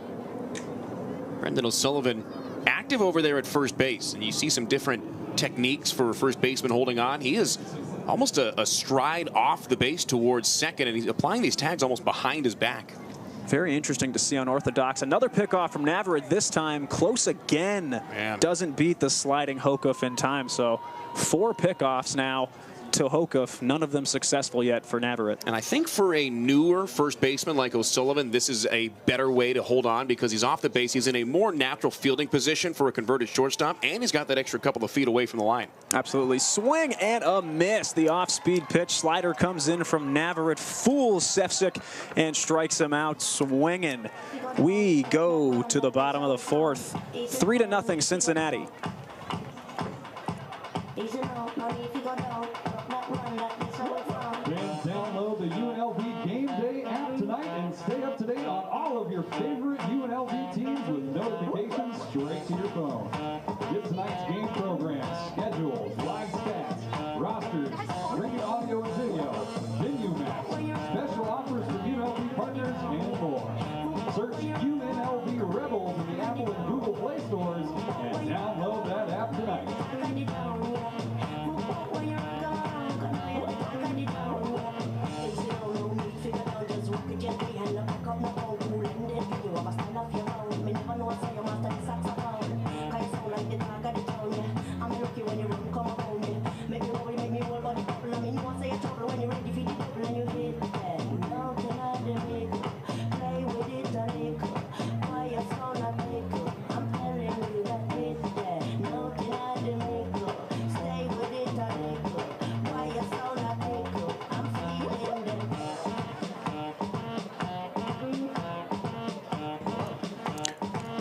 [SPEAKER 4] Brendan O'Sullivan active over there at first base, and you see some different techniques for a first baseman holding on. He is almost a stride off the base towards second, and he's applying these tags almost behind his back.
[SPEAKER 5] Very interesting to see unorthodox. Another pickoff from Navarrete, this time close again.
[SPEAKER 4] Man.
[SPEAKER 5] Doesn't beat the sliding Hokuff in time, so 4 pickoffs now to Hokuff, none of them successful yet for Navarrete.
[SPEAKER 4] And I think for a newer first baseman like O'Sullivan, this is a better way to hold on because he's off the base. He's in a more natural fielding position for a converted shortstop, and he's got that extra couple of feet away from the line.
[SPEAKER 5] Absolutely. Swing and a miss. The off-speed pitch. Slider comes in from Navarrete, fools Sefcik, and strikes him out swinging. We go to the bottom of the 4th. 3-0 Cincinnati.
[SPEAKER 1] Fans, download the UNLV Game Day app tonight and stay up to date on all of your favorite UNLV teams with notifications straight to your phone. Get tonight's game programs, schedules, live stats, rosters, streaming audio and video, venue maps, special offers from UNLV partners, and more. Search UNLV Rebels in the Apple and Google Play stores and download that app tonight.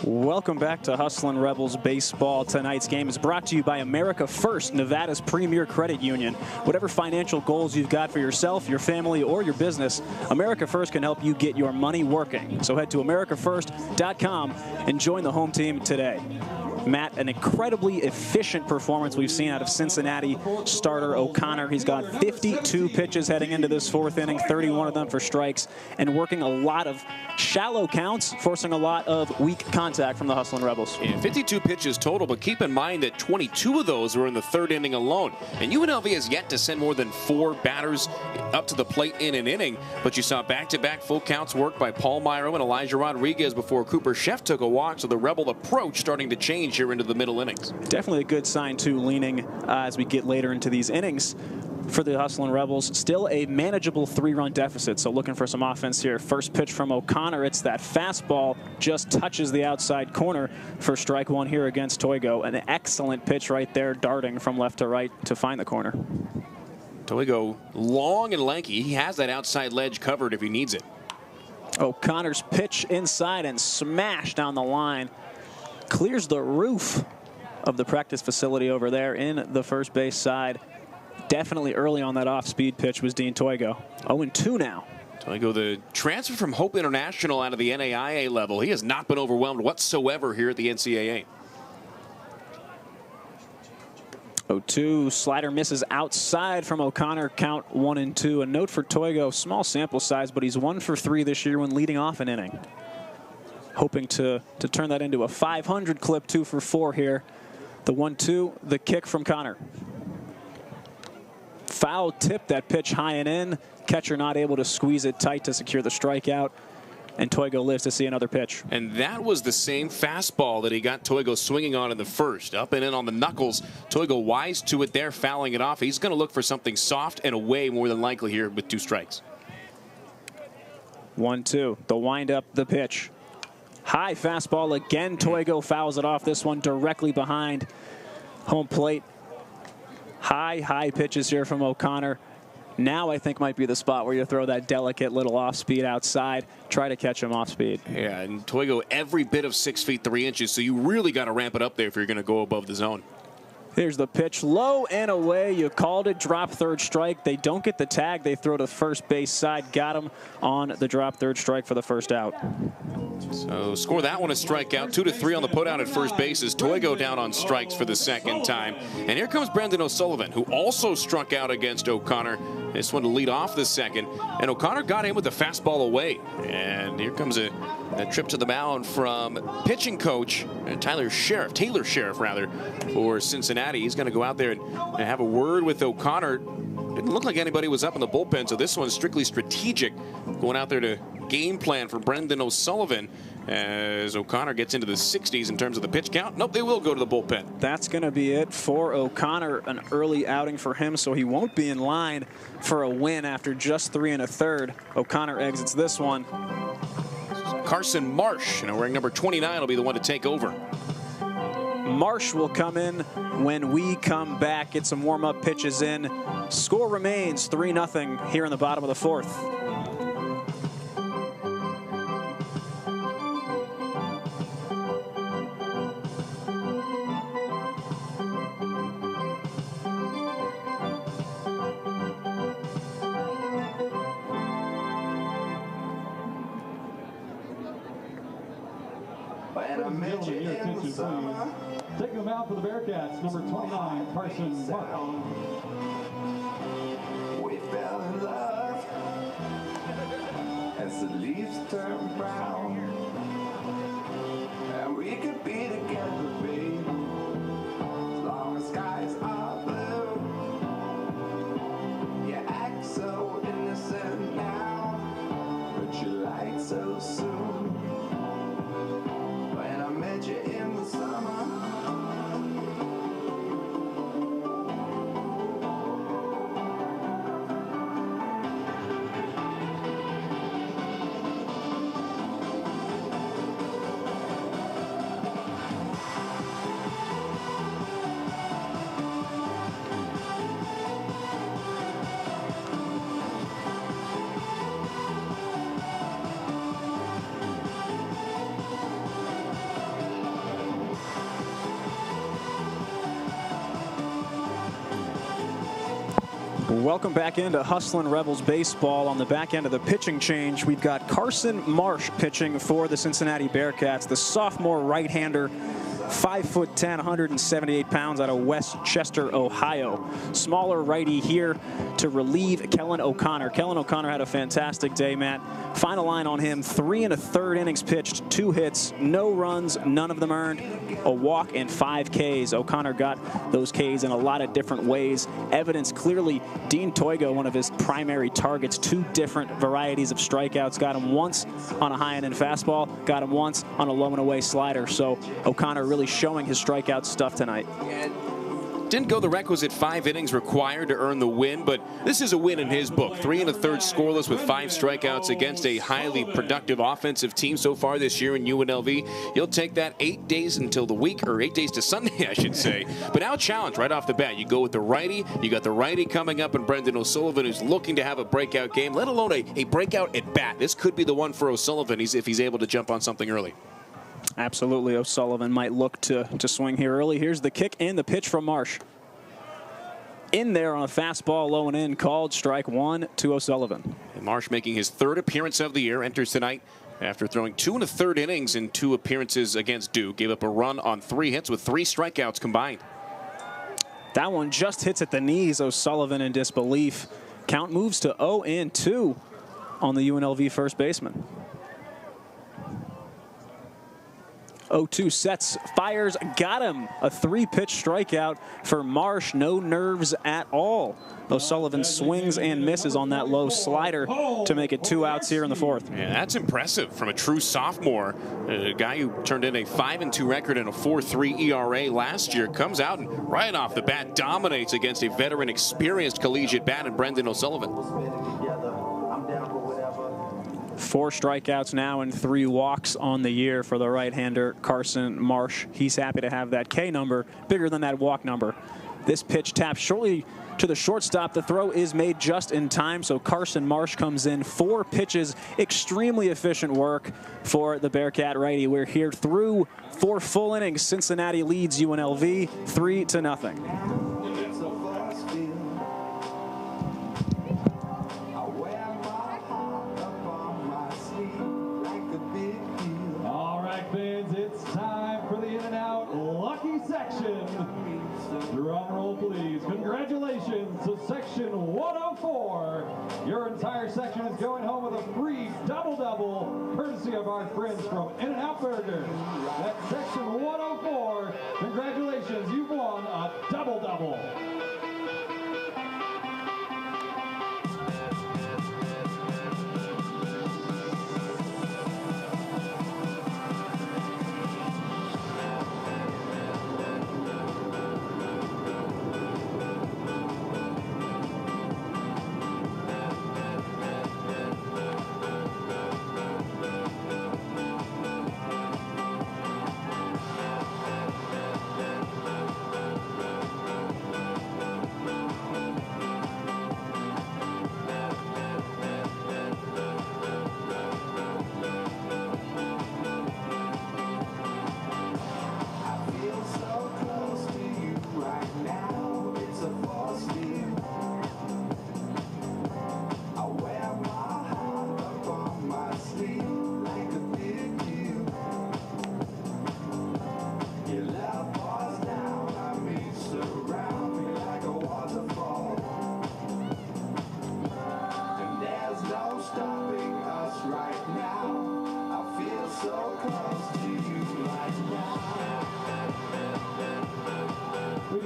[SPEAKER 5] Welcome back to Hustlin' Rebels Baseball. Tonight's game is brought to you by America First, Nevada's premier credit union. Whatever financial goals you've got for yourself, your family, or your business, America First can help you get your money working. So head to americafirst.com and join the home team today. Matt, an incredibly efficient performance we've seen out of Cincinnati starter O'Connor. He's got 52 pitches heading into this 4th inning, 31 of them for strikes, and working a lot of shallow counts, forcing a lot of weak contact from the Hustlin' Rebels.
[SPEAKER 4] Yeah, 52 pitches total, but keep in mind that 22 of those were in the 3rd inning alone. And UNLV has yet to send more than 4 batters up to the plate in an inning, but you saw back-to-back full counts work by Paul Myro and Elijah Rodriguez before Cooper Sheff took a walk, so the Rebel approach starting to change here into the middle innings.
[SPEAKER 5] Definitely a good sign, too, leaning as we get later into these innings. For the Hustlin' Rebels, still a manageable 3-run deficit, so looking for some offense here. First pitch from O'Connor, it's that fastball, just touches the outside corner for strike 1 here against Toigo. An excellent pitch right there, darting from left to right to find the corner.
[SPEAKER 4] Toigo, long and lanky. He has that outside ledge covered if he needs it.
[SPEAKER 5] O'Connor's pitch inside and smash down the line. Clears the roof of the practice facility over there in the first base side. Definitely early on that off-speed pitch was Dean Toigo. 0-2 now.
[SPEAKER 4] Toigo, the transfer from Hope International out of the NAIA level, he has not been overwhelmed whatsoever here at the NCAA.
[SPEAKER 5] 0-2, slider misses outside from O'Connor, count 1-2. A note for Toigo, small sample size, but he's 1 for 3 this year when leading off an inning. Hoping to turn that into a 500 clip, 2 for 4 here. The 1-2, the kick from Connor. Foul tip, that pitch high and in. Catcher not able to squeeze it tight to secure the strikeout. and Toigo lives to see another pitch.
[SPEAKER 4] And that was the same fastball that he got Toigo swinging on in the first. Up and in on the knuckles. Toigo wise to it there, fouling it off. He's going to look for something soft and away more than likely here with 2 strikes.
[SPEAKER 5] 1-2. The windup, the pitch. High fastball again. Toigo fouls it off. This one directly behind home plate. High pitches here from O'Connor. Now I think might be the spot where you throw that delicate little off speed outside, try to catch him off speed.
[SPEAKER 4] Yeah, and Toigo every bit of 6 feet 3 inches, so you really got to ramp it up there if you're going to go above the zone.
[SPEAKER 5] Here's the pitch, low and away. You called it, drop third strike. They don't get the tag. They throw to first base side. Got him on the drop third strike for the first out.
[SPEAKER 4] So score that one a strikeout. 2-3 on the put out at first base as Toigo down on strikes for the second time. And here comes Brendan O'Sullivan, who also struck out against O'Connor. This one to lead off the second. And O'Connor got in with the fastball away. And here comes a trip to the mound from pitching coach Taylor Sheriff for Cincinnati. He's going to go out there and have a word with O'Connor. Didn't look like anybody was up in the bullpen, so this one's strictly strategic, going out there to game plan for Brendan O'Sullivan as O'Connor gets into the 60s in terms of the pitch count. Nope, they will go to the bullpen.
[SPEAKER 5] That's going to be it for O'Connor, an early outing for him, so he won't be in line for a win after just 3 1/3. O'Connor exits this one.
[SPEAKER 4] Carson Marsh, wearing number 29, will be the one to take over.
[SPEAKER 5] Marsh will come in when we come back, get some warm-up pitches in. Score remains 3-0 here in the bottom of the 4th.
[SPEAKER 1] Taking them out for the Bearcats, number 29, Carson Marsh.
[SPEAKER 2] We fell in love as the leaves turn brown, and we could be together, babe, as long as skies are blue. You act so innocent now, but you lied so soon. When I met you in the summer,
[SPEAKER 5] Welcome back into Hustlin' Rebels baseball. On the back end of the pitching change, we've got Carson Marsh pitching for the Cincinnati Bearcats, the sophomore right-hander, 5'10", 178 pounds, out of West Chester, Ohio. Smaller righty here to relieve Kellen O'Connor. Kellen O'Connor had a fantastic day, Matt. Final line on him, 3 1/3 innings pitched, 2 hits, no runs, none of them earned, a walk and 5 Ks. O'Connor got those Ks in a lot of different ways. Evidence clearly, Dean Toigo, one of his primary targets, 2 different varieties of strikeouts. Got him once on a high end fastball, got him once on a low and away slider. So O'Connor really showing his strikeout stuff tonight.
[SPEAKER 4] Didn't go the requisite 5 innings required to earn the win, but this is a win in his book. 3 1/3 scoreless with 5 strikeouts against a highly productive offensive team so far this year in UNLV. You'll take that 8 days until the week, or 8 days to Sunday, I should say. But now a challenge right off the bat. You go with the righty. You got the righty coming up, and Brendan O'Sullivan, who's looking to have a breakout game, let alone a breakout at bat. This could be the one for O'Sullivan if he's able to jump on something early.
[SPEAKER 5] Absolutely, O'Sullivan might look to swing here early. Here's the kick and the pitch from Marsh. In there on a fastball, low and in, called strike 1 to O'Sullivan.
[SPEAKER 4] And Marsh making his 3rd appearance of the year, enters tonight after throwing 2 1/3 innings in 2 appearances against Duke. Gave up a run on 3 hits with 3 strikeouts combined.
[SPEAKER 5] That one just hits at the knees. O'Sullivan in disbelief. Count moves to 0-2 on the UNLV first baseman. 0-2 sets, fires, got him. A 3-pitch strikeout for Marsh. No nerves at all. O'Sullivan swings and misses on that low slider to make it 2 outs here in the 4th.
[SPEAKER 4] Yeah, that's impressive from a true sophomore. A guy who turned in a 5-2 record and a 4.3 ERA last year comes out and right off the bat dominates against a veteran, experienced collegiate bat in Brendan O'Sullivan.
[SPEAKER 5] 4 strikeouts now and 3 walks on the year for the right-hander Carson Marsh. He's happy to have that K number bigger than that walk number. This pitch taps shortly to the shortstop. The throw is made just in time, so Carson Marsh comes in. 4 pitches, extremely efficient work for the Bearcat righty. We're here through 4 full innings. Cincinnati leads UNLV 3-0.
[SPEAKER 1] It's time for the in and out lucky section. Drum roll, please. Congratulations to section 104. Your entire section is going home with a free double-double, courtesy of our friends from In-N-Out Burger. That's section 104. Congratulations, you've won a double-double.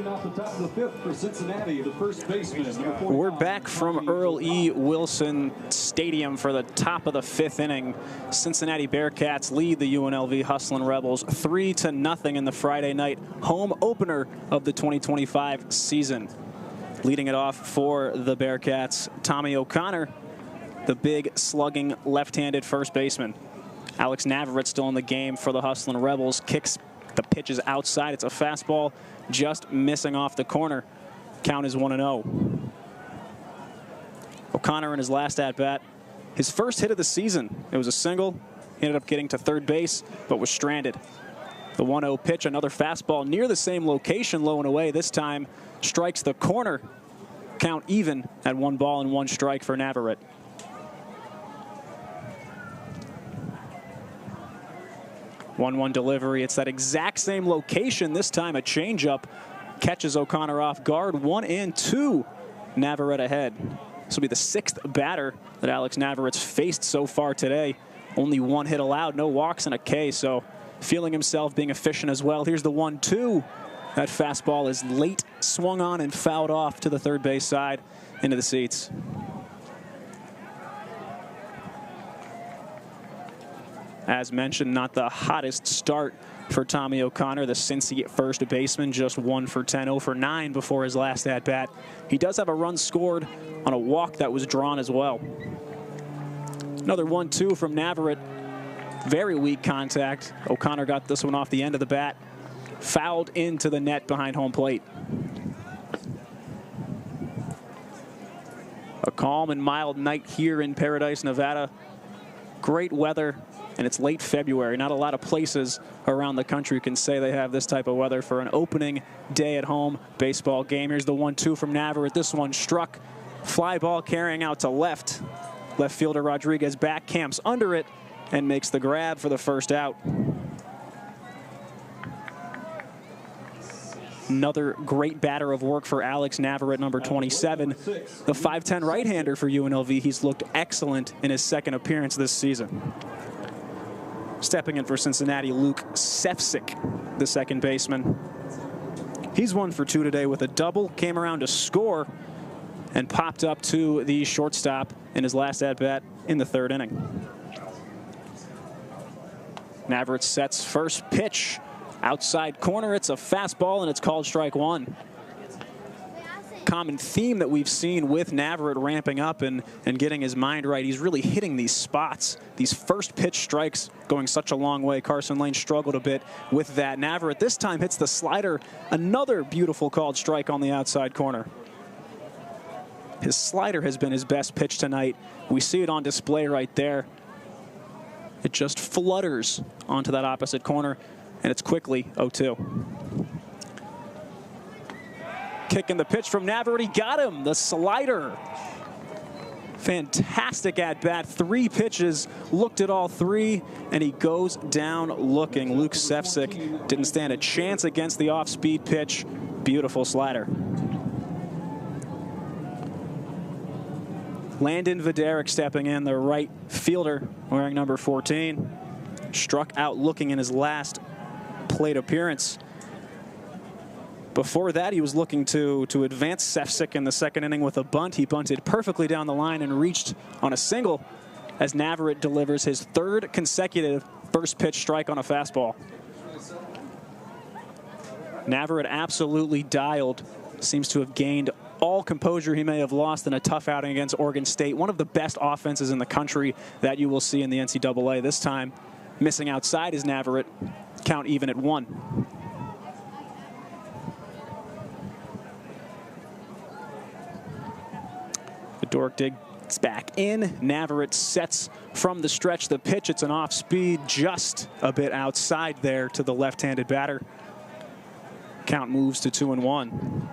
[SPEAKER 1] Off the top of the 5th for Cincinnati, the first baseman.
[SPEAKER 5] We're back from Earl E. Wilson Stadium for the top of the 5th inning. Cincinnati Bearcats lead the UNLV Hustlin' Rebels 3-0 in the Friday night home opener of the 2025 season. Leading it off for the Bearcats, Tommy O'Connor, the big slugging left-handed first baseman. Alex Navarrete still in the game for the Hustlin' Rebels. Kicks the pitch is outside. It's a fastball just missing off the corner. Count is 1-0. O'Connor in his last at-bat. His first hit of the season. It was a single. He ended up getting to third base, but was stranded. The 1-0 pitch, another fastball near the same location, low and away. This time strikes the corner. Count even at 1 ball and 1 strike for Navarrete. One delivery. It's that exact same location. This time a changeup catches O'Connor off guard. 1-2. Navarrete ahead. This will be the 6th batter that Alex Navarrete's faced so far today. Only 1 hit allowed, no walks and a K. So feeling himself being efficient as well. Here's the 1-2. That fastball is late, swung on and fouled off to the third base side into the seats. As mentioned, not the hottest start for Tommy O'Connor, the Cincy first baseman, just 1 for 10, 0 for 9 before his last at-bat. He does have a run scored on a walk that was drawn as well. Another 1-2 from Navarrete. Very weak contact. O'Connor got this one off the end of the bat. Fouled into the net behind home plate. A calm and mild night here in Paradise, Nevada. Great weather. And it's late February. Not a lot of places around the country can say they have this type of weather for an opening day at home baseball game. Here's the 1-2 from Navarrete. This one struck. Fly ball carrying out to left. Left fielder Rodriguez back, camps under it, and makes the grab for the first out. Another great batter of work for Alex Navarrete, number 27. The 5'10 right-hander for UNLV. He's looked excellent in his second appearance this season. Stepping in for Cincinnati, Luke Sefcik, the second baseman. He's 1 for 2 today with a double, came around to score, and popped up to the shortstop in his last at-bat in the 3rd inning. Navarrete sets first pitch. Outside corner, it's a fastball, and it's called strike 1. Common theme that we've seen with Navarrete ramping up and getting his mind right. He's really hitting these spots. These first pitch strikes going such a long way. Carson Lane struggled a bit with that. Navarrete this time hits the slider. Another beautiful called strike on the outside corner. His slider has been his best pitch tonight. We see it on display right there. It just flutters onto that opposite corner, and it's quickly 0-2. Kicking the pitch from Navarrete. He got him. The slider. Fantastic at bat. 3 pitches. Looked at all 3, and he goes down looking. Luke Sefcik didn't stand a chance against the off-speed pitch. Beautiful slider. Landon Viderek stepping in, the right fielder, wearing number 14. Struck out looking in his last plate appearance. Before that, he was looking to advance Sefcik in the 2nd inning with a bunt. He bunted perfectly down the line and reached on a single as Navarrete delivers his 3rd consecutive first pitch strike on a fastball. Navarrete absolutely dialed. Seems to have gained all composure he may have lost in a tough outing against Oregon State. One of the best offenses in the country that you will see in the NCAA. This time, missing outside is Navarrete. Count even at 1. Viderek digs back in. Navarrete sets from the stretch the pitch. It's an off speed, just a bit outside there to the left-handed batter. Count moves to 2-1.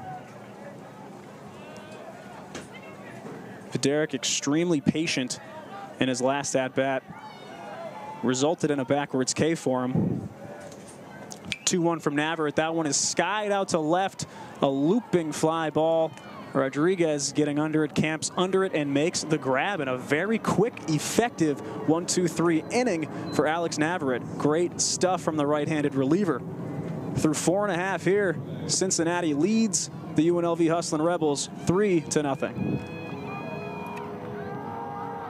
[SPEAKER 5] Viderek extremely patient in his last at-bat. Resulted in a backwards K for him. 2-1 from Navarrete. That one is skied out to left. A looping fly ball. Rodriguez getting under it, camps under it, and makes the grab in a very quick, effective 1-2-3 inning for Alex Navarrete. Great stuff from the right-handed reliever. Through 4.5 here, Cincinnati leads the UNLV Hustlin' Rebels 3-0.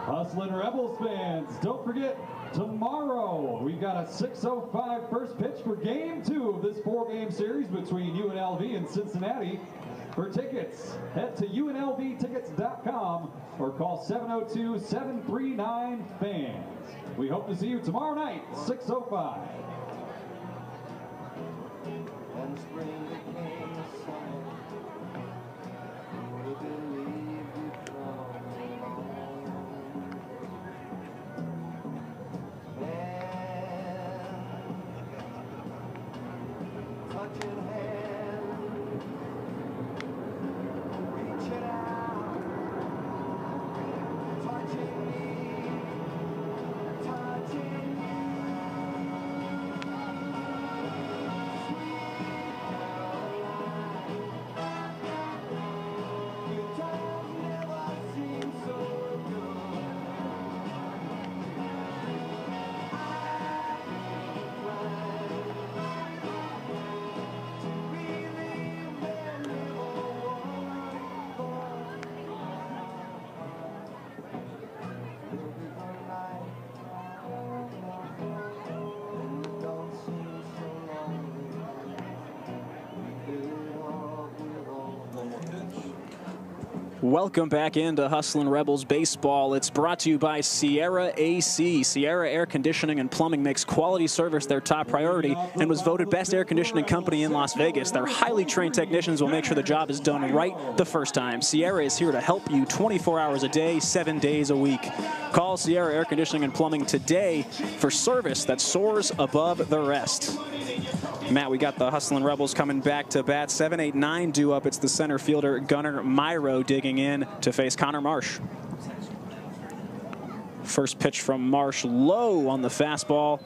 [SPEAKER 1] Hustlin' Rebels fans, don't forget, tomorrow we've got a 6:05 first pitch for Game 2 of this 4-game series between UNLV and Cincinnati. For tickets, head to unlvtickets.com or call 702-739-FANS. We hope to see you tomorrow night, 6:05.
[SPEAKER 5] Welcome back into Hustlin' Rebels Baseball. It's brought to you by Sierra AC. Sierra Air Conditioning and Plumbing makes quality service their top priority and was voted best air conditioning company in Las Vegas. Their highly trained technicians will make sure the job is done right the first time. Sierra is here to help you 24 hours a day, 7 days a week. Call Sierra Air Conditioning and Plumbing today for service that soars above the rest. Matt, we got the Hustlin' Rebels coming back to bat. 7, 8, 9 due up. It's the center fielder, Gunnar Myro, digging in to face Connor Marsh. First pitch from Marsh, low on the fastball.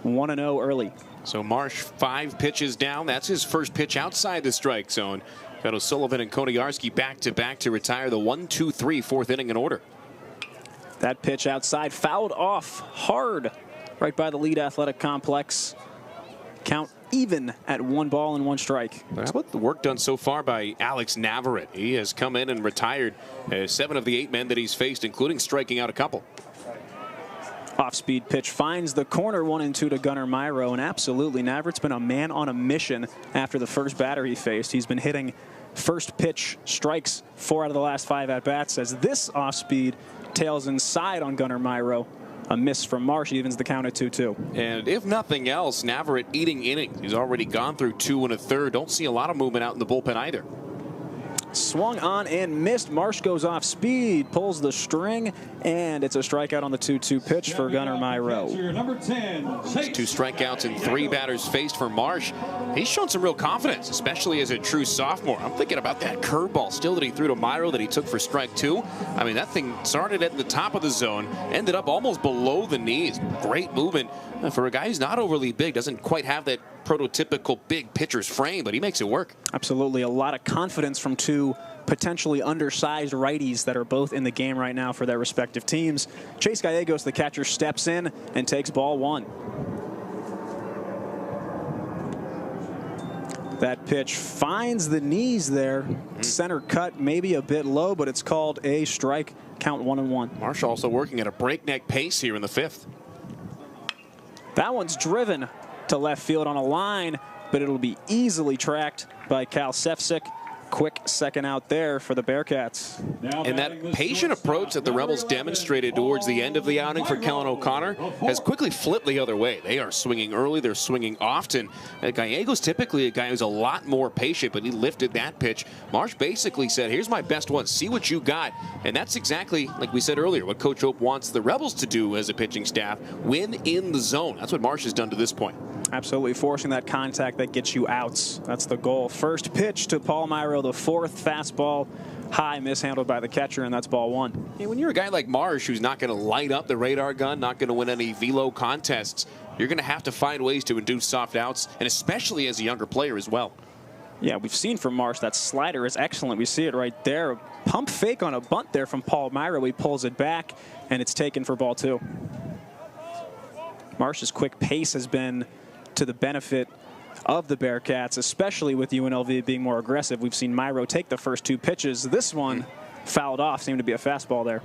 [SPEAKER 5] 1-0 early.
[SPEAKER 4] So Marsh 5 pitches down. That's his first pitch outside the strike zone. Got O'Sullivan and Koniarski back-to-back to retire the 1-2-3 4th inning in order.
[SPEAKER 5] That pitch outside, fouled off hard right by the Lead Athletic Complex. Count even at 1 ball and 1 strike.
[SPEAKER 4] How about the work done so far by Alex Navarrete? He has come in and retired 7 of the 8 men that he's faced, including striking out a couple.
[SPEAKER 5] Off-speed pitch finds the corner, 1-2 to Gunnar Myro, and absolutely Navrate's been a man on a mission after the first batter he faced. He's been hitting first pitch strikes 4 out of the last 5 at-bats, as this off-speed tails inside on Gunnar Myro. A miss from Marsh evens the count at 2-2.
[SPEAKER 4] And if nothing else, Navarrete eating innings. He's already gone through 2 1/3. Don't see a lot of movement out in the bullpen either.
[SPEAKER 5] Swung on and missed. Marsh goes off speed, pulls the string, and it's a strikeout on the 2-2 pitch for Gunnar Myro.
[SPEAKER 1] Number 10,
[SPEAKER 4] 2 strikeouts and 3 batters faced for Marsh. He's shown some real confidence, especially as a true sophomore. I'm thinking about that curveball still that he threw to Myro that he took for strike 2. I mean, that thing started at the top of the zone, ended up almost below the knees. Great movement for a guy who's not overly big, doesn't quite have that prototypical big pitcher's frame, but he makes it work.
[SPEAKER 5] Absolutely. A lot of confidence from 2 potentially undersized righties that are both in the game right now for their respective teams. Chase Gallegos, the catcher, steps in and takes ball 1. That pitch finds the knees there. Center cut, maybe a bit low, but it's called a strike. Count 1-1.
[SPEAKER 4] Marsh also working at a breakneck pace here in the 5th.
[SPEAKER 5] That one's driven to left field on a line, but it'll be easily tracked by Cal Sefcik. Quick second out there for the Bearcats.
[SPEAKER 4] And that patient approach that the Rebels demonstrated towards the end of the outing for Kellen O'Connor has quickly flipped the other way. They are swinging early, they're swinging often. Gallegos typically a guy who's a lot more patient, but he lifted that pitch. Marsh basically said, here's my best one, see what you got. And that's exactly, like we said earlier, what Coach Hope wants the Rebels to do as a pitching staff, win in the zone. That's what Marsh has done to this point.
[SPEAKER 5] Absolutely, forcing that contact that gets you outs. That's the goal. First pitch to Paul Myro, the 4th fastball, high, mishandled by the catcher, and that's ball 1.
[SPEAKER 4] When you're a guy like Marsh who's not going to light up the radar gun, not going to win any velo contests, you're going to have to find ways to induce soft outs, and especially as a younger player as well.
[SPEAKER 5] Yeah, we've seen from Marsh that slider is excellent. We see it right there. Pump fake on a bunt there from Paul Myro. He pulls it back, and it's taken for ball 2. Marsh's quick pace has been to the benefit of the Bearcats, especially with UNLV being more aggressive. We've seen Myro take the first 2 pitches. This one fouled off, seemed to be a fastball there.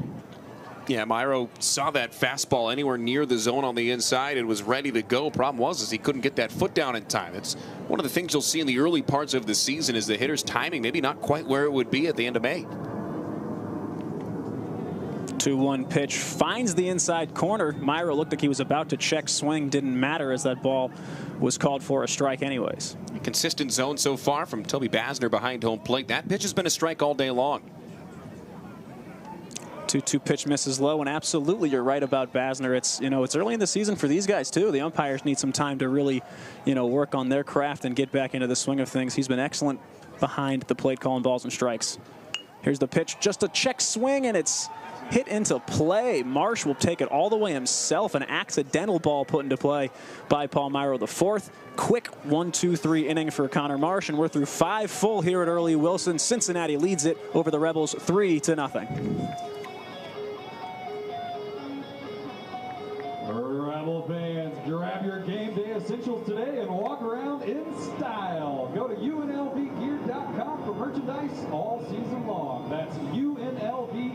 [SPEAKER 4] Yeah, Myro saw that fastball anywhere near the zone on the inside and was ready to go. Problem was he couldn't get that foot down in time. It's one of the things you'll see in the early parts of the season is the hitter's timing maybe not quite where it would be at the end of May.
[SPEAKER 5] 2-1 pitch finds the inside corner. Myro looked like he was about to check swing. Didn't matter as that ball was called for a strike anyways.
[SPEAKER 4] Consistent zone so far from Toby Basner behind home plate. That pitch has been a strike all day long.
[SPEAKER 5] 2-2 pitch misses low, and absolutely you're right about Basner. It's early in the season for these guys too. The umpires need some time to really work on their craft and get back into the swing of things. He's been excellent behind the plate calling balls and strikes. Here's the pitch, just a check swing, and it's hit into play. Marsh will take it all the way himself. An accidental ball put into play by Paul Myro, the 4th. Quick 1-2-3 inning for Connor Marsh, and we're through 5 full here at Early Wilson. Cincinnati leads it over the Rebels 3-0.
[SPEAKER 1] Rebel fans, grab your game day essentials today and walk around in style. Go to UNLVgear.com for merchandise all season long. That's UNLVgear.com.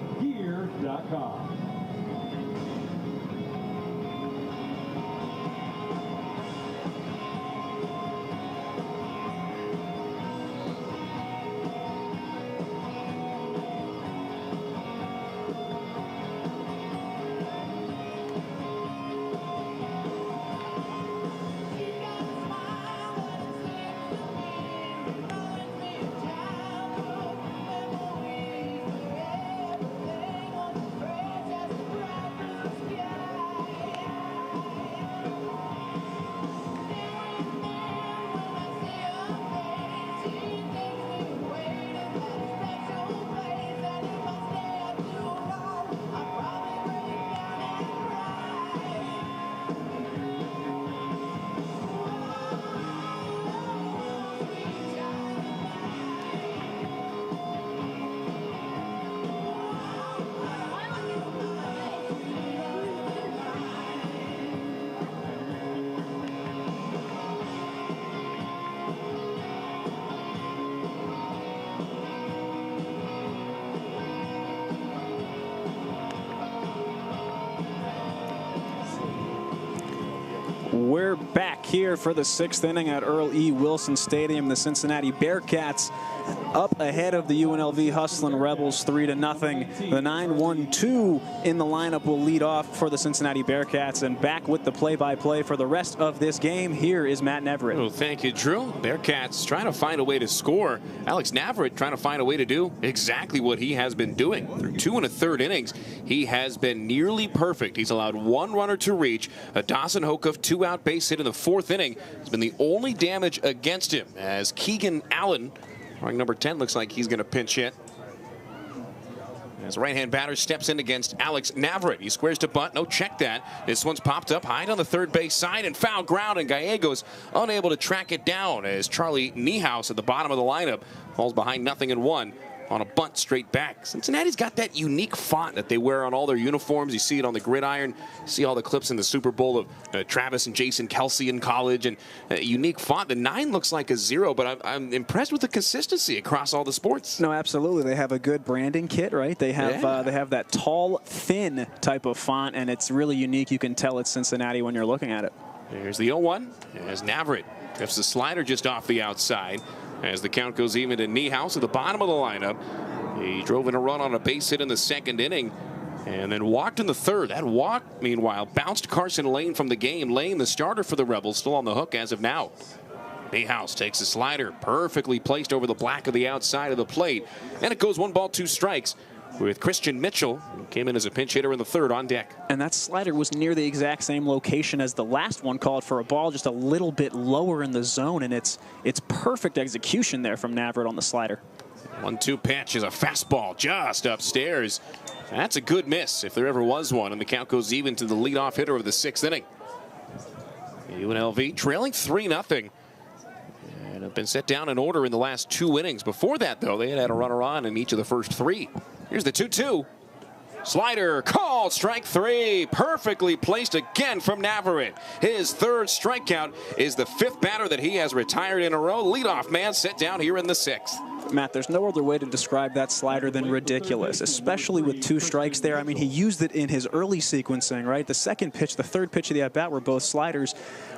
[SPEAKER 5] We're back here for the 6th inning at Earl E. Wilson Stadium. The Cincinnati Bearcats up ahead of the UNLV Hustlin' Rebels 3-0. The 9-1-2 in the lineup will lead off for the Cincinnati Bearcats. And back with the play-by-play for the rest of this game, here is Matt Neverett.
[SPEAKER 4] Well, thank you, Drew. Bearcats trying to find a way to score. Alex Navarrete trying to find a way to do exactly what he has been doing. Through 2 1/3 innings, he has been nearly perfect. He's allowed 1 runner to reach. A Dawson Hokuff 2-out base hit in the 4th inning has been the only damage against him, as Keegan Allen, running number 10, looks like he's going to pinch hit. As right-hand batter steps in against Alex Navarrete. He squares to bunt. No, check that. This one's popped up high on the third base side and foul ground, and Gallegos unable to track it down as Charlie Niehaus at the bottom of the lineup falls behind 0-1 on a bunt straight back. Cincinnati's got that unique font that they wear on all their uniforms. You see it on the gridiron. You see all the clips in the Super Bowl of Travis and Jason Kelsey in college, and a unique font. The 9 looks like a 0, but I'm impressed with the consistency across all the sports.
[SPEAKER 5] No, absolutely. They have a good branding kit, right? They have that tall, thin type of font, and it's really unique. You can tell it's Cincinnati when you're looking at it.
[SPEAKER 4] There's the 0-1 as Navarrete drifts the slider just off the outside. As the count goes even to Niehaus at the bottom of the lineup. He drove in a run on a base hit in the 2nd inning and then walked in the 3rd. That walk, meanwhile, bounced Carson Lane from the game. Lane, the starter for the Rebels, still on the hook as of now. Niehaus takes a slider, perfectly placed over the black of the outside of the plate. And it goes 1 ball, 2 strikes with Christian Mitchell, who came in as a pinch hitter in the 3rd on deck.
[SPEAKER 5] And that slider was near the exact same location as the last one, called for a ball just a little bit lower in the zone, and it's perfect execution there from Navarrete on the slider.
[SPEAKER 4] 1-2 pitch is a fastball just upstairs. That's a good miss if there ever was one, and the count goes even to the leadoff hitter of the 6th inning. UNLV trailing 3-0. And have been set down in order in the last 2 innings. Before that, though, they had a runner on in each of the first 3. Here's the 2-2. Slider called, strike 3. Perfectly placed again from Navarrete. His 3rd strikeout is the 5th batter that he has retired in a row. Leadoff man set down here in the 6th.
[SPEAKER 5] Matt, there's no other way to describe that slider than ridiculous, especially with 2 strikes there. I mean, he used it in his early sequencing, right? The 2nd pitch, the 3rd pitch of the at-bat were both sliders,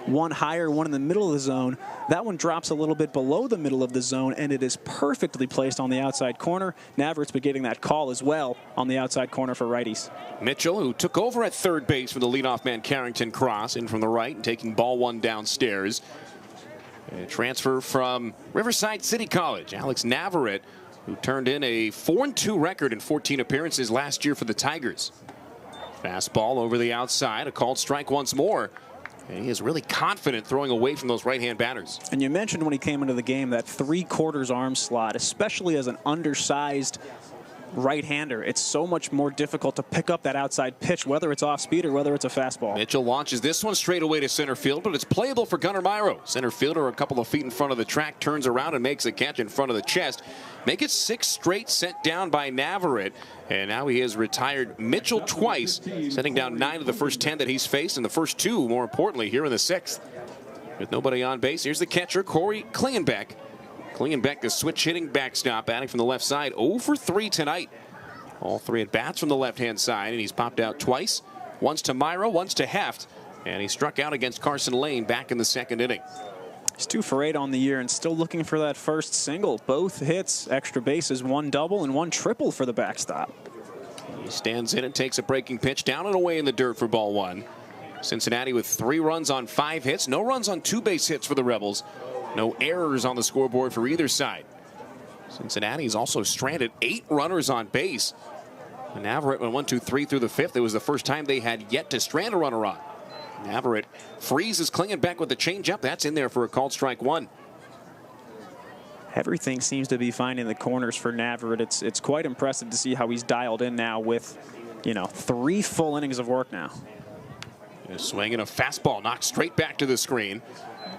[SPEAKER 5] one higher, one in the middle of the zone. That one drops a little bit below the middle of the zone, and it is perfectly placed on the outside corner. Navarrete's been getting that call as well on the outside corner for righties.
[SPEAKER 4] Mitchell, who took over at 3rd base for the leadoff man Carrington Cross, in from the right and taking ball 1 downstairs. A transfer from Riverside City College, Alex Navarrete, who turned in a 4-2 record in 14 appearances last year for the Tigers. Fastball over the outside, a called strike once more. And he is really confident throwing away from those right-hand batters.
[SPEAKER 5] And you mentioned when he came into the game that 3/4 arm slot, especially as an undersized right-hander, it's so much more difficult to pick up that outside pitch, whether it's off speed or whether it's a fastball.
[SPEAKER 4] Mitchell launches this one straight away to center field, but it's playable for Gunnar Myro. Center fielder a couple of feet in front of the track, turns around and makes a catch in front of the chest. Make it 6 straight sent down by Navarrete. And now he has retired Mitchell twice, setting down 9 of the first 10 that he's faced, and the first 2, more importantly, here in the 6th. With nobody on base, here's the catcher, Corey Klingenbeck. Klingenbeck, the switch-hitting backstop, batting from the left side, 0 for 3 tonight. All 3 at-bats from the left-hand side, and he's popped out twice. Once to Myro, once to Heft, and he struck out against Carson Lane back in the 2nd inning.
[SPEAKER 5] He's 2 for 8 on the year and still looking for that first single. Both hits, extra bases, 1 double and 1 triple for the backstop.
[SPEAKER 4] He stands in and takes a breaking pitch down and away in the dirt for ball 1. Cincinnati with 3 runs on 5 hits, no runs on 2 base hits for the Rebels. No errors on the scoreboard for either side. Cincinnati's also stranded 8 runners on base. And Navarrete went 1, 2, 3 through the 5th. It was the first time they had yet to strand a runner on. Navarrete freezes Klingenbeck with the changeup. That's in there for a called strike 1.
[SPEAKER 5] Everything seems to be finding the corners for Navarrete. It's quite impressive to see how he's dialed in now with, 3 full innings of work now.
[SPEAKER 4] A swing and a fastball knocked straight back to the screen.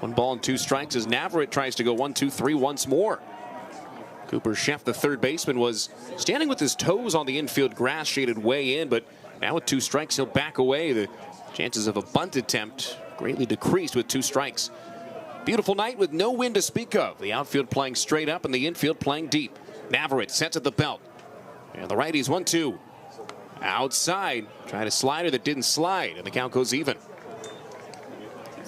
[SPEAKER 4] 1 ball and 2 strikes as Navarrete tries to go 1, 2, 3 once more. Cooper Sheff, the 3rd baseman, was standing with his toes on the infield grass, shaded way in, but now with 2 strikes, he'll back away. The chances of a bunt attempt greatly decreased with 2 strikes. Beautiful night with no wind to speak of. The outfield playing straight up and the infield playing deep. Navarrete sets at the belt. And the righties 1, 2. Outside, tried a slider that didn't slide, and the count goes even.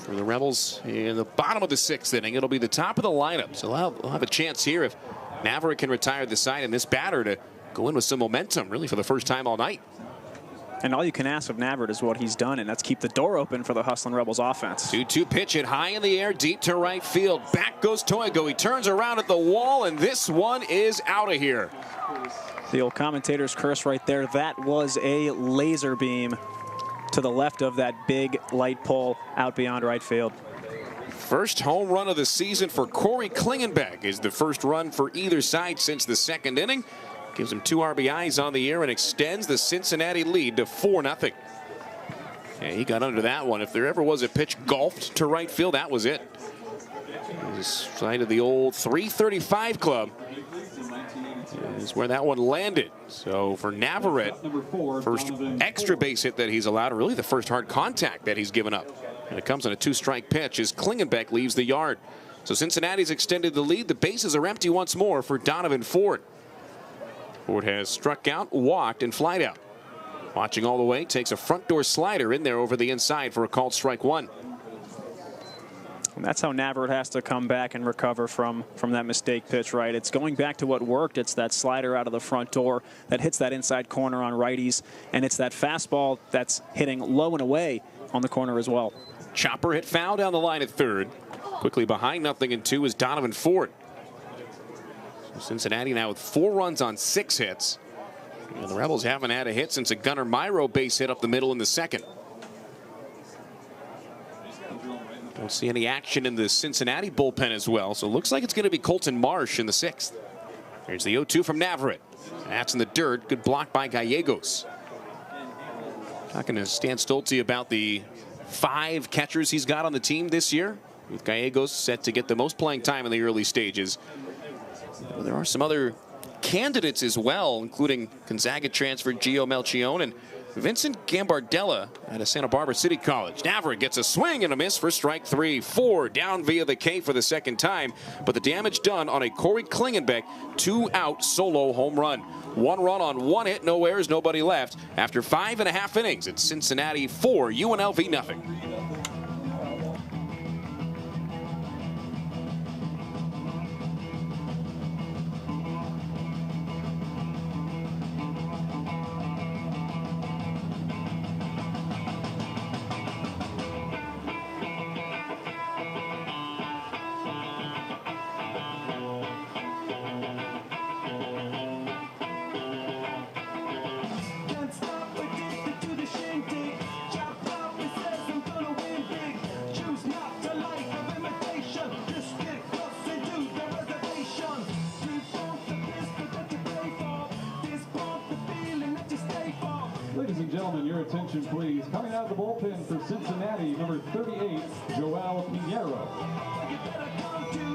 [SPEAKER 4] for the Rebels in the bottom of the 6th inning. It'll be the top of the lineup, so we'll have a chance here if Navarrete can retire the side in this batter to go in with some momentum, really for the first time all night.
[SPEAKER 5] And all you can ask of Navarrete is what he's done, and that's keep the door open for the Hustlin' Rebels offense.
[SPEAKER 4] 2-2 pitch it high in the air, deep to right field. Back goes Toigo. He turns around at the wall, and this one is out of here.
[SPEAKER 5] The old commentator's curse right there. That was a laser beam to the left of that big light pole out beyond right field.
[SPEAKER 4] First home run of the season for Corey Klingenbeck is the first run for either side since the 2nd inning. Gives him 2 RBIs on the year and extends the Cincinnati lead to 4-0. Yeah, he got under that one. If there ever was a pitch golfed to right field, that was it. The side of the old 335 club is where that one landed. So for Navarrete, first extra base hit that he's allowed, or really the first hard contact that he's given up. And it comes on a 2-strike pitch as Klingenbeck leaves the yard. So Cincinnati's extended the lead. The bases are empty once more for Donovan Ford. Ford has struck out, walked, and flied out. Watching all the way, takes a front door slider in there over the inside for a called strike 1.
[SPEAKER 5] And that's how Navarrete has to come back and recover from that mistake pitch, right? It's going back to what worked. It's that slider out of the front door that hits that inside corner on righties, and it's that fastball that's hitting low and away on the corner as well.
[SPEAKER 4] Chopper hit foul down the line at third. Quickly behind 0-2 is Donovan Ford. So Cincinnati now with 4 runs on 6 hits. And the Rebels haven't had a hit since a Gunnar Myro base hit up the middle in the 2nd. Don't see any action in the Cincinnati bullpen as well, so it looks like it's going to be Colton Marsh in the 6th. Here's the 0-2 from Navarrete. That's in the dirt. Good block by Gallegos. Talking to Stan Stolte about the 5 catchers he's got on the team this year, with Gallegos set to get the most playing time in the early stages. There are some other candidates as well, including Gonzaga transfer Gio Melchione and Vincent Gambardella out of Santa Barbara City College. Navarrete gets a swing and a miss for strike 3. Ford down via the K for the 2nd time, but the damage done on a Corey Klingenbeck 2-out solo home run. 1 run on 1 hit, no errors, nobody left. After 5.5 innings, it's Cincinnati 4, UNLV nothing.
[SPEAKER 1] Ladies and gentlemen, your attention please. Coming out of the bullpen for Cincinnati, number 38, Joel Pinheiro.
[SPEAKER 2] You better come to,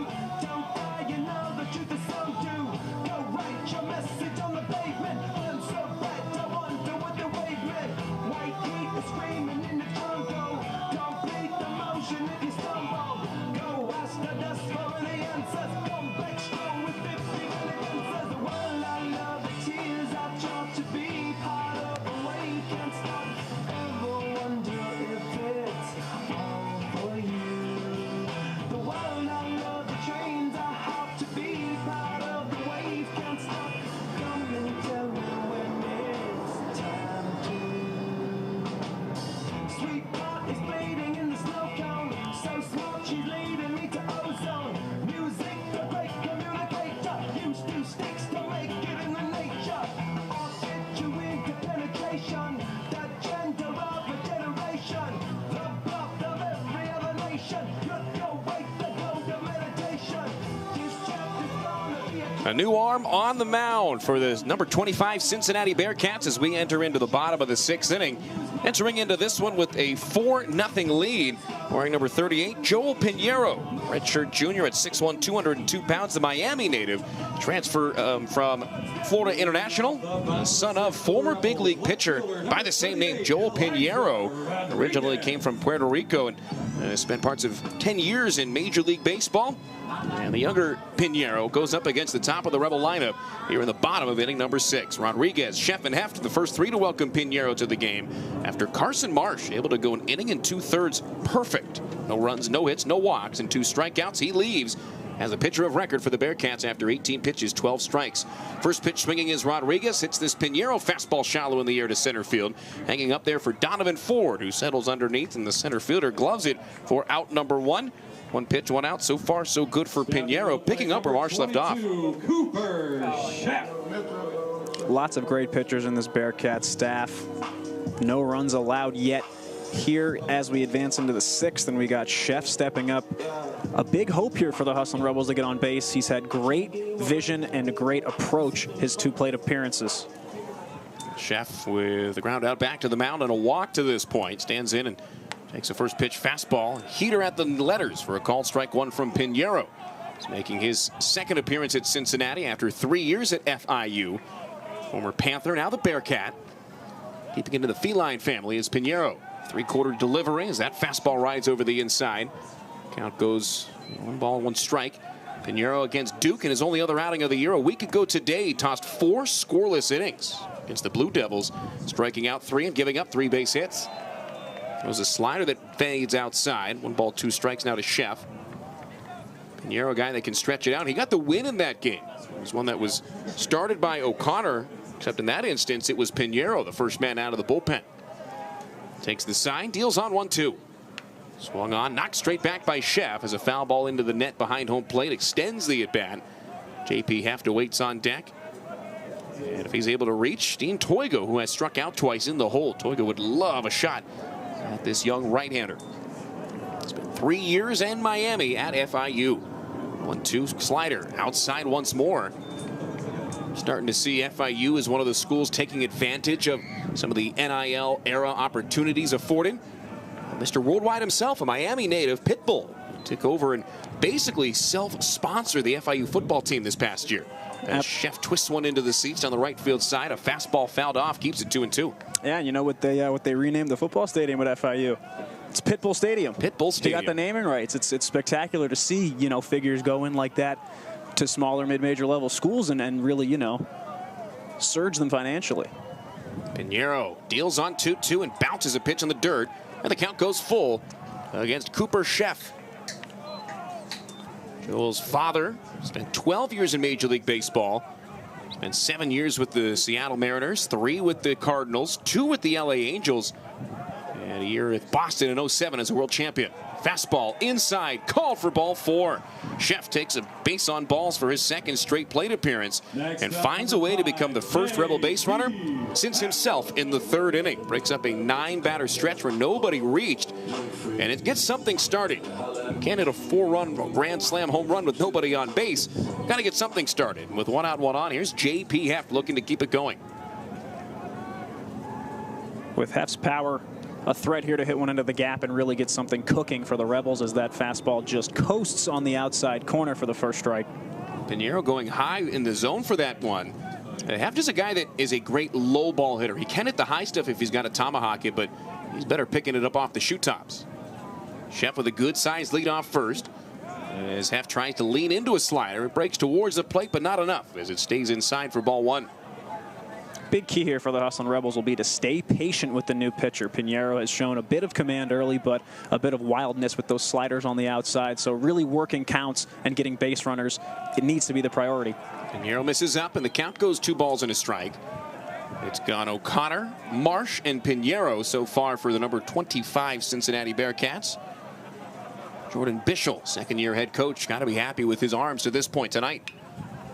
[SPEAKER 2] don't cry, you know the truth is so due. Go write your message on the pavement. I'm so bright, I wonder what the wave meant. White heat is screaming in the jungle. Don't beat the motion if you stumble. Go ask the dust for the answers. Come back strong with 50 million. The world I love, the tears I try to be part of the way you can't stop. Ever wonder if it's all for you? The world I love, the trains I have to be part of the wave can't stop. Come and tell me when it's time to. Sweetheart is bleeding in the snow cone. So smart she's leading me to ozone. Music, the great communicator. Used to sticks to make it in the nature. I'll get you into penetration. The gender of a generation. The blood of every other nation. Look your way, the gold of meditation. This chapter's gonna be a
[SPEAKER 4] A new arm on the mound for the number 25 Cincinnati Bearcats as we enter into the bottom of the 6th inning. Entering into this one with a 4-0 lead, wearing number 38, Joel Pinheiro, redshirt junior at 6'1", 202 pounds, the Miami native, transfer from Florida International, the son of former big league pitcher by the same name, Joel Pinheiro. Originally came from Puerto Rico and Spent parts of 10 years in Major League Baseball. And the younger Pinheiro goes up against the top of the Rebel lineup here in the bottom of inning number 6. Rodriguez, Sheff, and Heft, the first 3 to welcome Pinheiro to the game after Carson Marsh able to go an inning and 2/3 perfect. No runs, no hits, no walks, and 2 strikeouts. He leaves as a pitcher of record for the Bearcats after 18 pitches, 12 strikes. First pitch swinging is Rodriguez. Hits this Pinheiro fastball shallow in the air to center field. Hanging up there for Donovan Ford, who settles underneath, and the center fielder gloves it for out number 1. 1 pitch, 1 out. So far, so good for Pinheiro. Picking up where Marsh left off.
[SPEAKER 1] Cooper Sheff.
[SPEAKER 5] Lots of great pitchers in this Bearcats staff. No runs allowed yet here as we advance into the 6th, and we got Sheff stepping up. A big hope here for the Hustlin' Rebels to get on base. He's had great vision and a great approach his 2 plate appearances.
[SPEAKER 4] Sheff with the ground out back to the mound and a walk to this point. Stands in and takes a first pitch fastball. Heater at the letters for a called strike 1 from Pinheiro. He's making his 2nd appearance at Cincinnati after 3 years at FIU. Former Panther, now the Bearcat. Keeping into the feline family is Pinheiro. 3/4 delivery as that fastball rides over the inside. Count goes 1 ball, 1 strike. Pinheiro against Duke in his only other outing of the year. A week ago today, he tossed 4 scoreless innings against the Blue Devils, striking out 3 and giving up 3 base hits. It was a slider that fades outside. 1 ball, 2 strikes now to Sheff. Pinheiro, a guy that can stretch it out. He got the win in that game. It was one that was started by O'Connor, except in that instance, it was Pinheiro, the first man out of the bullpen. Takes the sign, deals on 1-2. Swung on, knocked straight back by Sheff as a foul ball into the net behind home plate extends the at-bat. JP Heft awaits on deck. And if he's able to reach, Dean Toigo, who has struck out twice in the hole. Toigo would love a shot at this young right-hander. It's been 3 years in Miami at FIU. 1-2 slider outside once more. Starting to see FIU as one of the schools taking advantage of some of the NIL era opportunities afforded. Mr. Worldwide himself, a Miami native, Pitbull, took over and basically self-sponsored the FIU football team this past year. As Sheff twists one into the seats on the right field side. A fastball fouled off, keeps it 2-2.
[SPEAKER 5] Yeah, and you know what they renamed the football stadium at FIU? It's Pitbull Stadium.
[SPEAKER 4] Pitbull Stadium.
[SPEAKER 5] They got the naming rights. It's spectacular to see, you know, figures go in like that to smaller mid-major level schools and really, you know, surge them financially.
[SPEAKER 4] Pinheiro deals on 2-2 and bounces a pitch in the dirt, and the count goes full against Cooper Sheff. Joel's father spent 12 years in Major League Baseball. Spent 7 years with the Seattle Mariners, 3 with the Cardinals, 2 with the LA Angels, and a year with Boston in 07 as a world champion. Fastball inside, called for ball 4. Sheff takes a base on balls for his 2nd straight plate appearance and finds a way to become the first Rebel base runner since himself in the 3rd inning. Breaks up a 9-batter stretch where nobody reached, and it gets something started. Can't hit a 4-run grand slam home run with nobody on base. Got to get something started. And with 1 out, 1 on, here's JP Heft looking to keep it going.
[SPEAKER 5] With Heft's power, a threat here to hit one into the gap and really get something cooking for the Rebels as that fastball just coasts on the outside corner for the first strike.
[SPEAKER 4] Pinheiro going high in the zone for that one. Heft is a guy that is a great low ball hitter. He can hit the high stuff if he's got to tomahawk it, but he's better picking it up off the shoe tops. Sheff with a good sized lead off first. As Heft tries to lean into a slider, it breaks towards the plate, but not enough as it stays inside for ball 1.
[SPEAKER 5] Big key here for the Hustlin' Rebels will be to stay patient with the new pitcher. Pinheiro has shown a bit of command early, but a bit of wildness with those sliders on the outside. So really working counts and getting base runners, it needs to be the priority.
[SPEAKER 4] Pinheiro misses up, and the count goes 2 balls and a strike. It's gone O'Connor, Marsh, and Pinheiro so far for the number 25 Cincinnati Bearcats. Jordan Bischel, 2nd-year head coach, got to be happy with his arms to this point tonight.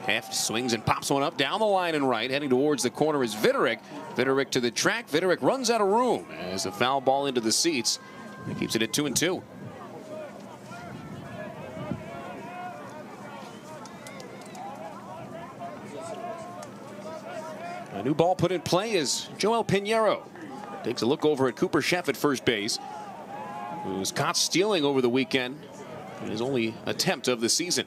[SPEAKER 4] Heft swings and pops one up down the line and right. Heading towards the corner is Vitterick. Vitterick to the track. Vitterick runs out of room as a foul ball into the seats. He keeps it at 2-2. A new ball put in play is Joel Pinheiro. Takes a look over at Cooper Sheff at first base, who was caught stealing over the weekend in his only attempt of the season.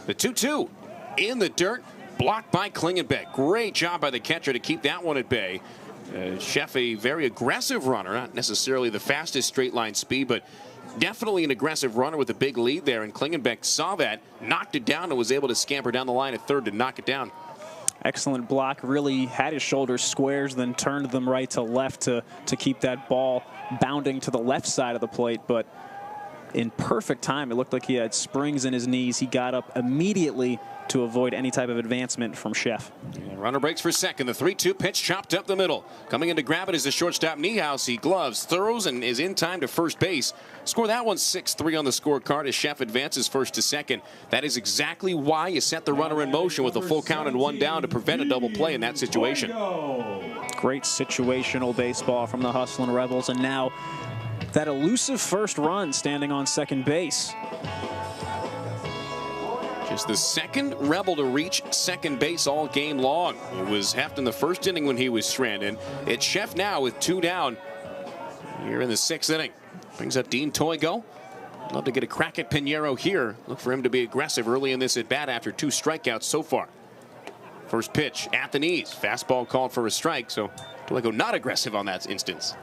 [SPEAKER 4] The 2-2 in the dirt, blocked by Klingenbeck. Great job by the catcher to keep that one at bay. Sheff, a very aggressive runner, not necessarily the fastest straight line speed, but Definitely an aggressive runner with a big lead there, and Klingenbeck saw that, knocked it down, and was able to scamper down the line at third to knock it down.
[SPEAKER 5] Excellent block. Really had his shoulders squares, then turned them right to left to keep that ball bounding to the left side of the plate. But in perfect time, it looked like he had springs in his knees. He got up immediately to avoid any type of advancement from Chef.
[SPEAKER 4] Yeah, runner breaks for second. The 3-2 pitch chopped up the middle. Coming in to grab it is the shortstop Niehaus. He gloves, throws, and is in time to first base. Score that one 6-3 on the scorecard as Chef advances first to second. That is exactly why you set the runner in motion with a full count and one down to prevent a double play in that situation.
[SPEAKER 5] Great situational baseball from the Hustlin' Rebels, and now that elusive first run standing on second base.
[SPEAKER 4] Just the second Rebel to reach second base all game long. It was Heft in the first inning when he was stranded. It's Chef now with 2 down here in the 6th inning. Brings up Dean Toigo. Love to get a crack at Pinheiro here. Look for him to be aggressive early in this at bat after 2 strikeouts so far. First pitch at the knees. Fastball called for a strike, so Toigo not aggressive on that instance.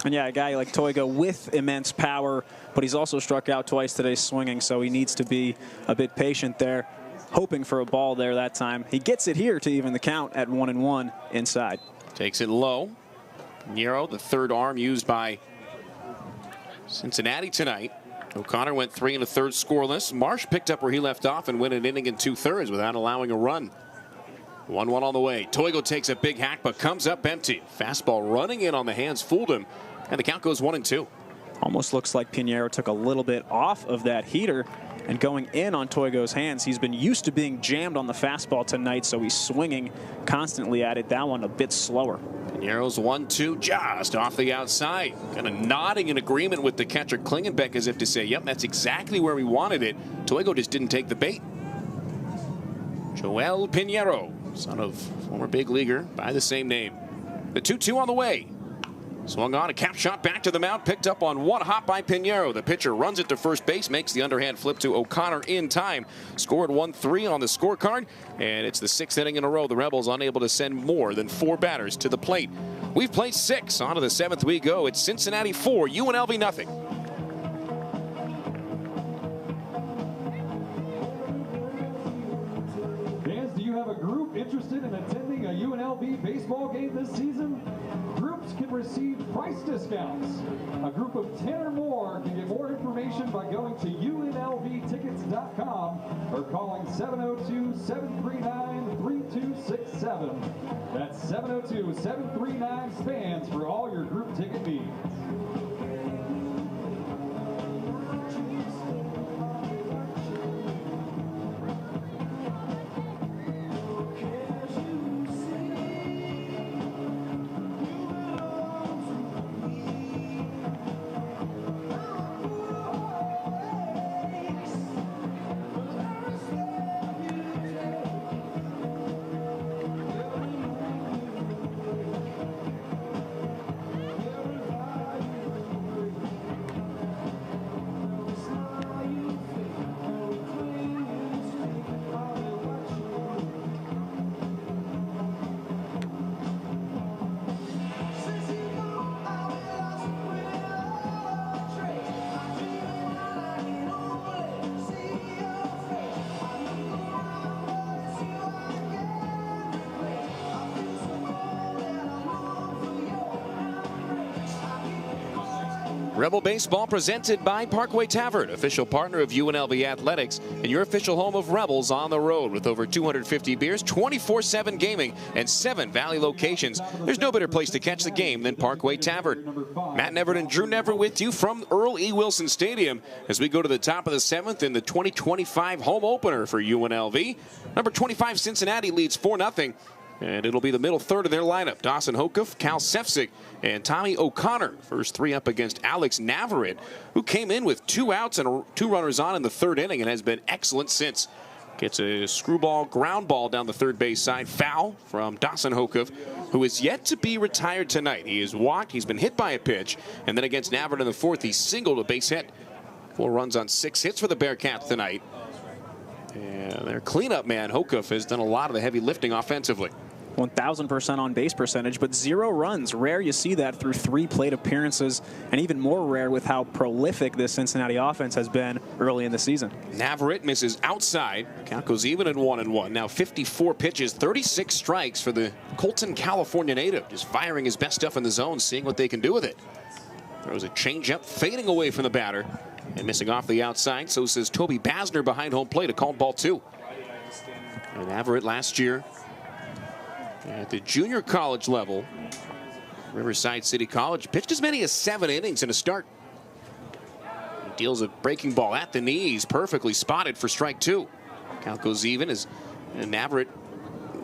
[SPEAKER 5] And yeah, a guy like Toigo with immense power, but he's also struck out twice today swinging, so he needs to be a bit patient there, hoping for a ball there that time. He gets it here to even the count at 1-1 inside.
[SPEAKER 4] Takes it low. Pinheiro, the third arm used by Cincinnati tonight. O'Connor went 3 1/3 scoreless. Marsh picked up where he left off and went an inning and 2/3 without allowing a run. 1-1 on the way. Toigo takes a big hack but comes up empty. Fastball running in on the hands fooled him, and the count goes 1-2.
[SPEAKER 5] Almost looks like Pinheiro took a little bit off of that heater and going in on Toigo's hands. He's been used to being jammed on the fastball tonight, so he's swinging constantly at it. That one a bit slower.
[SPEAKER 4] Pinheiro's 1-2 just off the outside. Kind of nodding in agreement with the catcher Klingenbeck as if to say, yep, that's exactly where we wanted it. Toigo just didn't take the bait. Joel Pinheiro, son of former big leaguer by the same name. The 2-2 on the way. Swung on, a cap shot back to the mound, picked up on one hop by Pinheiro. The pitcher runs it to first base, makes the underhand flip to O'Connor in time. Scored 1-3 on the scorecard, and it's the 6th inning in a row. The Rebels unable to send more than 4 batters to the plate. We've played 6. On to the 7th we go. It's Cincinnati 4, UNLV nothing.
[SPEAKER 1] Fans, do you have a group interested in attending a UNLV baseball game this season? Groups can receive price discounts. A group of 10 or more can get more information by going to UNLVtickets.com or calling 702-739-3267. That's 702-739-SPANS for all your group ticket needs.
[SPEAKER 4] Rebel Baseball presented by Parkway Tavern, official partner of UNLV Athletics, and your official home of Rebels on the road with over 250 beers, 24/7 gaming, and 7 Valley locations. There's no better place to catch the game than Parkway Tavern. Matt Neverett and Drew Neverett with you from Earl E. Wilson Stadium as we go to the top of the 7th in the 2025 home opener for UNLV. Number 25 Cincinnati leads 4-0. And it'll be the middle third of their lineup. Dawson Hokuff, Cal Sefcik, and Tommy O'Connor. First 3 up against Alex Navarrete, who came in with 2 outs and 2 runners on in the 3rd inning and has been excellent since. Gets a screwball ground ball down the third base side. Foul from Dawson Hokuff, who is yet to be retired tonight. He is walked. He's been hit by a pitch. And then against Navarrete in the 4th, he singled a base hit. 4 runs on 6 hits for the Bearcats tonight. And their cleanup man, Hokuff, has done a lot of the heavy lifting offensively.
[SPEAKER 5] 1,000% on base percentage, but 0 runs. Rare you see that through 3 plate appearances, and even more rare with how prolific this Cincinnati offense has been early in the season.
[SPEAKER 4] Navarrete misses outside. Count goes even at 1-1. Now 54 pitches, 36 strikes for the Colton, California native. Just firing his best stuff in the zone, seeing what they can do with it. Throws a changeup, fading away from the batter and missing off the outside. So says Toby Basner behind home plate, a called ball 2. And Navarrete last year at the junior college level, Riverside City College, pitched as many as 7 innings in a start. He deals a breaking ball at the knees, perfectly spotted for strike 2. Count goes even as Navarrete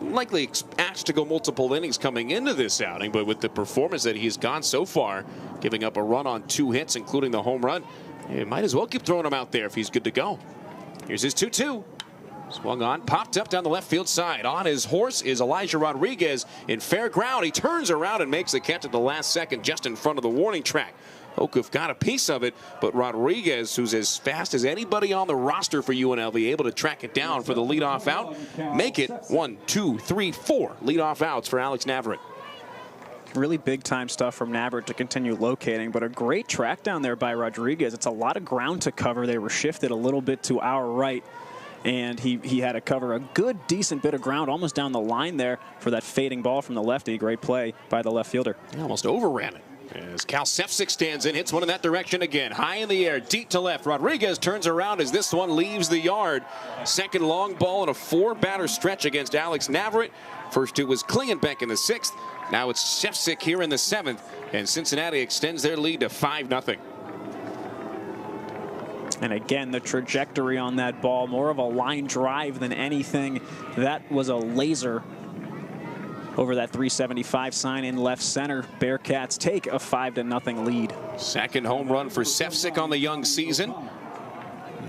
[SPEAKER 4] likely asked to go multiple innings coming into this outing, but with the performance that he's gone so far, giving up a run on 2 hits, including the home run, you might as well keep throwing him out there if he's good to go. Here's his 2-2. Swung on, popped up down the left field side. On his horse is Elijah Rodriguez in fair ground. He turns around and makes the catch at the last second just in front of the warning track. Okuf got a piece of it, but Rodriguez, who's as fast as anybody on the roster for UNLV, able to track it down for the leadoff out. Make it 1, 2, 3, 4 leadoff outs for Alex Navarrete.
[SPEAKER 5] Really big time stuff from Navarrete to continue locating, but a great track down there by Rodriguez. It's a lot of ground to cover. They were shifted a little bit to our right, and he had to cover a good, decent bit of ground almost down the line there for that fading ball from the lefty. Great play by the left fielder.
[SPEAKER 4] He almost overran it. As Cal Sefcik stands in, hits one in that direction again. High in the air, deep to left. Rodriguez turns around as this one leaves the yard. Second long ball in a 4-batter stretch against Alex Navarrete. First it was Klingenbeck in the 6th. Now it's Sefcik here in the 7th. And Cincinnati extends their lead to 5-0.
[SPEAKER 5] And again, the trajectory on that ball, more of a line drive than anything. That was a laser over that 375 sign in left center. Bearcats take a 5-0 lead.
[SPEAKER 4] Second home run for Sefcik on the young season.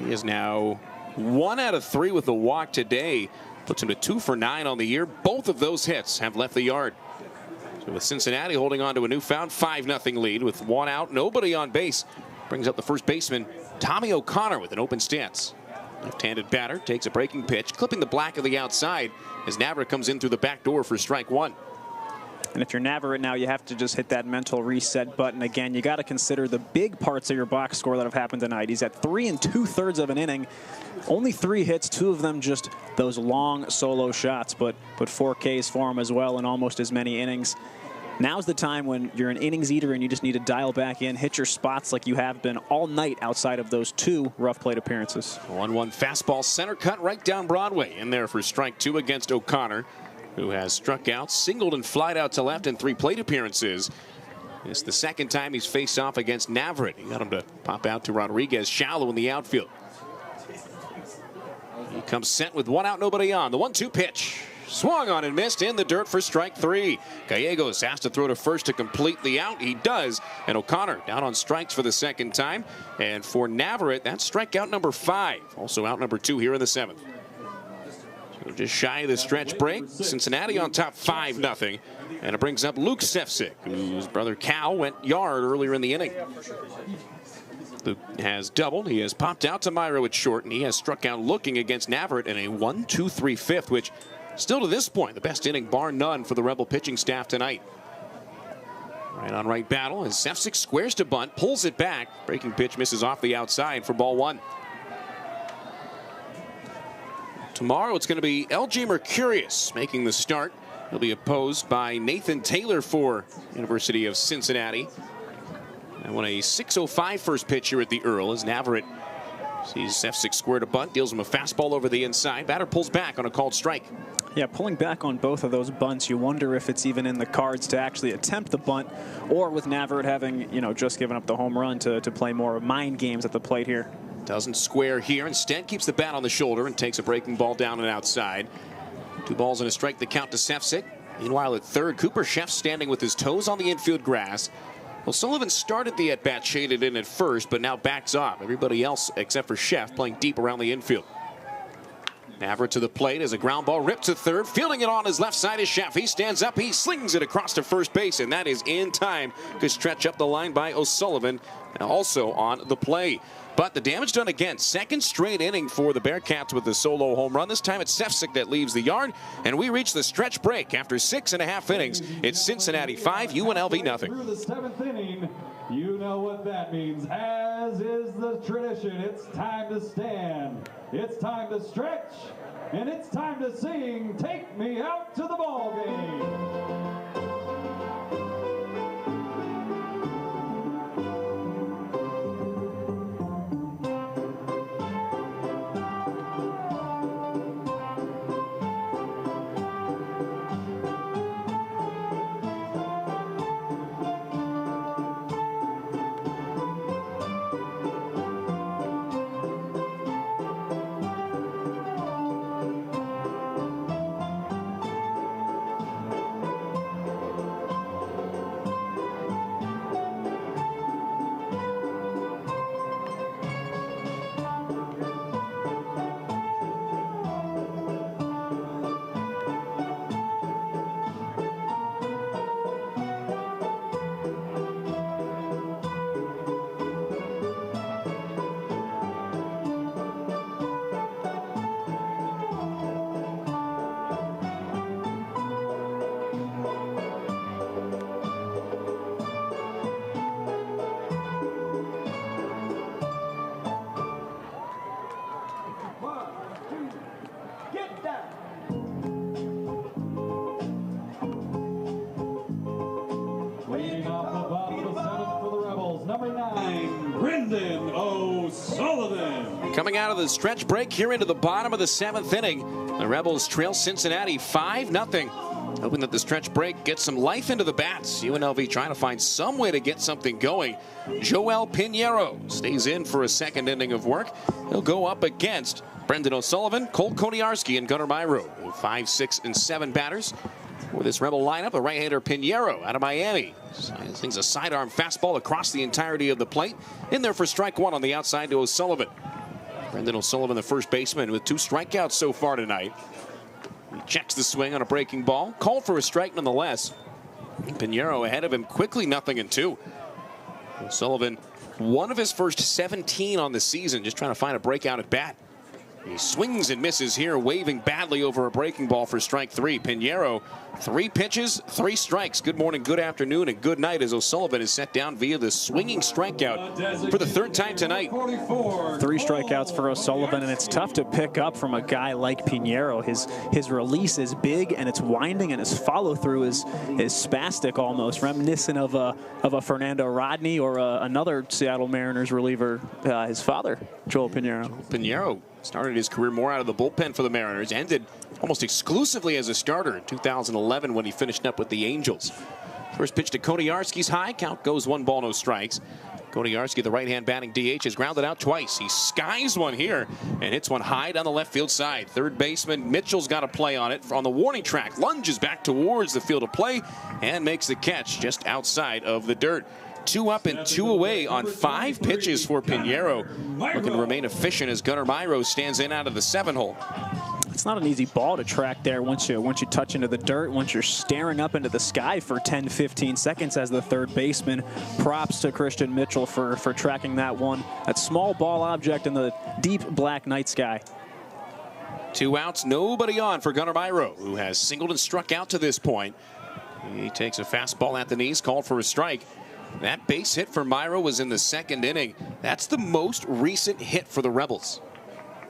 [SPEAKER 4] He is now 1 out of 3 with a walk today. Puts him to 2 for 9 on the year. Both of those hits have left the yard. So with Cincinnati holding on to a newfound 5-0 lead with 1 out, nobody on base, brings up the first baseman, Tommy O'Connor, with an open stance. Left-handed batter takes a breaking pitch, clipping the black of the outside as Navarrete comes in through the back door for strike 1.
[SPEAKER 5] And if you're Navarrete now, you have to just hit that mental reset button again. You got to consider the big parts of your box score that have happened tonight. He's at 3 2/3 of an inning, only 3 hits, 2 of them just those long solo shots, but 4 Ks for him as well in almost as many innings. Now's the time when you're an innings eater and you just need to dial back in, hit your spots like you have been all night outside of those 2 rough plate appearances.
[SPEAKER 4] 1-1 fastball, center cut right down Broadway. In there for strike 2 against O'Connor, who has struck out, singled and flied out to left in 3 plate appearances. It's the second time he's faced off against Navarrete. He got him to pop out to Rodriguez shallow in the outfield. He comes set with 1 out, nobody on. The 1-2 pitch. Swung on and missed in the dirt for strike 3. Gallegos has to throw to first to complete the out. He does. And O'Connor down on strikes for the second time. And for Navarrete, that's strikeout number 5. Also out number 2 here in the 7th. So just shy of the stretch break. Cincinnati on top 5-0. And it brings up Luke Sefcik, whose brother Cal went yard earlier in the inning. Luke has doubled. He has popped out to Myro at short, and he has struck out looking against Navarrete in a 1-2-3-5, which still to this point, the best inning bar none for the Rebel pitching staff tonight. Right on right battle as Sefcik squares to bunt, pulls it back. Breaking pitch misses off the outside for ball 1. Tomorrow it's going to be LG Mercurius making the start. He'll be opposed by Nathan Taylor for University of Cincinnati. And won a 6:05 first pitch here at the Earl as Navarrete sees Sefcik square to bunt, deals him a fastball over the inside. Batter pulls back on a called strike.
[SPEAKER 5] Yeah, pulling back on both of those bunts, you wonder if it's even in the cards to actually attempt the bunt, or with Navarrete having, just given up the home run to play more mind games at the plate here.
[SPEAKER 4] Doesn't square here. Instead, keeps the bat on the shoulder and takes a breaking ball down and outside. 2 balls and a strike, the count to Sefcik. Meanwhile, at third, Cooper Sheff standing with his toes on the infield grass. Well, Sullivan started the at-bat shaded in at first, but now backs off. Everybody else, except for Sheff, playing deep around the infield. Navarrete to the plate as a ground ball ripped to third. Fielding it on his left side is Sheff. He stands up. He slings it across to first base, and that is in time to stretch up the line by O'Sullivan. also on the play. But the damage done again. Second straight inning for the Bearcats with the solo home run. This time it's Sefcik that leaves the yard, and we reach the stretch break. After 6.5 innings, it's Cincinnati 5, UNLV nothing.
[SPEAKER 1] Through the 7th inning, you know what that means. As is the tradition, it's time to stand, it's time to stretch, and it's time to sing "Take Me Out to the Ball Game." Leading off the bottom of the 7th for the Rebels, number 9, Brendan O'Sullivan.
[SPEAKER 4] Coming out of the stretch break here into the bottom of the 7th inning, the Rebels trail Cincinnati 5-0. Hoping that the stretch break gets some life into the bats. UNLV trying to find some way to get something going. Joel Pinheiro stays in for a second inning of work. He'll go up against Brendan O'Sullivan, Colt Koniarski, and Gunnar Myro. 5, 6, and 7 batters for this Rebel lineup. The right-hander Pinheiro out of Miami. Things a sidearm fastball across the entirety of the plate. In there for strike 1 on the outside to O'Sullivan. Brendan O'Sullivan, the first baseman, with 2 strikeouts so far tonight. He checks the swing on a breaking ball. Called for a strike nonetheless. Pinheiro ahead of him quickly, 0-2. O'Sullivan, one of his first 17 on the season, just trying to find a breakout at bat. He swings and misses here, waving badly over a breaking ball for strike 3. Pinheiro, 3 pitches, 3 strikes. Good morning, good afternoon, and good night as O'Sullivan is set down via the swinging strikeout for the 3rd time tonight.
[SPEAKER 5] 3 strikeouts for O'Sullivan, and it's tough to pick up from a guy like Pinheiro. His release is big, and it's winding, and his follow-through is spastic almost, reminiscent of a Fernando Rodney or another Seattle Mariners reliever, his father, Joel Pinheiro.
[SPEAKER 4] Pinheiro started his career more out of the bullpen for the Mariners, ended almost exclusively as a starter in 2011 when he finished up with the Angels. First pitch to Koniarski's high, count goes 1 ball, no strikes. Koniarski, the right-hand batting DH, has grounded out twice. He skies one here and hits one high down the left field side. Third baseman Mitchell's got a play on it on the warning track, lunges back towards the field of play and makes the catch just outside of the dirt. 2 up and 2 away on 5 pitches for Pinheiro. Looking to remain efficient as Gunnar Myro stands in out of the 7-hole.
[SPEAKER 5] It's not an easy ball to track there once you touch into the dirt, once you're staring up into the sky for 10-15 seconds as the third baseman. Props to Christian Mitchell for tracking that one. That small ball object in the deep black night sky.
[SPEAKER 4] 2 outs, nobody on for Gunnar Myro, who has singled and struck out to this point. He takes a fastball at the knees, called for a strike. That base hit for Myro was in the 2nd inning. That's the most recent hit for the Rebels.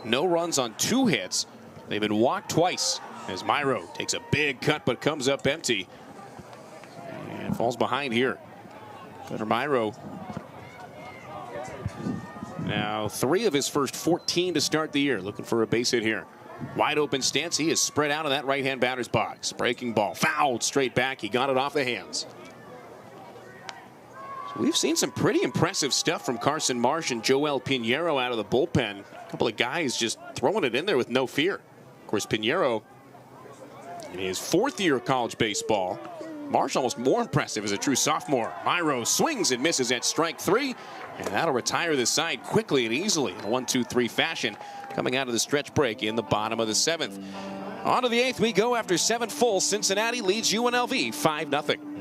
[SPEAKER 4] No runs on 2 hits. They've been walked twice as Myro takes a big cut but comes up empty and falls behind here. Gunnar Myro now 3 of his first 14 to start the year, looking for a base hit here. Wide open stance. He is spread out of that right-hand batter's box. Breaking ball fouled straight back. He got it off the hands. We've seen some pretty impressive stuff from Carson Marsh and Joel Pinheiro out of the bullpen. A couple of guys just throwing it in there with no fear. Of course, Pinheiro in his 4th year of college baseball. Marsh almost more impressive as a true sophomore. Myro swings and misses at strike 3, and that'll retire the side quickly and easily in a 1-2-3 fashion coming out of the stretch break in the bottom of the 7th. On to the 8th we go after 7 full. Cincinnati leads UNLV 5-0.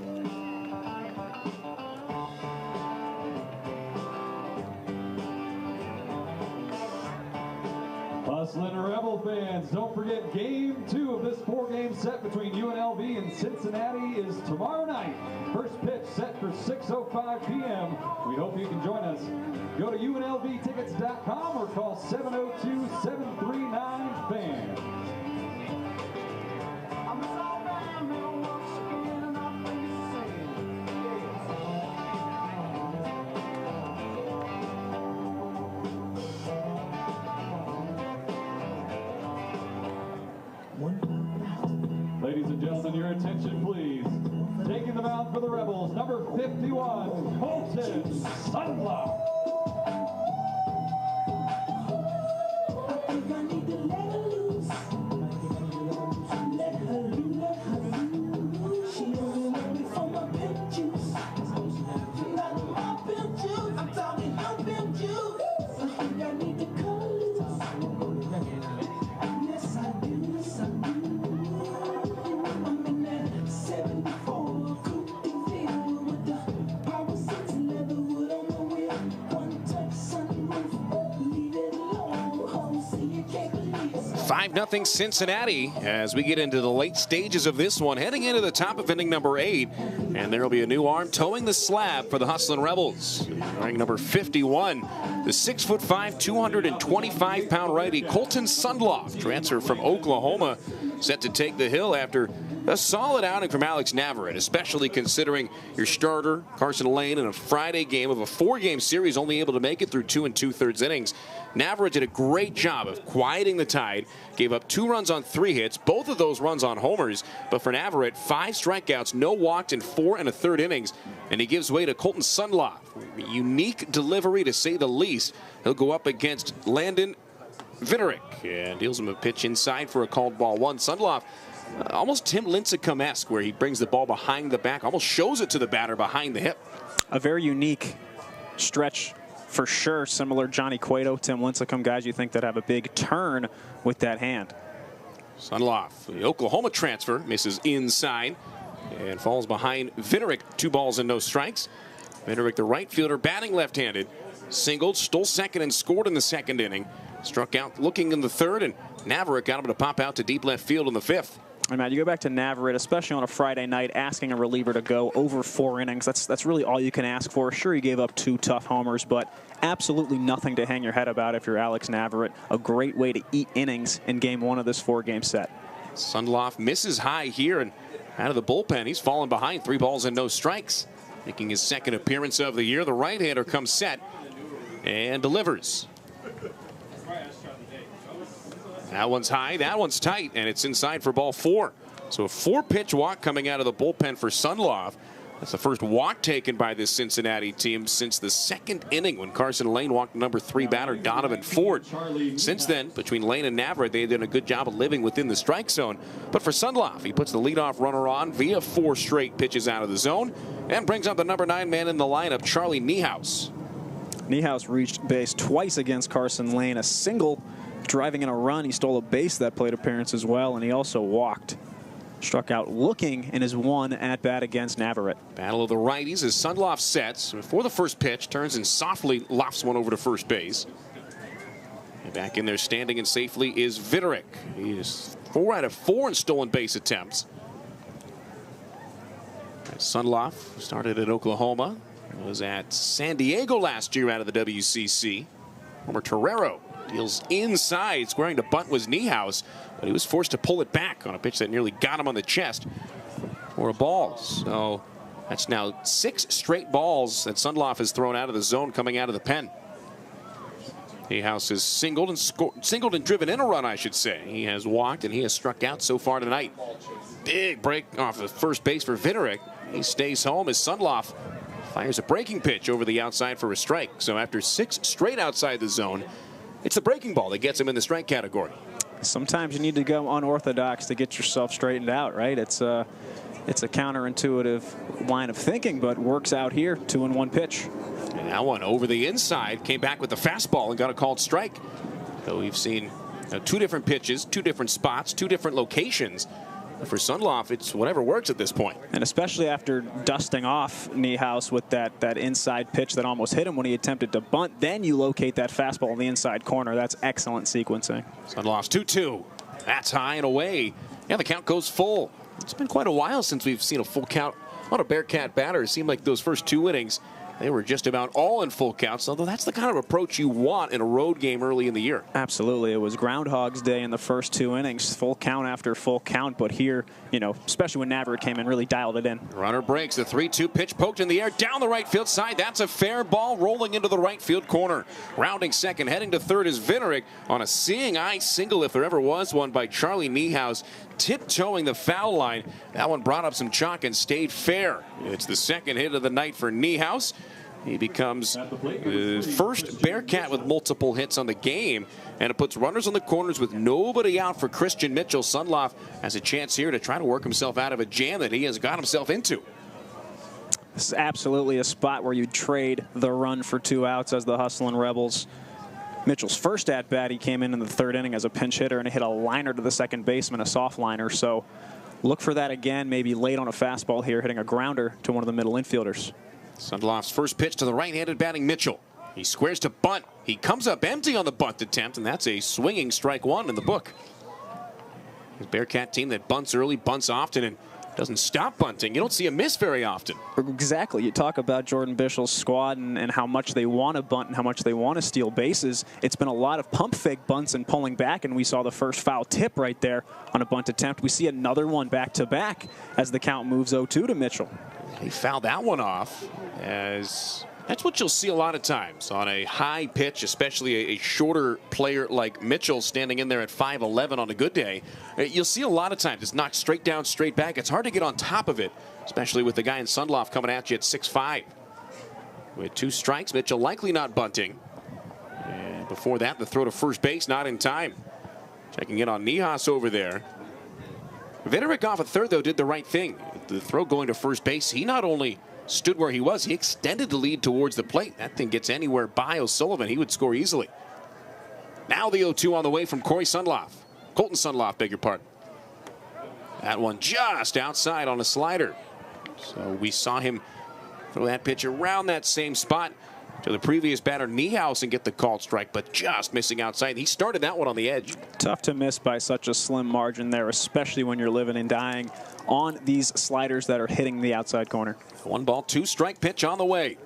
[SPEAKER 1] Rebel fans, don't forget Game 2 of this 4-game set between UNLV and Cincinnati is tomorrow night. First pitch set for 6:05 p.m. We hope you can join us. Go to UNLVtickets.com or call 702-739-FAN. Ladies and gentlemen, your attention please. Taking the mound for the Rebels, number 51, Colton Sundlock.
[SPEAKER 8] I think I need to let her loose. Let her loose. She only want me for my pimp juice. Not my pimp juice. I'm talking no pimp juice. I think I need to cut her loose. Yes, I do. Yes, I do. I'm in that 74 coupe Deville with the power 6 leatherwood on the wheel. One touch sunroof. Leave it alone. Home, see you can't believe it.
[SPEAKER 4] 5-0 Cincinnati as we get into the late stages of this one, heading into the top of inning number 8. And there will be a new arm towing the slab for the Hustlin' Rebels. Wearing number 51, the 6'5", 225-pound righty Colton Sundlock, transfer from Oklahoma, set to take the hill after a solid outing from Alex Navarrete, especially considering your starter, Carson Lane, in a Friday game of a 4-game series, only able to make it through 2 2/3 innings. Navarrete did a great job of quieting the tide, gave up 2 runs on 3 hits, both of those runs on homers. But for Navarrete, 5 strikeouts, no walked in 4 1/3 innings, and he gives way to Colton Sundlock. Unique delivery, to say the least. He'll go up against Landon Vitterick and deals him a pitch inside for a called ball 1. Sundlock, almost Tim Lincecum-esque, where he brings the ball behind the back, almost shows it to the batter behind the hip.
[SPEAKER 5] A very unique stretch for sure. Similar Johnny Cueto, Tim Lincecum, guys you think that have a big turn with that hand.
[SPEAKER 4] Sundlock, the Oklahoma transfer, misses inside and falls behind Vitterick. 2 balls and no strikes. Vitterick, the right fielder, batting left-handed, singled, stole second and scored in the 2nd inning. Struck out looking in the 3rd, and Navarrete got him to pop out to deep left field in the 5th.
[SPEAKER 5] And Matt, you go back to Navarrete, especially on a Friday night, asking a reliever to go over 4 innings. That's really all you can ask for. Sure, he gave up 2 tough homers, but absolutely nothing to hang your head about if you're Alex Navarrete. A great way to eat innings in Game 1 of this 4-game set.
[SPEAKER 4] Sundlock misses high here, and out of the bullpen, he's fallen behind 3 balls and no strikes. Making his 2nd appearance of the year, the right-hander comes set and delivers. That one's high, that one's tight, and it's inside for ball 4. So a 4-pitch walk coming out of the bullpen for Sundlock. That's the first walk taken by this Cincinnati team since the 2nd inning when Carson Lane walked number 3 batter Donovan Ford. Since then, between Lane and Navarrete, they've done a good job of living within the strike zone. But for Sundlock, he puts the leadoff runner on via 4 straight pitches out of the zone and brings up the number 9 man in the lineup, Charlie Niehaus.
[SPEAKER 5] Niehaus reached base twice against Carson Lane, a single driving in a run. He stole a base that plate appearance as well, and he also walked. Struck out looking in his 1 at-bat against Navarrete.
[SPEAKER 4] Battle of the righties as Sundlock sets before the first pitch, turns and softly lofts one over to first base. And back in there standing and safely is Vitterick. He is 4 out of 4 in stolen base attempts. Sundlock started at Oklahoma, was at San Diego last year out of the WCC. Homer Torero deals inside, squaring to bunt was Niehaus, but he was forced to pull it back on a pitch that nearly got him on the chest for a ball. So that's now 6 straight balls that Sundlock has thrown out of the zone coming out of the pen. Niehaus has singled and driven in a run, I should say. He has walked and he has struck out so far tonight. Big break off of first base for Vitterick. He stays home as Sundlock fires a breaking pitch over the outside for a strike. So after 6 straight outside the zone, it's the breaking ball that gets him in the strike category.
[SPEAKER 5] Sometimes you need to go unorthodox to get yourself straightened out, right? It's a counterintuitive line of thinking, but works out here. 2-1 pitch.
[SPEAKER 4] And that one over the inside, came back with the fastball and got a called strike. So we've seen 2 different pitches, 2 different spots, 2 different locations. For Sundloff, it's whatever works at this point.
[SPEAKER 5] And especially after dusting off Niehaus with that inside pitch that almost hit him when he attempted to bunt, then you locate that fastball in the inside corner. That's excellent sequencing.
[SPEAKER 4] Sundloff's 2-2. That's high and away. Yeah, the count goes full. It's been quite a while since we've seen a full count on a Bearcat batter. It seemed like those first 2 innings, they were just about all in full counts, although that's the kind of approach you want in a road game early in the year.
[SPEAKER 5] Absolutely. It was Groundhog's Day in the first 2 innings, full count after full count. But here, you know, especially when Navarrete came in, really dialed it in.
[SPEAKER 4] Runner breaks. The 3-2 pitch poked in the air down the right field side. That's a fair ball rolling into the right field corner. Rounding second, heading to third is Vinerick on a seeing eye single, if there ever was one, by Charlie Niehaus, tiptoeing the foul line. That one brought up some chalk and stayed fair. It's the second hit of the night for Niehaus. He becomes the first Bearcat with multiple hits on the game, and it puts runners on the corners with nobody out for Christian Mitchell. Sundloff has a chance here to try to work himself out of a jam that he has got himself into.
[SPEAKER 5] This is absolutely a spot where you trade the run for 2 outs as the Hustlin' Rebels. Mitchell's first at-bat, he came in the 3rd inning as a pinch hitter and hit a liner to the second baseman, a soft liner. So look for that again, maybe late on a fastball here, hitting a grounder to one of the middle infielders.
[SPEAKER 4] Sundloff's first pitch to the right-handed batting Mitchell. He squares to bunt. He comes up empty on the bunt attempt, and that's a swinging strike 1 in the book. The Bearcat team that bunts early, bunts often, and doesn't stop bunting. You don't see a miss very often.
[SPEAKER 5] Exactly. You talk about Jordan Bischel's squad and how much they want to bunt and how much they want to steal bases. It's been a lot of pump fake bunts and pulling back, and we saw the first foul tip right there on a bunt attempt. We see another one back-to-back as the count moves 0-2 to Mitchell.
[SPEAKER 4] He fouled that one off, as that's what you'll see a lot of times on a high pitch, especially a shorter player like Mitchell standing in there at 5'11" on a good day. You'll see a lot of times it's knocked straight down, straight back. It's hard to get on top of it, especially with the guy in Sundloff coming at you at 6'5". With 2 strikes, Mitchell likely not bunting. And before that, the throw to first base, not in time. Checking in on Niehaus over there. Vinerick off at third, though, did the right thing. The throw going to first base, he not only stood where he was, he extended the lead towards the plate. That thing gets anywhere by O'Sullivan, he would score easily. Now the 0-2 on the way from Colton Sundloff, beg your pardon. That one just outside on a slider. So we saw him throw that pitch around that same spot to the previous batter Niehaus and get the called strike, but just missing outside. He started that one on the edge.
[SPEAKER 5] Tough to miss by such a slim margin there, especially when you're living and dying on these sliders that are hitting the outside corner.
[SPEAKER 4] 1-2 strike pitch on the way.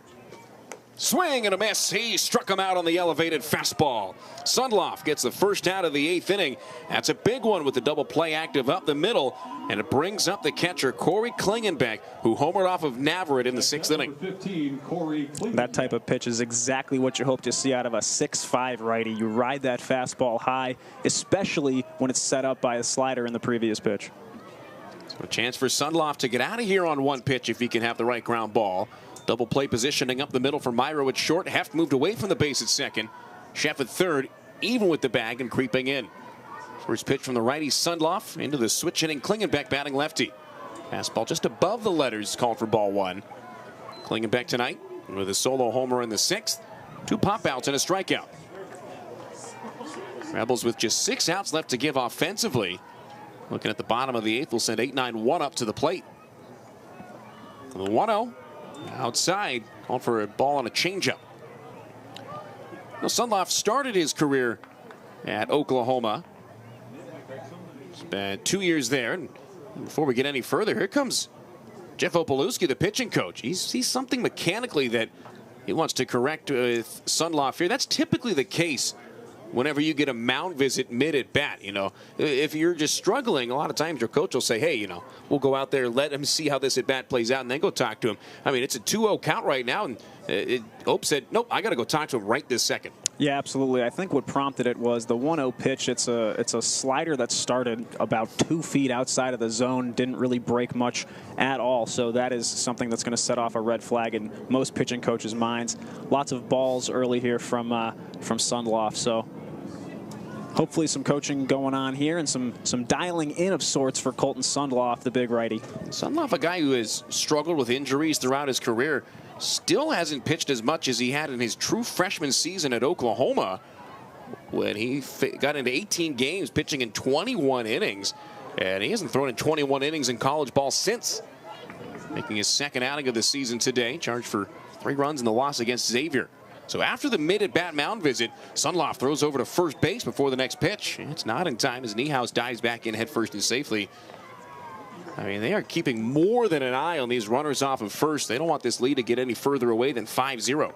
[SPEAKER 4] Swing and a miss. He struck him out on the elevated fastball. Sundloff gets the first out of the 8th inning. That's a big one with the double play active up the middle, and it brings up the catcher Corey Klingenbeck, who homered off of Navarrete in the 6th inning.
[SPEAKER 1] 15,
[SPEAKER 5] that type of pitch is exactly what you hope to see out of a 6'5" righty. You ride that fastball high, especially when it's set up by a slider in the previous pitch.
[SPEAKER 4] So a chance for Sundloff to get out of here on one pitch if he can have the right ground ball. Double play positioning up the middle for Myro at short. Heft moved away from the base at second. Sheff at third, even with the bag and creeping in. First pitch from the righty Sundloff into the switch hitting Klingenbeck batting lefty. Fastball just above the letters, called for ball 1. Klingenbeck tonight with a solo homer in the 6th. 2 pop outs and a strikeout. Rebels with just 6 outs left to give offensively. Looking at the bottom of the 8th, will send 8-9-1 up to the plate. The 1-0. Outside, called for a ball on a changeup. Now, Sundloff started his career at Oklahoma. Spent 2 years there. And before we get any further, here comes Jeff Opalewski, the pitching coach. He sees something mechanically that he wants to correct with Sundloff here. That's typically the case whenever you get a mound visit mid-at-bat. You know, if you're just struggling, a lot of times your coach will say, hey, you know, we'll go out there, let him see how this at-bat plays out, and then go talk to him. I mean, it's a 2-0 count right now, and Ope said, nope, I got to go talk to him right this second.
[SPEAKER 5] Yeah, absolutely. I think what prompted it was the 1-0 pitch. It's a slider that started about 2 feet outside of the zone, didn't really break much at all. So that is something that's going to set off a red flag in most pitching coaches' minds. Lots of balls early here from Sundloff. So hopefully some coaching going on here and some dialing in of sorts for Colton Sundloff, the big righty.
[SPEAKER 4] Sundloff, a guy who has struggled with injuries throughout his career, still hasn't pitched as much as he had in his true freshman season at Oklahoma when he got into 18 games pitching in 21 innings. And he hasn't thrown in 21 innings in college ball since. Making his second outing of the season today. Charged for 3 runs in the loss against Xavier. So after the mid-at-bat mound visit, Sunloff throws over to first base before the next pitch. It's not in time as Niehaus dives back in headfirst and safely. I mean, they are keeping more than an eye on these runners off of first. They don't want this lead to get any further away than 5-0.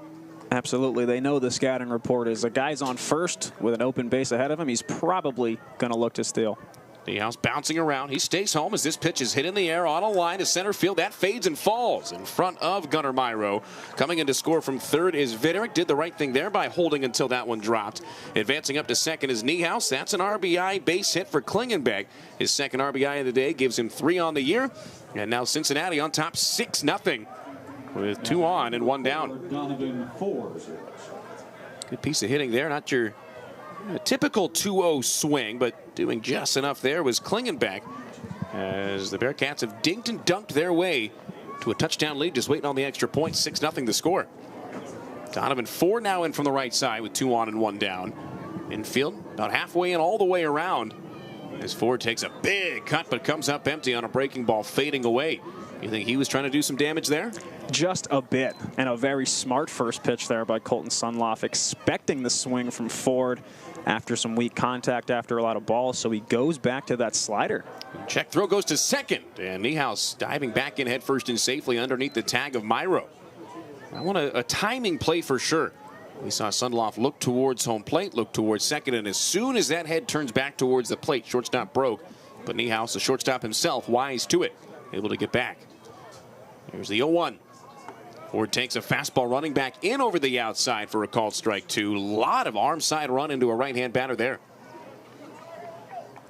[SPEAKER 5] Absolutely. They know the scouting report is a guy's on first with an open base ahead of him. He's probably going to look to steal.
[SPEAKER 4] Niehaus bouncing around. He stays home as this pitch is hit in the air on a line to center field. That fades and falls in front of Gunnar Myro. Coming in to score from third is Viderick. Did the right thing there by holding until that one dropped. Advancing up to second is Niehaus. That's an RBI base hit for Klingenbeck. His second RBI of the day gives him 3 on the year. And now Cincinnati on top 6-0 with 2 on and 1 down.
[SPEAKER 1] Donovan Ford.
[SPEAKER 4] Good piece of hitting there. Not your typical 2-0 swing, but doing just enough there was Klingenbeck as the Bearcats have dinked and dunked their way to a touchdown lead, just waiting on the extra point. 6-0 the score. Donovan Ford now in from the right side with 2 on and 1 down. Infield about halfway in all the way around as Ford takes a big cut but comes up empty on a breaking ball fading away. You think he was trying to do some damage there?
[SPEAKER 5] Just a bit, and a very smart first pitch there by Colton Sunloff, expecting the swing from Ford after some weak contact after a lot of balls, so he goes back to that slider.
[SPEAKER 4] Check throw goes to second, and Niehaus diving back in headfirst and safely underneath the tag of Myro. I want a timing play for sure. We saw Sunloff look towards home plate, look towards second, and as soon as that head turns back towards the plate, shortstop broke. But Niehaus, the shortstop himself, wise to it, able to get back. Here's the 0-1. Ford takes a fastball running back in over the outside for a called strike 2. A lot of arm side run into a right-hand batter there.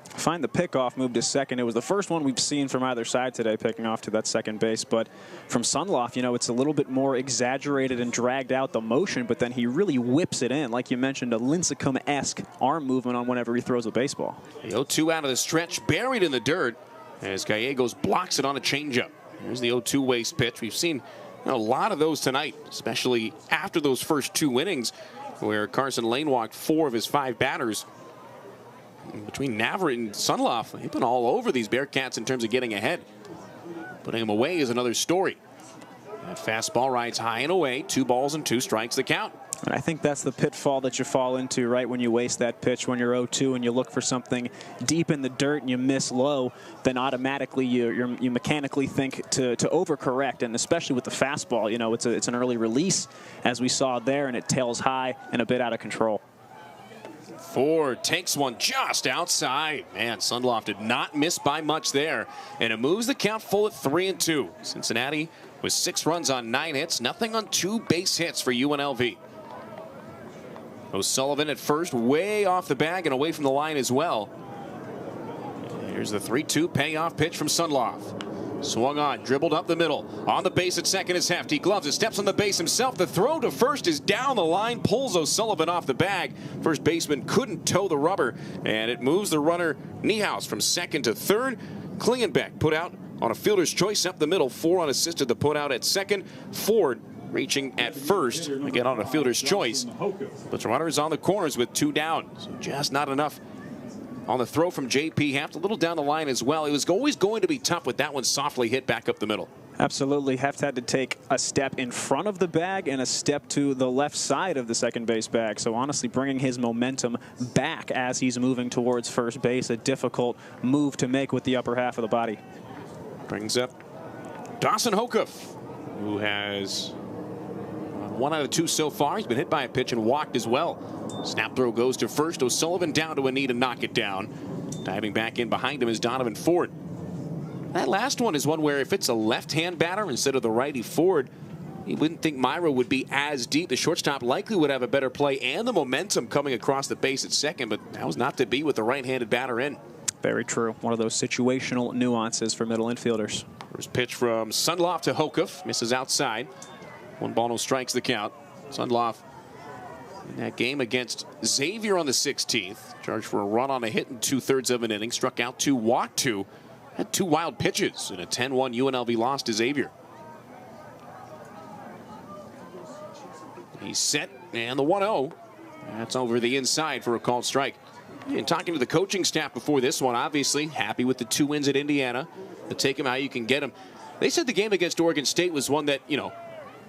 [SPEAKER 5] Find the pickoff move to second. It was the first one we've seen from either side today, picking off to that second base. But from Sunloff, you know, it's a little bit more exaggerated and dragged out the motion, but then he really whips it in. Like you mentioned, a Lincecum-esque arm movement on whenever he throws a baseball.
[SPEAKER 4] The 0-2 out of the stretch, buried in the dirt as Gallegos blocks it on a changeup. Here's the 0-2 waste pitch. We've seen a lot of those tonight, especially after those first 2 innings where Carson Lane walked 4 of his 5 batters. Between Navarrete and Sunloff, they've been all over these Bearcats in terms of getting ahead. Putting them away is another story. That fastball rides high and away. 2 balls and 2 strikes the count.
[SPEAKER 5] And I think that's the pitfall that you fall into, right, when you waste that pitch when you're 0-2 and you look for something deep in the dirt and you miss low, then automatically you mechanically think to overcorrect, and especially with the fastball, you know, it's an early release as we saw there, and it tails high and a bit out of control.
[SPEAKER 4] Ford takes one just outside. Man, Sunloff did not miss by much there, and it moves the count full at 3-2. Cincinnati with 6 runs on 9 hits, nothing on 2 base hits for UNLV. O'Sullivan at first, way off the bag and away from the line as well. Here's the 3-2 payoff pitch from Sunloff. Swung on, dribbled up the middle. On the base at second is Hefty. Gloves it, steps on the base himself. The throw to first is down the line, pulls O'Sullivan off the bag. First baseman couldn't toe the rubber, and it moves the runner Niehaus from second to third. Klingenbeck put out on a fielder's choice up the middle. 4 unassisted to put out at second. Ford reaching at first, again on a fielder's choice. But the runner is on the corners with 2 down. So just not enough on the throw from J.P. Heft, a little down the line as well. It was always going to be tough with that one softly hit back up the middle.
[SPEAKER 5] Absolutely. Heft had to take a step in front of the bag and a step to the left side of the second base bag. So honestly, bringing his momentum back as he's moving towards first base, a difficult move to make with the upper half of the body.
[SPEAKER 4] Brings up Dawson Hokuff, who has 1 out of 2 so far. He's been hit by a pitch and walked as well. Snap throw goes to first. O'Sullivan down to a knee to knock it down. Diving back in behind him is Donovan Ford. That last one is one where if it's a left-hand batter instead of the righty Ford, you wouldn't think Myro would be as deep. The shortstop likely would have a better play and the momentum coming across the base at second, but that was not to be with the right-handed batter in.
[SPEAKER 5] Very true. One of those situational nuances for middle infielders.
[SPEAKER 4] First pitch from Sunloff to Hokuff. Misses outside. 1 ball, no strikes the count. Sunloff in that game against Xavier on the 16th. Charged for a run on a hit in 2/3 of an inning. Struck out 2, walked 2. Had 2 wild pitches in a 10-1 UNLV loss to Xavier. He's set, and the 1-0. That's over the inside for a called strike. And talking to the coaching staff before this one, obviously happy with the 2 wins at Indiana. To take them how you can get them. They said the game against Oregon State was one that, you know,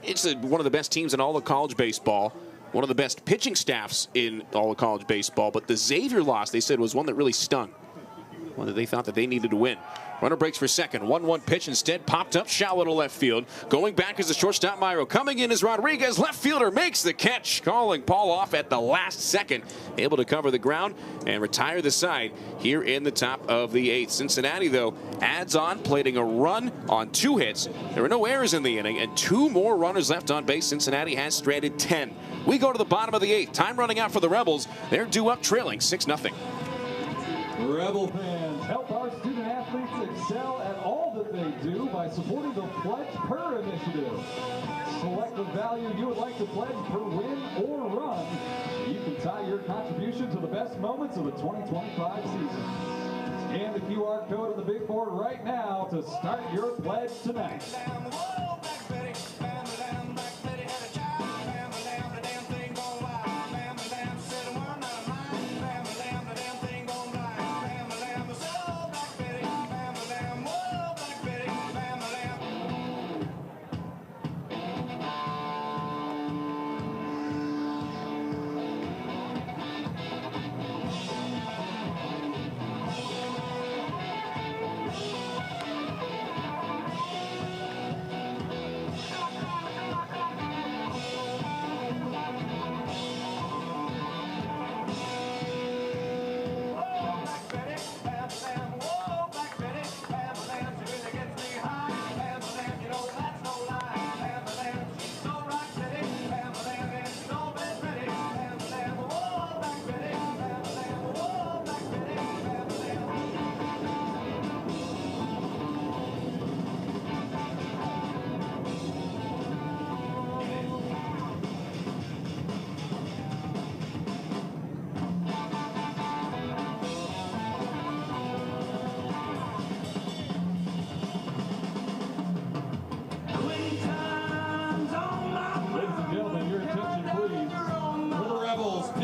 [SPEAKER 4] it's one of the best teams in all of college baseball. One of the best pitching staffs in all of college baseball. But the Xavier loss, they said, was one that really stung. One that they thought that they needed to win. Runner breaks for second. 1-1 pitch instead. Popped up shallow to left field. Going back is the shortstop, Myro. Coming in is Rodriguez. Left fielder makes the catch. Calling Paul off at the last second. Able to cover the ground and retire the side here in the top of the 8th. Cincinnati, though, adds on, plating a run on 2 hits. There were no errors in the inning and 2 more runners left on base. Cincinnati has stranded 10. We go to the bottom of the 8th. Time running out for the Rebels. They're due up trailing 6-0.
[SPEAKER 1] Rebel fans, help our student athletes excel at all that they do by supporting the Pledge Per initiative. Select the value you would like to pledge per win or run. You can tie your contribution to the best moments of the 2025 season. Scan the QR code on the big board right now to start your pledge tonight.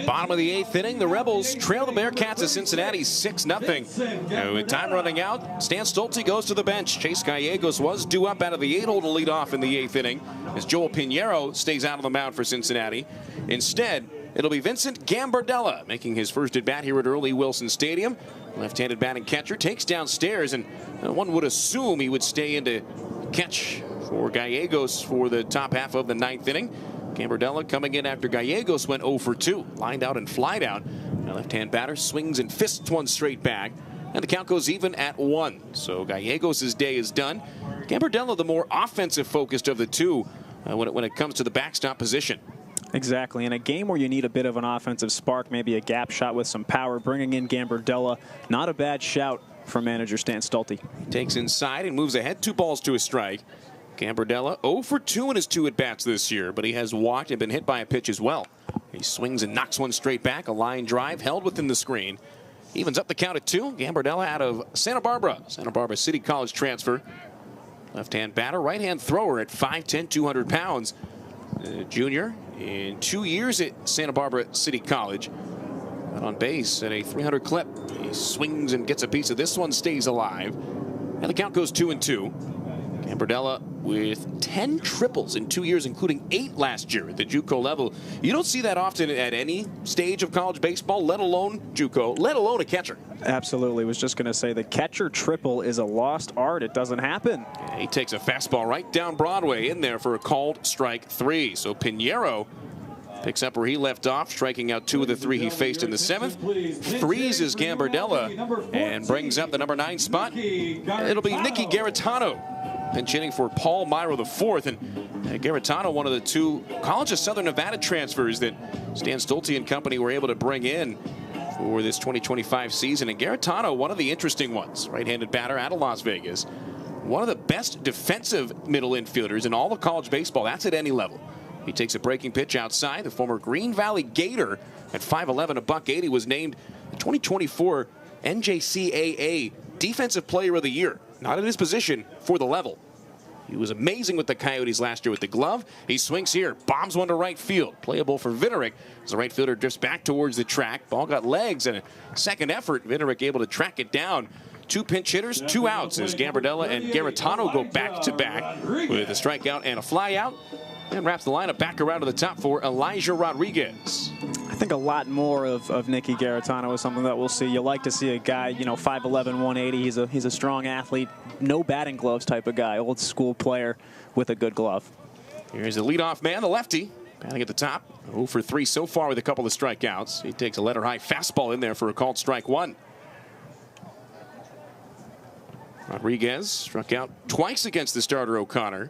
[SPEAKER 4] Bottom of the 8th inning, the Rebels trail the Bearcats of Cincinnati 6-0. With time running out, Stan Stolte goes to the bench. Chase Gallegos was due up out of the 8-hole to lead off in the 8th inning as Joel Pinheiro stays out of the mound for Cincinnati. Instead, it'll be Vincent Gambardella making his first at bat here at Early Wilson Stadium. Left-handed batting catcher takes downstairs, and one would assume he would stay in to catch for Gallegos for the top half of the 9th inning. Gambardella coming in after Gallegos went 0 for 2. Lined out and flied out. The left-hand batter swings and fists one straight back. And the count goes even at 1. So Gallegos' day is done. Gambardella, the more offensive-focused of the two when it comes to the backstop position.
[SPEAKER 5] Exactly. In a game where you need a bit of an offensive spark, maybe a gap shot with some power, bringing in Gambardella, not a bad shout from manager Stan Stolte.
[SPEAKER 4] He takes inside and moves ahead 2 balls to a strike. Gambardella 0 for 2 in his 2 at-bats this year, but he has walked and been hit by a pitch as well. He swings and knocks one straight back. A line drive held within the screen. Evens up the count at 2. Gambardella out of Santa Barbara City College transfer. Left-hand batter, right-hand thrower at 5'10", 200 pounds. Junior in 2 years at Santa Barbara City College. Got on base at a 300 clip. He swings and gets a piece of this one, stays alive. And the count goes 2-2. Gambardella with 10 triples in 2 years, including 8 last year at the JUCO level. You don't see that often at any stage of college baseball, let alone JUCO, let alone a catcher.
[SPEAKER 5] Absolutely. Was just going to say the catcher triple is a lost art. It doesn't happen.
[SPEAKER 4] He takes a fastball right down Broadway in there for a called strike 3. So Pinheiro picks up where he left off, striking out 2 of the 3 he faced in the 7th. Freezes Gambardella and brings up the number 9 spot. It'll be Nicky Garitano pinch hitting for Paul Myro IV. And Garitano, one of the 2 College of Southern Nevada transfers that Stan Stolte and company were able to bring in for this 2025 season. And Garitano, one of the interesting ones, right-handed batter out of Las Vegas. One of the best defensive middle infielders in all of college baseball. That's at any level. He takes a breaking pitch outside. The former Green Valley Gator at 5'11", $180 was named the 2024 NJCAA Defensive Player of the Year. Not in his position, for the level. He was amazing with the Coyotes last year with the glove. He swings here, bombs one to right field. Playable for Vinterick as the right fielder drifts back towards the track. Ball got legs and a second effort. Vinterick able to track it down. 2 pinch hitters, 2 outs as Gambardella and Garitano go back-to-back with a strikeout and a flyout. And wraps the lineup back around to the top for Elijah Rodriguez.
[SPEAKER 5] I think a lot more of Nicky Garitano is something that we'll see. You like to see a guy, 5'11", 180. He's a strong athlete, no batting gloves type of guy, old school player with a good glove.
[SPEAKER 4] Here's the leadoff man, the lefty, batting at the top. 0 for 3 so far with a couple of strikeouts. He takes a letter-high fastball in there for a called strike 1. Rodriguez struck out twice against the starter O'Connor,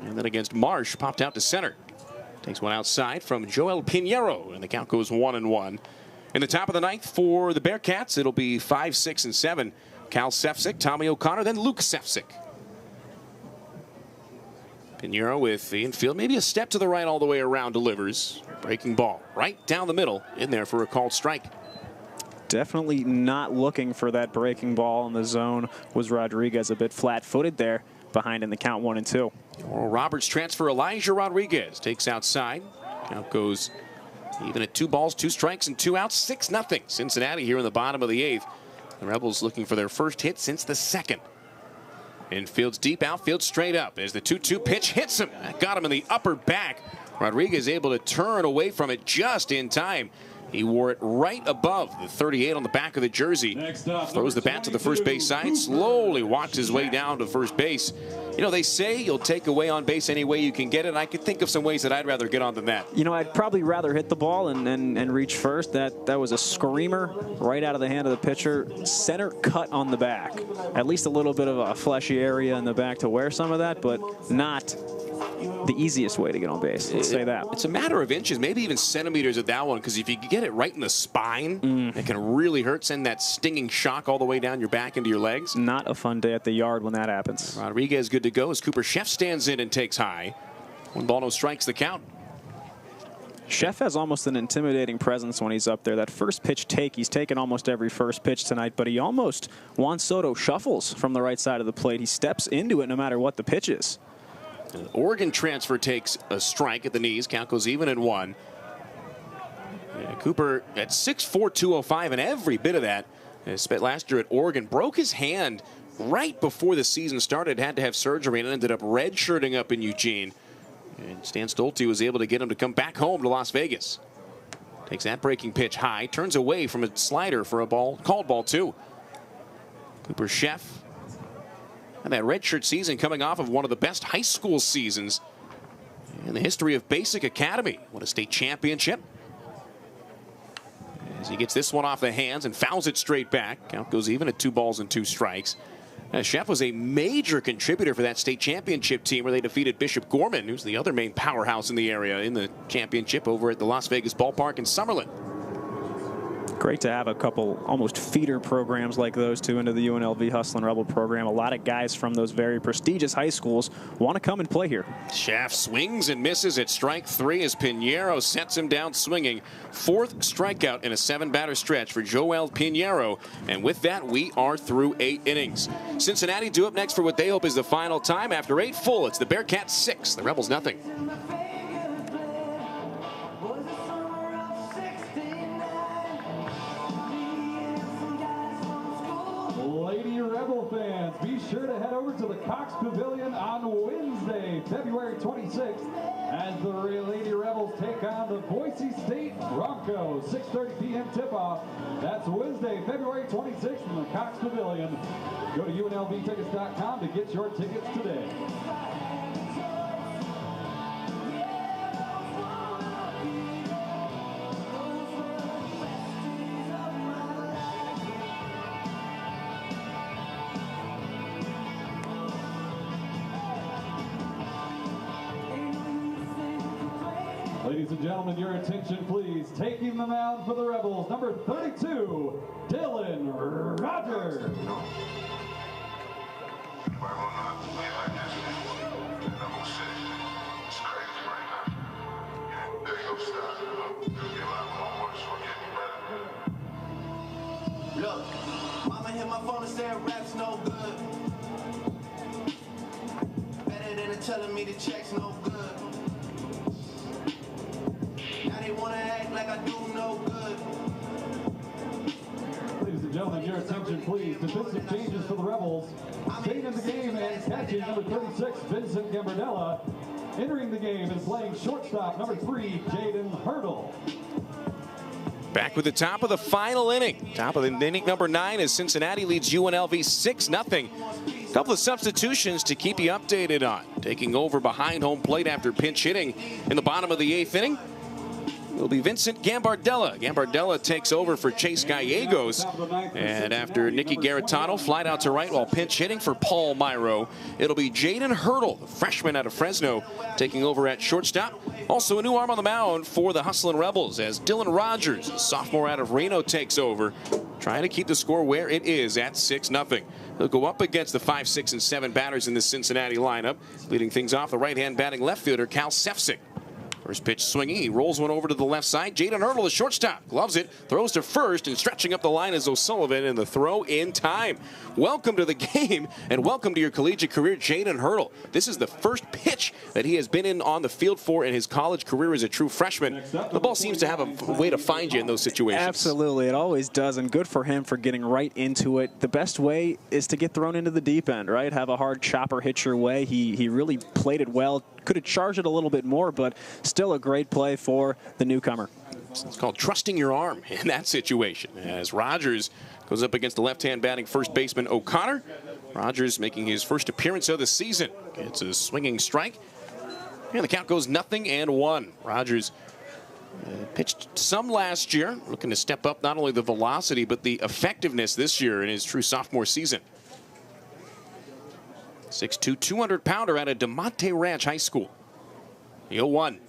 [SPEAKER 4] and then against Marsh, popped out to center. Takes one outside from Joel Pinheiro, and the count goes 1-1. In the top of the 9th for the Bearcats, it'll be 5, 6, and 7. Cal Sefcik, Tommy O'Connor, then Luke Sefcik. Pinheiro with the infield, maybe a step to the right all the way around, delivers. Breaking ball right down the middle, in there for a called strike.
[SPEAKER 5] Definitely not looking for that breaking ball in the zone. Was Rodriguez a bit flat-footed there, behind in the count 1-2.
[SPEAKER 4] Oral Roberts transfer Elijah Rodriguez takes outside. Count goes even at 2 balls, 2 strikes, and 2 outs. 6-0 Cincinnati here in the bottom of the 8th. The Rebels looking for their first hit since the 2nd. Infield's deep, outfield straight up as the 2-2 pitch hits him. That got him in the upper back. Rodriguez able to turn away from it just in time. He wore it right above the 38 on the back of the jersey. Throws the bat to the first base side, slowly walks his way down to first base. They say you'll take away on base any way you can get it. I could think of some ways that I'd rather get on than that.
[SPEAKER 5] I'd probably rather hit the ball and reach first. That was a screamer right out of the hand of the pitcher. Center cut on the back. At least a little bit of a fleshy area in the back to wear some of that, but not the easiest way to get on base. Let's say that.
[SPEAKER 4] It's a matter of inches, maybe even centimeters at that one, because if you get it right in the spine, it can really hurt, send that stinging shock all the way down your back into your legs.
[SPEAKER 5] Not a fun day at the yard when that happens.
[SPEAKER 4] Rodriguez good to go as Cooper Chef stands in and takes high. 1 ball, no strikes, the count.
[SPEAKER 5] Chef has almost an intimidating presence when he's up there. That first pitch take, he's taken almost every first pitch tonight, but he almost, Juan Soto shuffles from the right side of the plate. He steps into it no matter what the pitch is.
[SPEAKER 4] An Oregon transfer takes a strike at the knees. Count goes even at 1. Yeah, Cooper at 6'4", 205, and every bit of that spent last year at Oregon. Broke his hand right before the season started. Had to have surgery and ended up redshirting up in Eugene. And Stan Stolte was able to get him to come back home to Las Vegas. Takes that breaking pitch high. Turns away from a slider for a ball. Called ball 2. Cooper Chef. And that redshirt season coming off of one of the best high school seasons in the history of Basic Academy. Won a state championship. As he gets this one off the hands and fouls it straight back. Count goes even at 2 balls and 2 strikes. Chef was a major contributor for that state championship team where they defeated Bishop Gorman, who's the other main powerhouse in the area in the championship over at the Las Vegas ballpark in Summerlin.
[SPEAKER 5] Great to have a couple almost feeder programs like those two into the UNLV Hustlin' Rebel program. A lot of guys from those very prestigious high schools want to come and play here.
[SPEAKER 4] Schaff swings and misses at strike 3 as Pinheiro sets him down swinging. 4th strikeout in a 7-batter stretch for Joel Pinheiro. And with that, we are through 8 innings. Cincinnati due up next for what they hope is the final time. After 8 full, it's the Bearcats 6, the Rebels nothing.
[SPEAKER 1] Lady Rebel fans, be sure to head over to the Cox Pavilion on Wednesday, February 26th, as the Lady Rebels take on the Boise State Broncos. 6:30 p.m. tip-off. That's Wednesday, February 26th in the Cox Pavilion. Go to UNLVtickets.com to get your tickets today. Ladies and gentlemen, your attention please. Taking the mound for the Rebels, number 32, Dylan Rogers.
[SPEAKER 2] Look, mama hit my phone and said rap's no good. Better than telling me the check's no good. Now they wanna act like I do no good.
[SPEAKER 1] Ladies and gentlemen, your attention please. Defensive changes for the Rebels. Staying in the game and catching number 36, Vincent Gambardella. Entering the game and playing shortstop, number 3, Jaden Hurdle.
[SPEAKER 4] Back with the top of the final inning. Top of the inning number 9 as Cincinnati leads UNLV 6-0. A couple of substitutions to keep you updated on. Taking over behind home plate after pinch hitting in the bottom of the 8th inning will be Vincent Gambardella. Gambardella takes over for Chase Gallegos. And after Nicky Garitano flied out to right while pinch hitting for Paul Myro, it'll be Jaden Hurdle, the freshman out of Fresno, taking over at shortstop. Also a new arm on the mound for the Hustlin' Rebels as Dylan Rogers, a sophomore out of Reno, takes over, trying to keep the score where it is at 6-0. They'll go up against the 5, 6, and 7 batters in the Cincinnati lineup. Leading things off, the right-hand batting left fielder, Cal Sefcik. First pitch swinging, he rolls one over to the left side. Jaden Hurdle, the shortstop, gloves it, throws to first, and stretching up the line is O'Sullivan, and the throw in time. Welcome to the game, and welcome to your collegiate career, Jaden Hurdle. This is the first pitch that he has been in on the field for in his college career as a true freshman. The ball seems to have a way to find you in those situations.
[SPEAKER 5] Absolutely, it always does, and good for him for getting right into it. The best way is to get thrown into the deep end, right? Have a hard chopper hit your way. He really played it well. Could have charged it a little bit more, but still a great play for the newcomer.
[SPEAKER 4] It's called trusting your arm in that situation. As Rogers goes up against the left-hand batting first baseman O'Connor. Rogers making his first appearance of the season. It's a swinging strike. And the count goes 0-1. Rogers pitched some last year, looking to step up not only the velocity but the effectiveness this year in his true sophomore season. 6'2", 200-pounder out of DeMonte Ranch High School. The 0-1.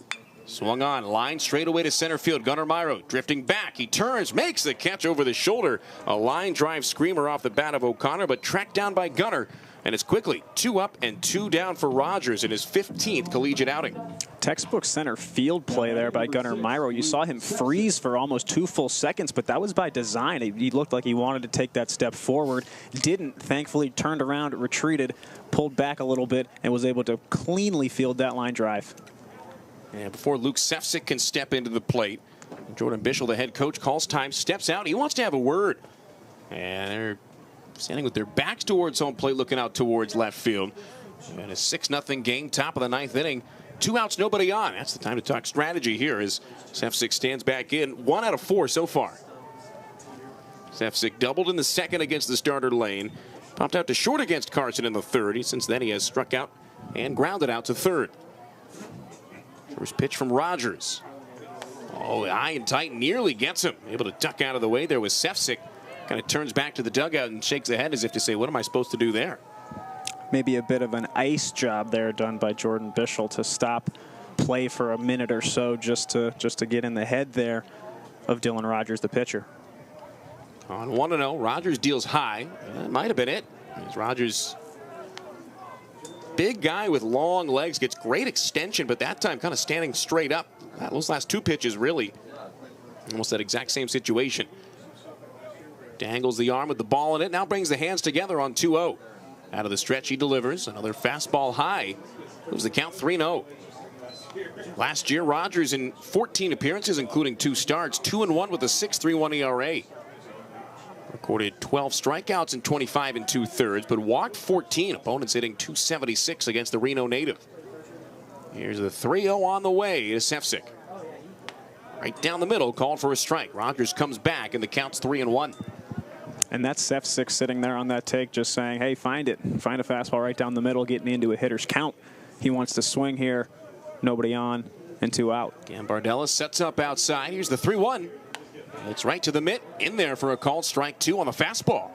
[SPEAKER 4] Swung on, line straight away to center field. Gunnar Myro drifting back. He turns, makes the catch over the shoulder. A line drive screamer off the bat of O'Connor, but tracked down by Gunnar. And it's quickly 2 up and 2 down for Rogers in his 15th collegiate outing.
[SPEAKER 5] Textbook center field play there by Gunnar Myro. You saw him freeze for almost 2 full seconds, but that was by design. He looked like he wanted to take that step forward. Didn't, thankfully, turned around, retreated, pulled back a little bit, and was able to cleanly field that line drive.
[SPEAKER 4] And before Luke Sefcik can step into the plate, Jordan Bischel, the head coach, calls time, steps out. He wants to have a word. And they're standing with their backs towards home plate, looking out towards left field. And a 6-0 game, top of the 9th inning. 2 outs, nobody on. That's the time to talk strategy here as Sefcik stands back in. 1 out of 4 so far. Sefcik doubled in the 2nd against the starter Lane. Popped out to short against Carson in the 3rd. Since then, he has struck out and grounded out to 3rd. First pitch from Rogers. Oh, high and tight, nearly gets him. Able to duck out of the way there with Sefcik. Kind of turns back to the dugout and shakes the head as if to say, what am I supposed to do there?
[SPEAKER 5] Maybe a bit of an ice job there done by Jordan Bischel to stop play for a minute or so just to get in the head there of Dylan Rogers, the pitcher.
[SPEAKER 4] On 1-0, Rogers deals high. That might have been it. As Rogers, big guy with long legs, gets great extension, but that time kind of standing straight up. Those last 2 pitches really almost that exact same situation. Dangles the arm with the ball in it. Now brings the hands together on 2-0. Out of the stretch, he delivers another fastball high. Moves the count 3-0. Last year, Rogers in 14 appearances, including 2 starts, 2-1 with a 6.31 ERA. Recorded 12 strikeouts in 25 2/3, but walked 14. Opponents hitting .276 against the Reno native. Here's the 3-0 on the way to Sefcik. Right down the middle, called for a strike. Rogers comes back, and the count's 3-1.
[SPEAKER 5] And that's Sefcik sitting there on that take just saying, hey, find it. Find a fastball right down the middle, getting into a hitter's count. He wants to swing here. Nobody on and 2 out.
[SPEAKER 4] Gambardella sets up outside. Here's the 3-1. It's right to the mitt. In there for a called strike 2 on the fastball.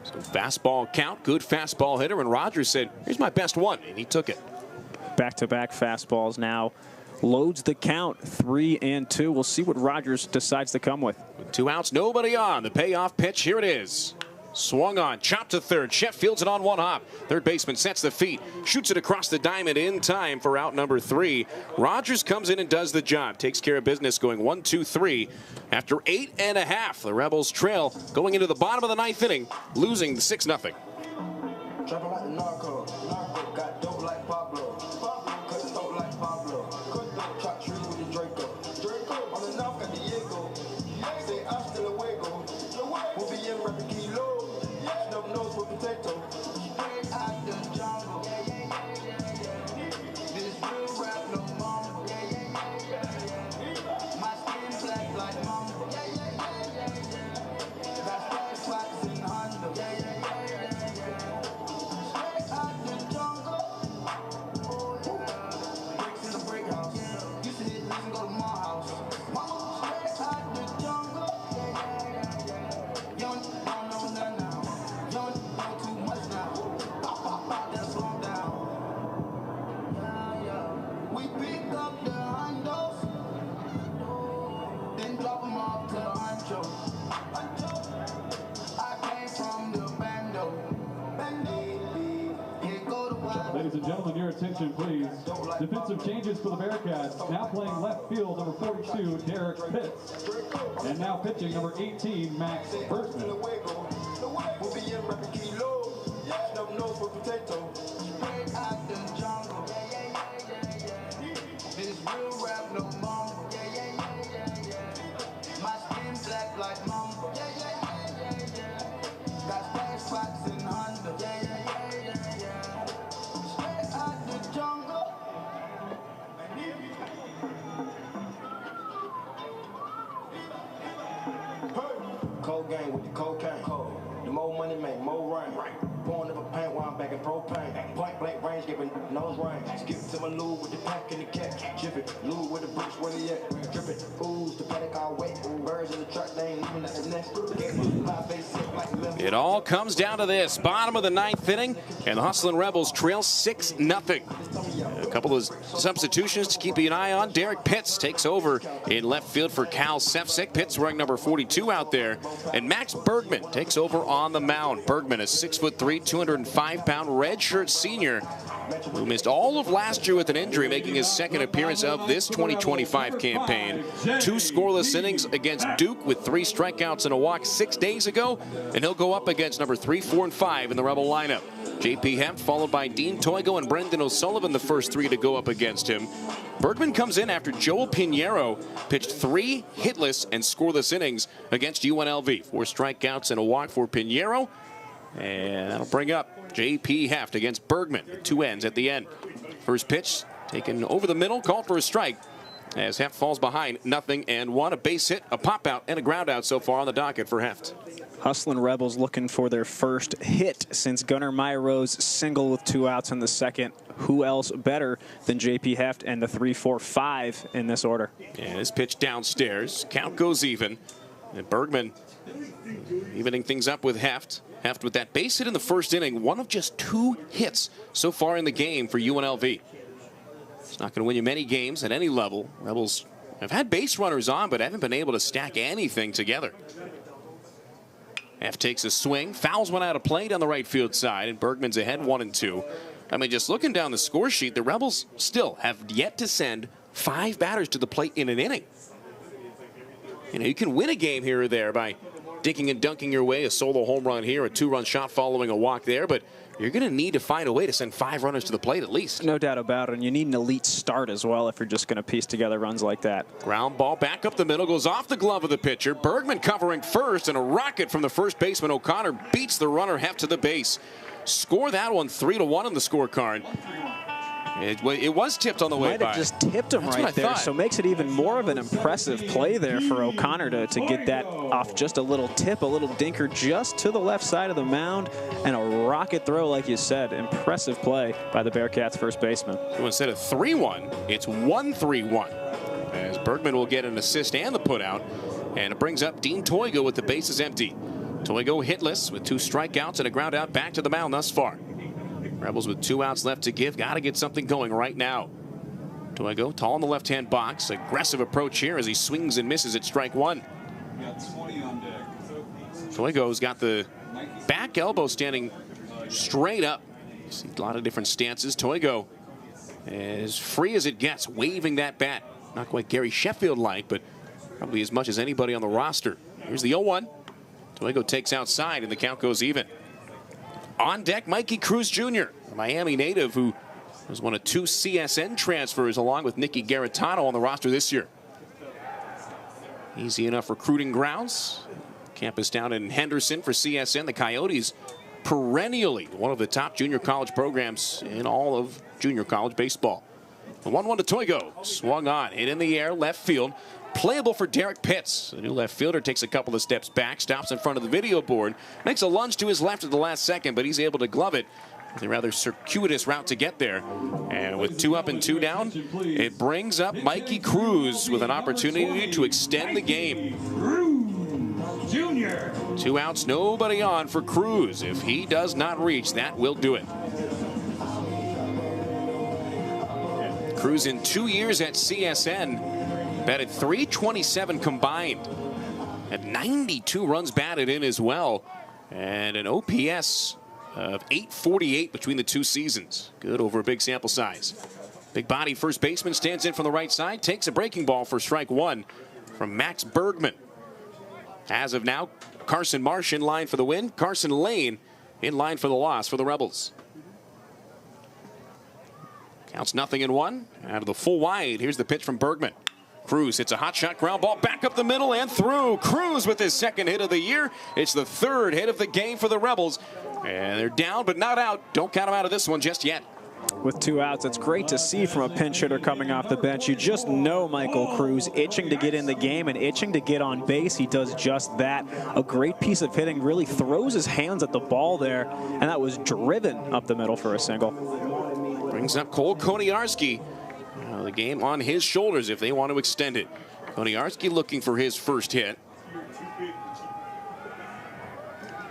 [SPEAKER 4] So fastball count, good fastball hitter. And Rogers said, here's my best one. And he took it.
[SPEAKER 5] Back-to-back fastballs now. Loads the count, 3-2. We'll see what Rogers decides to come with.
[SPEAKER 4] With 2 outs, nobody on. The payoff pitch, here it is. Swung on, chopped to third. Sheffield's it on 1 hop. Third baseman sets the feet, shoots it across the diamond in time for out number 3. Rogers comes in and does the job. Takes care of business, going 1-2-3. After 8.5, the Rebels trail going into the bottom of the 9th inning, losing 6-0.
[SPEAKER 2] Dropping like the narco, got dope like Pablo.
[SPEAKER 1] Ladies and gentlemen, your attention, please. Defensive changes for the Bearcats. Now playing left field, number 42, Derek Pitts. And now pitching, number 18, Max Bergman.
[SPEAKER 2] Cold game with the cocaine. The more money make more rain. Pouring up a paint while I'm back in propane. Point blank range, giving nose range. Skip to my loo with the pack and the cat. Chip it, loo with the bricks, where they at? Drip it, ooze, the paddock all wet. Birds in the truck, they ain't even at the nest.
[SPEAKER 4] It all comes down to this. Bottom of the 9th inning, and the Hustlin' Rebels trail 6-0. A couple of substitutions to keep an eye on. Derek Pitts takes over in left field for Cal Sefcik. Pitts wearing number 42 out there. And Max Bergman takes over on the mound. Bergman, a 6'3", 205-pound redshirt senior who missed all of last year with an injury, making his second appearance of this 2025 campaign. 2 scoreless innings against Duke with 3 strikeouts and a walk 6 days ago. And he'll go up against number 3, 4, and 5 in the Rebel lineup. J.P. Hemp followed by Dean Toigo and Brendan O'Sullivan, the first 3 to go up against him. Bergman comes in after Joel Pinheiro pitched 3 hitless and scoreless innings against UNLV. 4 strikeouts and a walk for Pinheiro. And that'll bring up J.P. Heft against Bergman with 2 ends at the end. First pitch taken over the middle, called for a strike as Heft falls behind 0-1. A base hit, a pop out, and a ground out so far on the docket for Heft.
[SPEAKER 5] Hustlin' Rebels looking for their first hit since Gunnar Myro's single with 2 outs in the second. Who else better than J.P. Heft and the 3-4-5 in this order?
[SPEAKER 4] Yeah, this pitch downstairs. Count goes even. And Bergman evening things up with Heft. Heft with that base hit in the first inning. One of just 2 hits so far in the game for UNLV. It's not going to win you many games at any level. Rebels have had base runners on, but haven't been able to stack anything together. Heft takes a swing, fouls one out of play down the right field side, and Bergman's ahead 1-2. I mean, just looking down the score sheet, the Rebels still have yet to send 5 batters to the plate in an inning. You know, you can win a game here or there by dinking and dunking your way, a solo home run here, a 2-run shot following a walk there, but you're going to need to find a way to send 5 runners to the plate at least.
[SPEAKER 5] No doubt about it, and you need an elite start as well if you're just going to piece together runs like that.
[SPEAKER 4] Ground ball back up the middle, goes off the glove of the pitcher. Bergman covering first, and a rocket from the first baseman O'Connor beats the runner Heft to the base. Score that one 3-1 on the scorecard. It was tipped on the way by.
[SPEAKER 5] Might have just tipped him right there, so makes it even more of an impressive play there for O'Connor to get that off just a little tip, a little dinker just to the left side of the mound, and a rocket throw, like you said. Impressive play by the Bearcats first baseman.
[SPEAKER 4] So instead of 3-1, it's 1-3-1, as Bergman will get an assist and the putout, and it brings up Dean Toigo with the bases empty. Toigo hitless with 2 strikeouts and a ground out back to the mound thus far. Rebels with 2 outs left to give. Got to get something going right now. Toigo tall in the left-hand box. Aggressive approach here as he swings and misses at strike 1. Toigo's got the back elbow standing straight up. You see a lot of different stances. Toigo as free as it gets, waving that bat. Not quite Gary Sheffield-like, but probably as much as anybody on the roster. Here's the 0-1. Toigo takes outside, and the count goes even. On deck, Mikey Cruz Jr., a Miami native who was one of 2 CSN transfers along with Nicky Garitano on the roster this year. Easy enough recruiting grounds. Campus down in Henderson for CSN. The Coyotes perennially one of the top junior college programs in all of junior college baseball. The 1-1 to Toigo. Swung on, hit in the air, left field. Playable for Derek Pitts. The new left fielder takes a couple of steps back, stops in front of the video board, makes a lunge to his left at the last second, but he's able to glove it with a rather circuitous route to get there. And with 2 up and 2 down, it brings up Mikey Cruz with an opportunity to extend the game.
[SPEAKER 1] Junior.
[SPEAKER 4] 2 outs, nobody on for Cruz. If he does not reach, that will do it. Cruz in 2 years at CSN. Batted .327 combined. Had 92 runs batted in as well. And an OPS of 848 between the two seasons. Good over a big sample size. Big body first baseman stands in from the right side, takes a breaking ball for strike one from Max Bergman. As of now, Carson Marsh in line for the win. Carson Lane in line for the loss for the Rebels. Counts 0-1. Out of the full wide, here's the pitch from Bergman. Cruz hits a hot shot ground ball back up the middle and through. Cruz with his second hit of the year. It's the third hit of the game for the Rebels. And they're down but not out. Don't count them out of this one just yet.
[SPEAKER 5] With 2 outs, it's great to see from a pinch hitter coming off the bench. You just know Michael Cruz itching to get in the game and itching to get on base. He does just that. A great piece of hitting, really throws his hands at the ball there, and that was driven up the middle for a single.
[SPEAKER 4] Brings up Cole Koniarski. The game on his shoulders if they want to extend it. Koniarski looking for his first hit.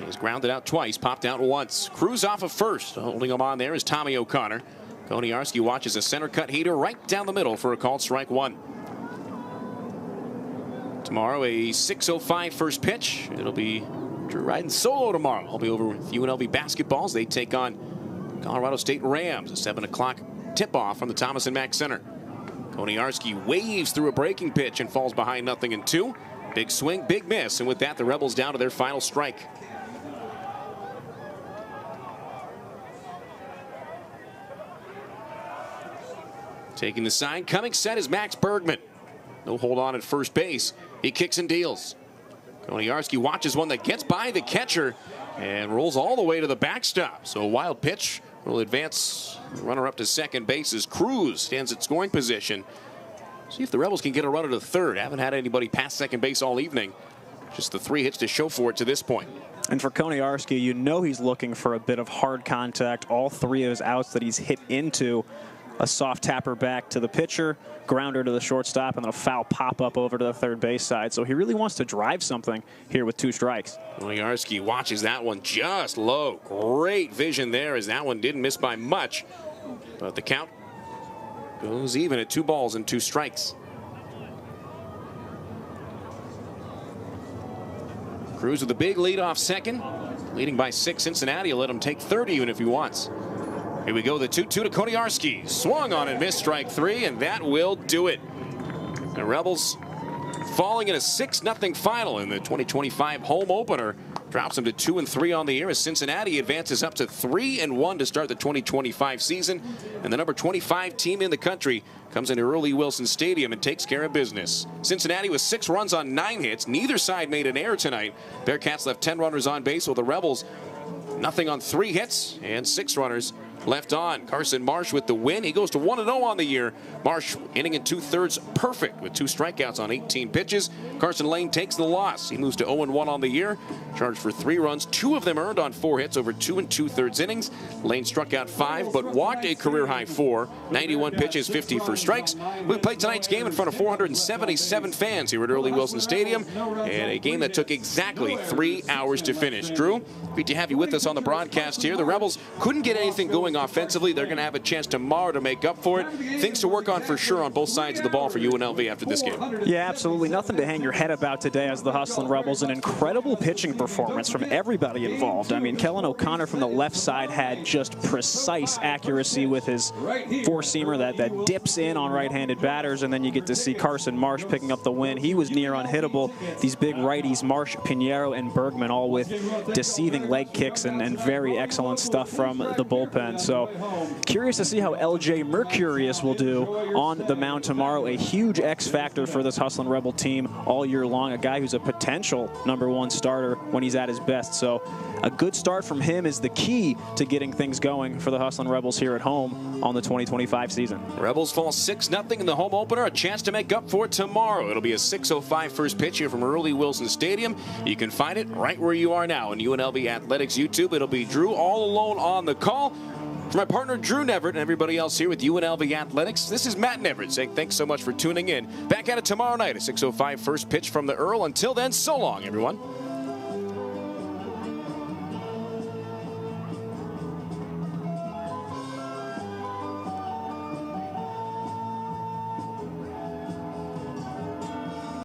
[SPEAKER 4] He's grounded out twice, popped out once. Cruz off of first. Holding him on there is Tommy O'Connor. Koniarski watches a center cut heater right down the middle for a called strike one. Tomorrow, a 6:05 first pitch. It'll be Drew riding solo tomorrow. I'll be over with UNLV basketballs. They take on Colorado State Rams. A 7 o'clock tip-off from the Thomas and Mack Center. Koniarski waves through a breaking pitch and falls behind 0-2. Big swing, big miss, and with that, the Rebels down to their final strike. Taking the sign, coming set is Max Bergman. No hold on at first base. He kicks and deals. Koniarski watches one that gets by the catcher and rolls all the way to the backstop. So a wild pitch will advance the runner up to second base as Cruz stands at scoring position. See if the Rebels can get a runner to third. Haven't had anybody past second base all evening. Just the 3 hits to show for it to this point.
[SPEAKER 5] And for Koniarski, you know he's looking for a bit of hard contact. All 3 of his outs that he's hit into. A soft tapper back to the pitcher, grounder to the shortstop, and then a foul pop-up over to the third base side. So he really wants to drive something here with 2 strikes.
[SPEAKER 4] Koniarski watches that one just low. Great vision there as that one didn't miss by much. But the count goes even at 2 balls and 2 strikes. Cruz with a big lead off second. Leading by 6 Cincinnati. Will let him take third even if he wants. Here we go, the 2-2 to Koniarski. Swung on and missed strike 3, and that will do it. The Rebels falling in a 6-0 final in the 2025 home opener. Drops them to 2-3 on the year as Cincinnati advances up to 3-1 to start the 2025 season. And the number 25 team in the country comes into early Wilson Stadium and takes care of business. Cincinnati with 6 runs on 9 hits. Neither side made an error tonight. Bearcats left 10 runners on base, while the Rebels nothing on 3 hits and 6 runners left on. Carson Marsh with the win. He goes to 1-0 on the year. Marsh inning and 2/3 perfect with 2 strikeouts on 18 pitches. Carson Lane takes the loss. He moves to 0-1 on the year. Charged for 3 runs, 2 of them earned on 4 hits over 2 2/3 innings. Lane struck out 5 but walked a career high 4. 91 pitches, 50 for strikes. We played tonight's game in front of 477 fans here at Early Wilson Stadium, and a game that took exactly 3 hours to finish. Drew, great to have you with us on the broadcast here. The Rebels couldn't get anything going offensively. They're going to have a chance tomorrow to make up for it. Things to work on for sure on both sides of the ball for UNLV after this game.
[SPEAKER 5] Yeah, absolutely. Nothing to hang your head about today as the Hustlin' Rebels. An incredible pitching performance from everybody involved. I mean, Kellen O'Connor from the left side had just precise accuracy with his 4-seamer that dips in on right-handed batters, and then you get to see Carson Marsh picking up the win. He was near unhittable. These big righties, Marsh, Pinheiro, and Bergman, all with deceiving leg kicks and very excellent stuff from the bullpen. So curious to see how LJ Mercurius will do on the mound tomorrow. A huge X factor for this Hustlin' Rebel team all year long. A guy who's a potential #1 starter when he's at his best. So a good start from him is the key to getting things going for the Hustlin' Rebels here at home on the 2025 season.
[SPEAKER 4] Rebels fall 6-0 in the home opener. A chance to make up for it tomorrow. It'll be a 6:05 first pitch here from Early Wilson Stadium. You can find it right where you are now on UNLV Athletics YouTube. It'll be Drew all alone on the call. For my partner Drew Neverett and everybody else here with UNLV Athletics, this is Matt Neverett saying thanks so much for tuning in. Back at it tomorrow night, a 6:05 first pitch from the Earl. Until then, so long, everyone.